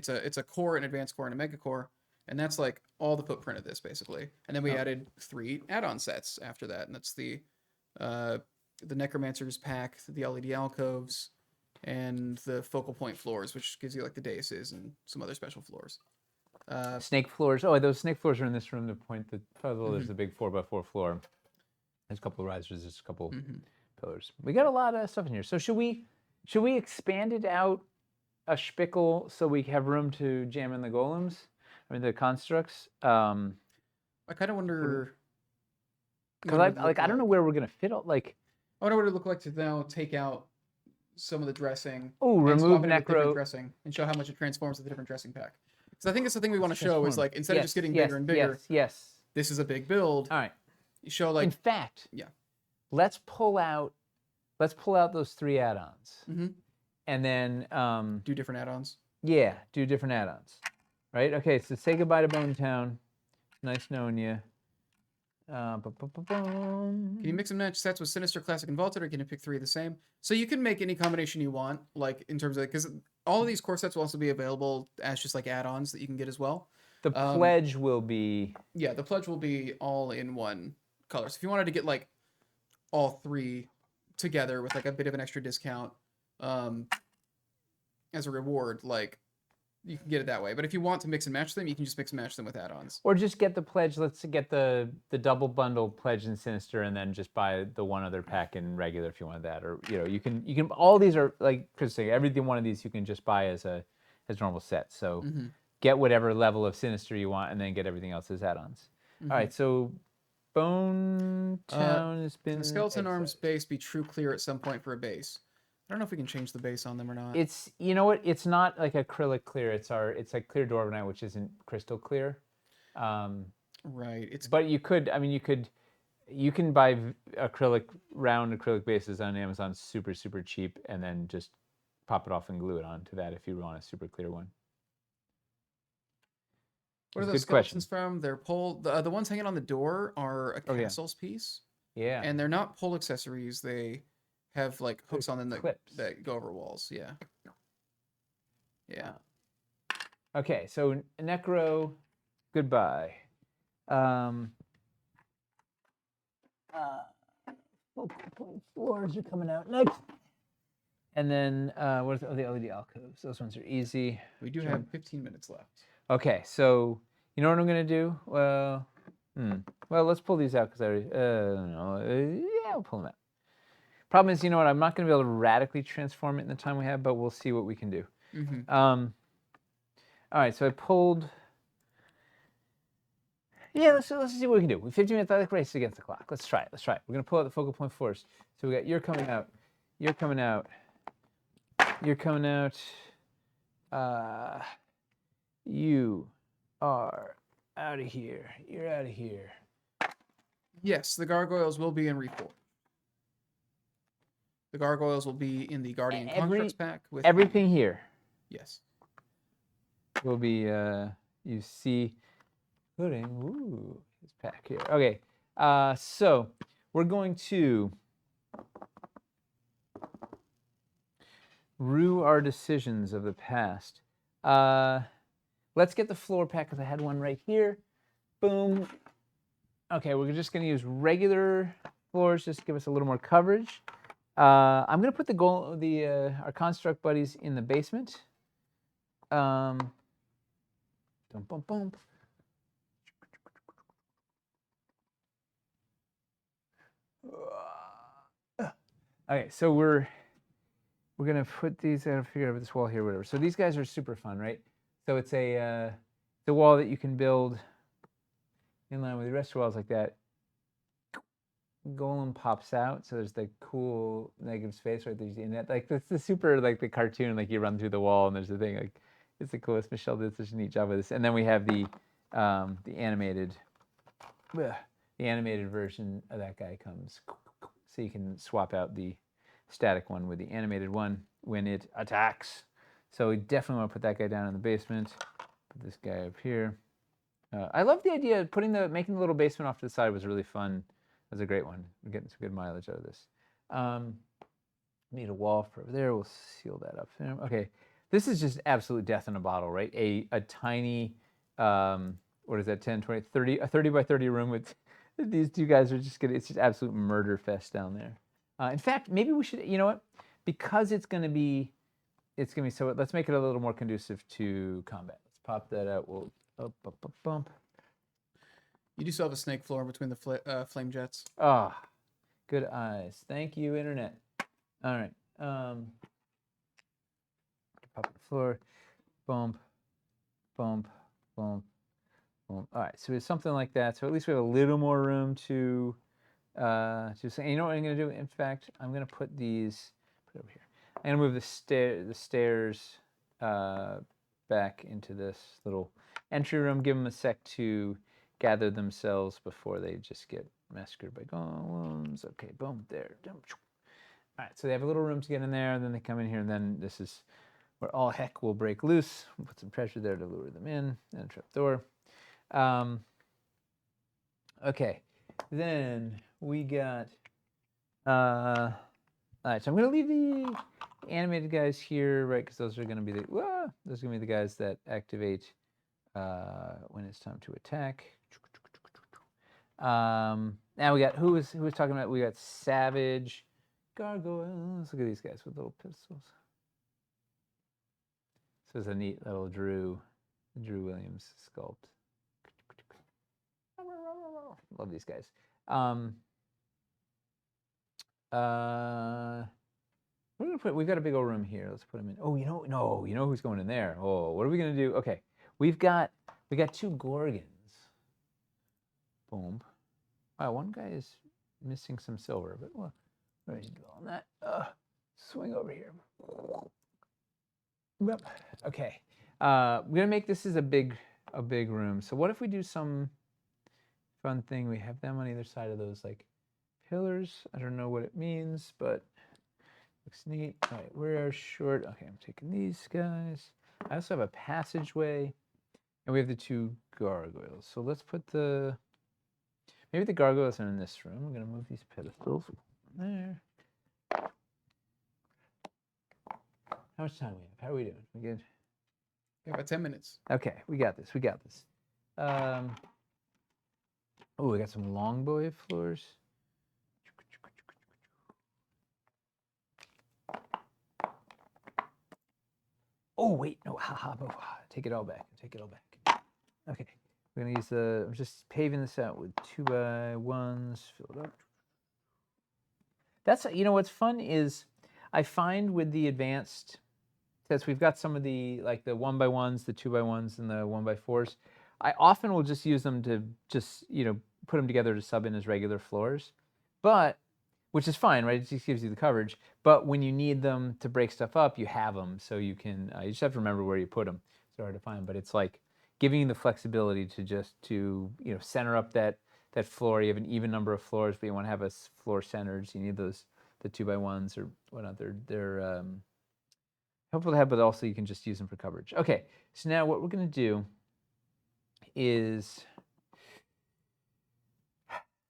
S2: core, an advanced core, and a mega core, and that's like all the footprint of this basically. And then we added 3 add-on sets after that, and that's the necromancer's pack, the LED alcoves, and the focal point floors, which gives you like the daises and some other special floors.
S1: Snake floors. Oh, those snake floors are in this room. To point the puzzle, there's a big 4x4 floor. There's a couple of risers. There's a couple pillars. We got a lot of stuff in here. So should we expand it out a spickle so we have room to jam in the golems? I mean the constructs.
S2: I kind of wonder.
S1: Because I don't know where we're gonna fit all. Like
S2: I wonder what it would look like to now take out some of the dressing.
S1: Oh, remove necro
S2: dressing and show how much it transforms with the different dressing pack. Because I think it's the thing we want to show is like instead of just getting bigger and bigger.
S1: Yes.
S2: This is a big build.
S1: All right.
S2: You show like.
S1: In fact. Yeah. Let's pull out those 3 add-ons. And then
S2: do different add-ons.
S1: Yeah, do different add-ons. Right. Okay. So say goodbye to Bone Town. Nice knowing you.
S2: Can you mix and match sets with Sinister, Classic, and Vaulted, or can you pick 3 of the same? So you can make any combination you want, like in terms of, because all of these core sets will also be available as just like add-ons that you can get as well.
S1: The pledge will be...
S2: Yeah, the pledge will be all in one color. So if you wanted to get like all 3 together with like a bit of an extra discount as a reward, like you can get it that way. But if you want to mix and match them, you can just mix and match them with add-ons.
S1: Or just get the pledge. Let's get the double bundle pledge and Sinister, and then just buy the one other pack in regular if you want that. Or you can all these are like Chris saying, every one of these you can just buy as normal sets. So get whatever level of Sinister you want, and then get everything else as add-ons. All right, so Bone Town has been.
S2: Can the skeleton arms base be true clear at some point for a base? I don't know if we can change the base on them or not.
S1: It's, you know what? It's not like acrylic clear. It's like clear Dwarvenite, which isn't crystal clear.
S2: Right.
S1: But you could. I mean, you can buy round acrylic bases on Amazon super cheap, and then just pop it off and glue it onto that if you want a super clear one.
S2: What are those skeletons from? They're pole. The ones hanging on the door are a castle's piece.
S1: Yeah.
S2: And they're not pole accessories. They have like hooks on them that go over walls. Yeah. Yeah.
S1: Okay, so Necro, goodbye. Floors are coming out next. And then what are the LED alcoves? Those ones are easy.
S2: We do have 15 minutes left.
S1: Okay, so you know what I'm gonna do? Well, let's pull these out because I already. Yeah, I'll pull them out. Problem is, you know what? I'm not going to be able to radically transform it in the time we have, but we'll see what we can do. All right, so I pulled. Yeah, let's see what we can do. 15 minutes like race against the clock. Let's try it. We're gonna pull out the focal point first. So we got you're coming out. You're coming out. You are out of here. You're out of here.
S2: Yes, the gargoyles will be in Reforged. The gargoyles will be in the Guardian Constructs pack with
S1: everything here.
S2: Yes.
S1: Will be you see including this pack here. Okay. So we're going to rue our decisions of the past. Let's get the floor pack because I had one right here. Boom. Okay, we're just going to use regular floors just to give us a little more coverage. I'm going to put our construct buddies in the basement. Bump, bump, bump. Okay, so we're gonna put these. I figure out this wall here, whatever. So these guys are super fun, right? So it's the wall that you can build in line with the rest of the walls like that. Golem pops out, so there's the cool negative space right there. And that, like, that's the super, like, the cartoon, like you run through the wall and there's the thing, like, it's the coolest. Michelle did such a neat job with this. And then we have the animated version of that guy comes, so you can swap out the static one with the animated one when it attacks. So we definitely want to put that guy down in the basement. Put this guy up here. I love the idea of making the little basement off to the side was really fun. That was a great one. We're getting some good mileage out of this. Need a wall for over there. We'll seal that up there. Okay, this is just absolute death in a bottle, right? A tiny, what is that, 10, 20, 30, a 30 by 30 room with these two guys are just it's just absolute murder fest down there. In fact, maybe we should, you know what? Because it's gonna be so, let's make it a little more conducive to combat. Let's pop that out. We'll bump.
S2: You do still have a snake floor between the flame jets.
S1: Ah, good eyes. Thank you, internet. All right. Pop the floor. Bump, bump, bump, bump. All right. So it's something like that. So at least we have a little more room to say. You know what I'm going to do? In fact, I'm going to put these over here. I'm going to move the stairs back into this little entry room. Give them a sec to gather themselves before they just get massacred by golems. Okay, boom, there. All right, so they have a little room to get in there, then they come in here, and then this is where all heck will break loose. We'll put some pressure there to lure them in, and a trap door. Okay, then we got, all right, so I'm going to leave the animated guys here, right, because those are going to be the guys that activate when it's time to attack. Now we got who was talking about? We got Savage, Gargoyles. Look at these guys with little pistols. This is a neat little Drew Williams sculpt. Love these guys. We've got a big old room here. Let's put them in. Oh, you know who's going in there? Oh, what are we gonna do? Okay, we got two Gorgons. Boom. Wow, one guy is missing some silver, but what do you do on that? Swing over here. Okay, we're gonna make this is a big room. So what if we do some fun thing? We have them on either side of those like pillars. I don't know what it means, but looks neat. All right, we're short. Okay, I'm taking these guys. I also have a passageway, and we have the two gargoyles. So let's put maybe the gargoyles are in this room. We're gonna move these pedestals there. How much time do we have? How are we doing? We good?
S2: Yeah, about 10 minutes.
S1: Okay, we got this. Oh, we got some longboy floors. Oh, wait, no, take it all back. Okay, we're gonna use I'm just paving this out with 2x1s, fill it up. That's, what's fun is I find with the advanced sets, we've got some of the, like the 1x1s, the 2x1s, and the 1x4s. I often will just use them to just, put them together to sub in as regular floors, but which is fine, right? It just gives you the coverage. But when you need them to break stuff up, you have them, so you can. You just have to remember where you put them. It's hard to find, but it's like giving you the flexibility to just center up that floor. You have an even number of floors, but you want to have a floor centered. So you need the 2x1s or whatnot. They're helpful to have, but also you can just use them for coverage. Okay, so now what we're gonna do is,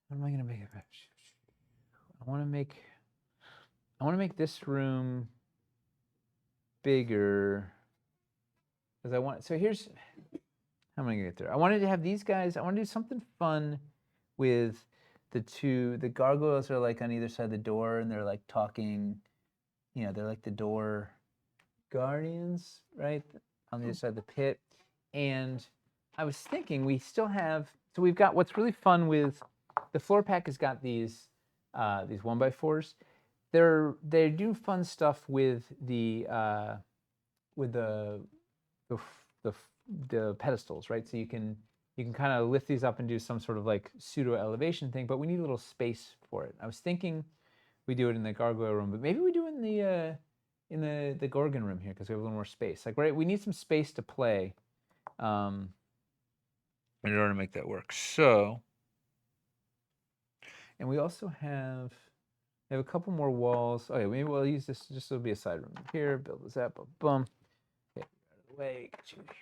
S1: what am I gonna make it? I want to make this room bigger because I want. So here's how am I gonna get there? I wanted to have these guys. I want to do something fun with the gargoyles are like on either side of the door, and they're like talking. They're like the door guardians, right? On the other side of the pit. And I was thinking we still have. So we've got what's really fun with the floor pack has got these 1x4s. They do fun stuff with the pedestals, right? So you can kind of lift these up and do some sort of like pseudo elevation thing, but we need a little space for it. I was thinking we do it in the gargoyle room, but maybe we do it in the Gorgon room here because we have a little more space. Like, right, we need some space to play in order to make that work. So, and we also have a couple more walls. Okay, maybe we'll use this just so it'll be a side room here. Build this up, boom. Okay, out of the way. Get you here.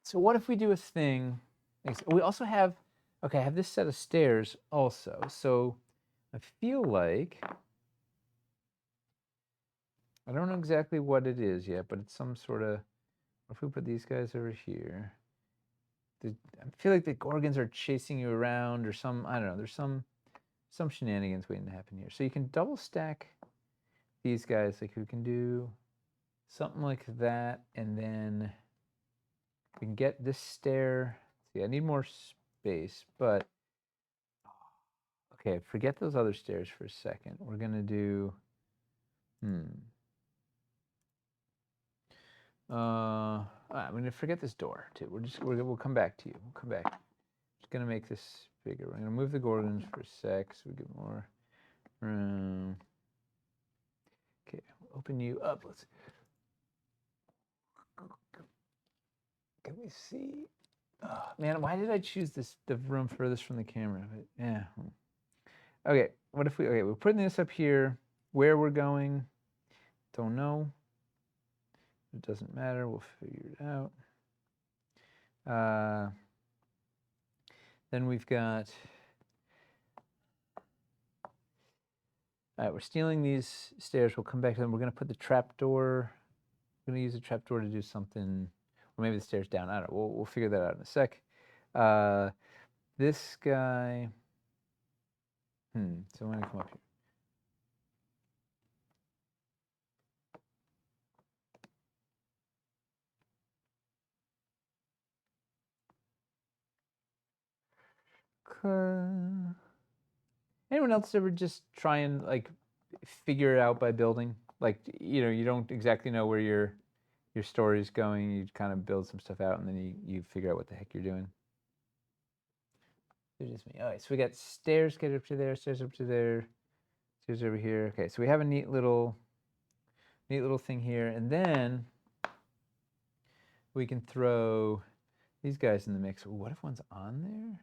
S1: So what if we do a thing? We also have, okay, I have this set of stairs also. So I feel like, I don't know exactly what it is yet, but it's some sort of, if we put these guys over here, I feel like the Gorgons are chasing you around or some, I don't know, there's some shenanigans waiting to happen here. So you can double stack these guys, like we can do something like that, and then we can get this stair. See, I need more space, but okay, forget those other stairs for a second. We're gonna do, I'm gonna forget this door too. We'll come back to you. We'll come back. Just gonna make this bigger. We're gonna move the Gorgons for a sec so we get more room. Okay, open you up. Let's. Can we see? Oh, man, why did I choose the room furthest from the camera? But, yeah. Okay, what if we're putting this up here. Where we're going, don't know. It doesn't matter. We'll figure it out. Then we've got. All right, we're stealing these stairs. We'll come back to them. We're going to put the trapdoor. We're going to use the trapdoor to do something. Or maybe the stairs down. I don't know. We'll figure that out in a sec. This guy. So I'm going to come up here. Anyone else ever just try and like figure it out by building? Like, you don't exactly know where your story's going. You kind of build some stuff out, and then you figure out what the heck you're doing. It's just me. All right, so we got stairs get up to there, stairs up to there, stairs over here. Okay, so we have a neat little thing here, and then we can throw these guys in the mix. Ooh, what if one's on there?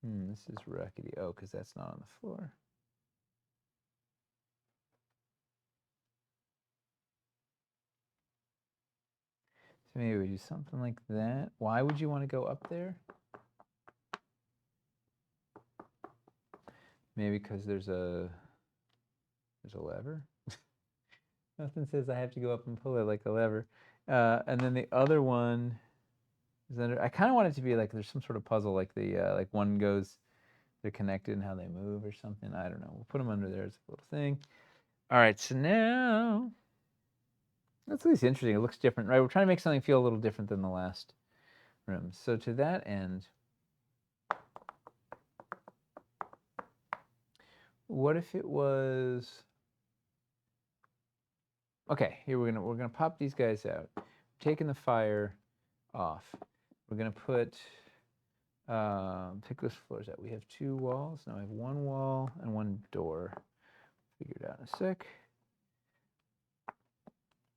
S1: This is rackety. Oh, because that's not on the floor. So maybe we do something like that. Why would you want to go up there? Maybe because there's a lever. Nothing says I have to go up and pull it like a lever. And then the other one is under. I kind of want it to be like there's some sort of puzzle, like like one goes, they're connected and how they move or something. I don't know. We'll put them under there as a little thing. All right, so now that's at least interesting. It looks different, right? We're trying to make something feel a little different than the last room. So to that end, what if it was? Okay, here we're gonna pop these guys out. Taking the fire off. We're gonna put take those floors out. We have 2 walls. Now I have 1 wall and 1 door. Figure it out in a sec.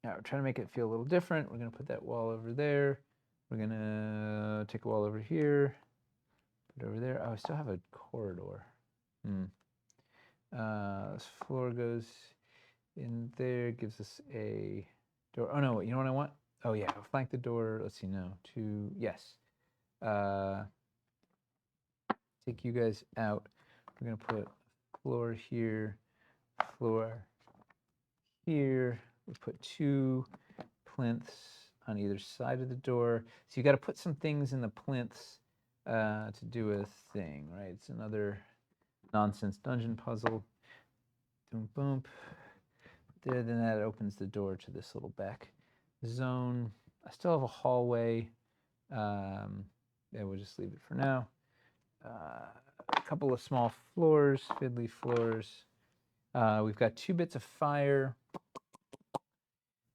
S1: Now we're trying to make it feel a little different. We're gonna put that wall over there. We're gonna take a wall over here. Put it over there. Oh, I still have a corridor. This floor goes in there, gives us a door. Oh no, you know what I want? Oh yeah, flank the door. Let's see now. Yes. Take you guys out. We're gonna put floor here, floor here. We put 2 plinths on either side of the door. So you got to put some things in the plinths to do a thing, right? It's another nonsense dungeon puzzle. Boom, boom. There, then that opens the door to this little back zone. I still have a hallway. Yeah, we'll just leave it for now. A couple of small floors, fiddly floors. We've got 2 bits of fire.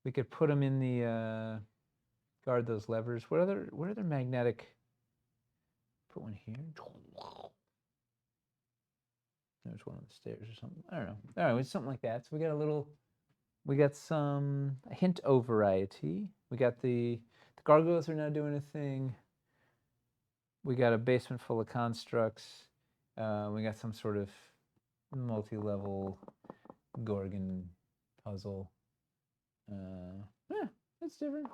S1: We could put them in the guard those levers. What other magnetic? Put one here. There's one on the stairs or something. I don't know. All right, it's something like that. So we got some hint o variety. We got the gargoyles are now doing a thing. We got a basement full of constructs. We got some sort of multi-level Gorgon puzzle. Yeah, it's different.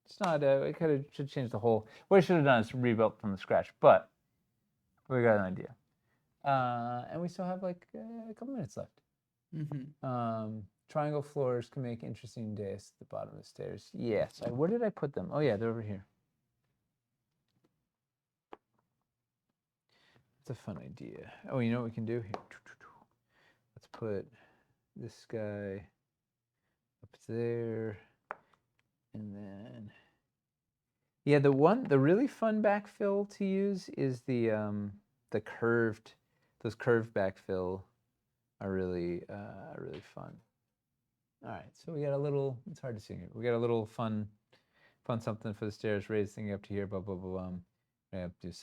S1: It's not. It kind of should change the whole. What I should have done is rebuilt from the scratch, but we got an idea. And we still have like a couple minutes left. Triangle floors can make interesting days at the bottom of the stairs. Yes. Where did I put them? Oh yeah, they're over here. That's a fun idea. Oh, you know what we can do here? Let's put this guy up there, and then yeah, the really fun backfill to use is the curved. Those curved backfill are really fun. All right, so we got a little. It's hard to see here. We got a little fun something for the stairs. Raise thing up to here. Blah blah blah. We have to do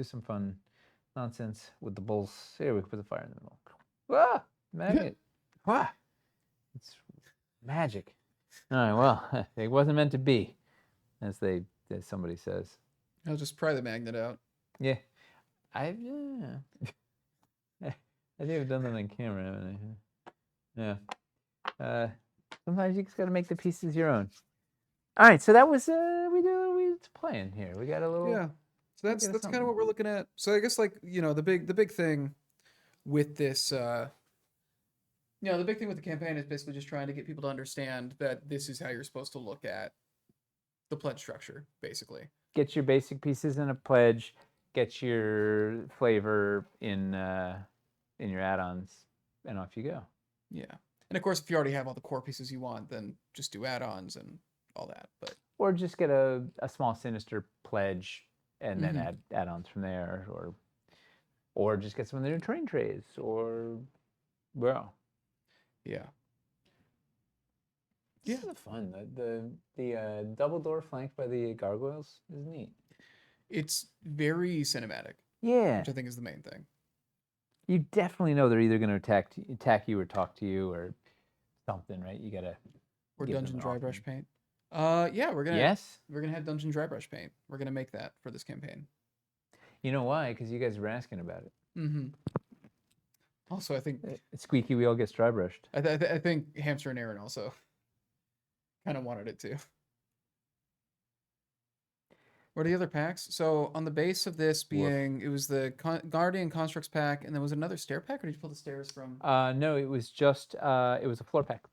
S1: some fun nonsense with the bulls. Here we can put the fire in the middle. Ah, magnet. Ah, it's magic. All right, well, it wasn't meant to be, as somebody says.
S2: I'll just pry the magnet out.
S1: Yeah, I think I've done that on camera, haven't I? Yeah. Sometimes you just got to make the pieces your own. All right, so that was we playing here. We got a little.
S2: Yeah. So that's kind of what we're looking at. So I guess like the big thing with this the big thing with the campaign is basically just trying to get people to understand that this is how you're supposed to look at the pledge structure, basically.
S1: Get your basic pieces in a pledge, get your flavor in your add-ons, and off you go.
S2: Yeah. And of course, if you already have all the core pieces you want, then just do add-ons and all that. But
S1: or just get a small sinister pledge and then add-ons from there, or just get some of their train trays, or well.
S2: Yeah.
S1: This is fun. The double door flanked by the gargoyles is neat.
S2: It's very cinematic.
S1: Yeah.
S2: Which I think is the main thing.
S1: You definitely know they're either going to attack you or talk to you or something, right? You gotta.
S2: Or dungeon dry brush paint. Yeah, we're gonna have dungeon dry brush paint. We're gonna make that for this campaign.
S1: You know why? Because you guys were asking about it.
S2: Mm-hmm. Also, I think
S1: Squeaky wheel gets dry brushed.
S2: I think Hamster and Aaron also kind of wanted it too. What are the other packs? So on the base of this being, it was the Guardian Constructs pack, and there was another stair pack, or did you pull the stairs from?
S1: No, it was just it was a floor pack.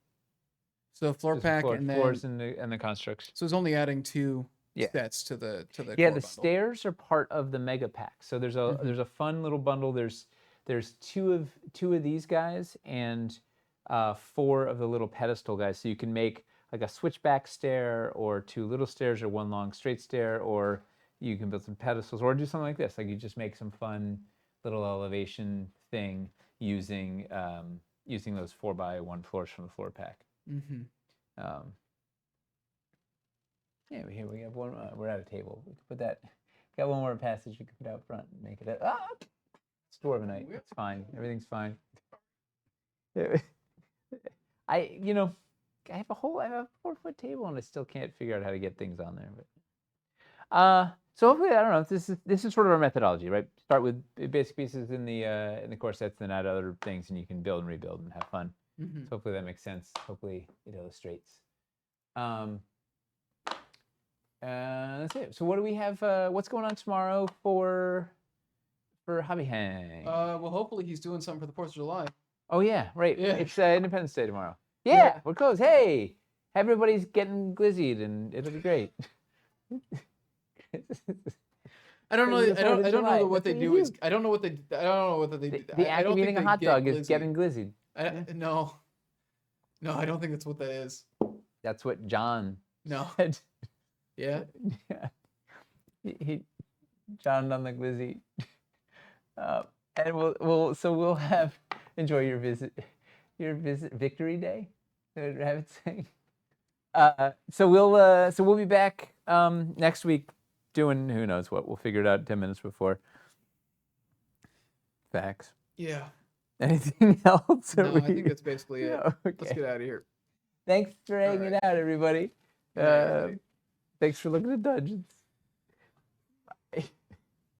S2: So floor pack and then
S1: floors and the constructs.
S2: So it's only adding 2 sets to the
S1: yeah.
S2: core
S1: The
S2: bundle.
S1: stairs are part of the mega pack. So there's a fun little bundle. There's 2 of these guys and 4 of the little pedestal guys. So you can make like a switchback stair, or 2 little stairs, or 1 long straight stair, or you can build some pedestals, or do something like this. Like you just make some fun little elevation thing using those 4x1 floors from the floor pack.
S2: Mm-hmm.
S1: Yeah, here we have one. We're at a table. We can put that. Got one more passage we can put out front and make it. It's Dwarvenite. It's fine. Everything's fine. I have a 4-foot table and I still can't figure out how to get things on there. But so hopefully, I don't know. This is sort of our methodology, right? Start with basic pieces in the core sets, then add other things, and you can build and rebuild and have fun.
S2: Mm-hmm.
S1: So hopefully that makes sense. Hopefully it illustrates. That's it. So what do we have? What's going on tomorrow for Hobby Hang?
S2: Well, hopefully he's doing something for the 4th of July.
S1: Oh yeah, right.
S2: Yeah.
S1: It's Independence Day tomorrow. Yeah, we're close. Hey, everybody's getting glizzied, and it'll be great.
S2: I don't know. I don't know what they do is. I don't know what they. I don't know what they do.
S1: The act of eating a hot dog is getting glizzied.
S2: No, I don't think that's what that is.
S1: That's what John
S2: No.
S1: said.
S2: Yeah.
S1: He John on the glizzy. And we'll have enjoy your visit Victory Day. Rabbit saying. So we'll be back next week doing who knows what. We'll figure it out 10 minutes before. Facts.
S2: Yeah.
S1: Anything else?
S2: No, I think that's basically it.
S1: Okay.
S2: Let's get out of here.
S1: Thanks for hanging out, everybody. Thanks for looking at Dungeons.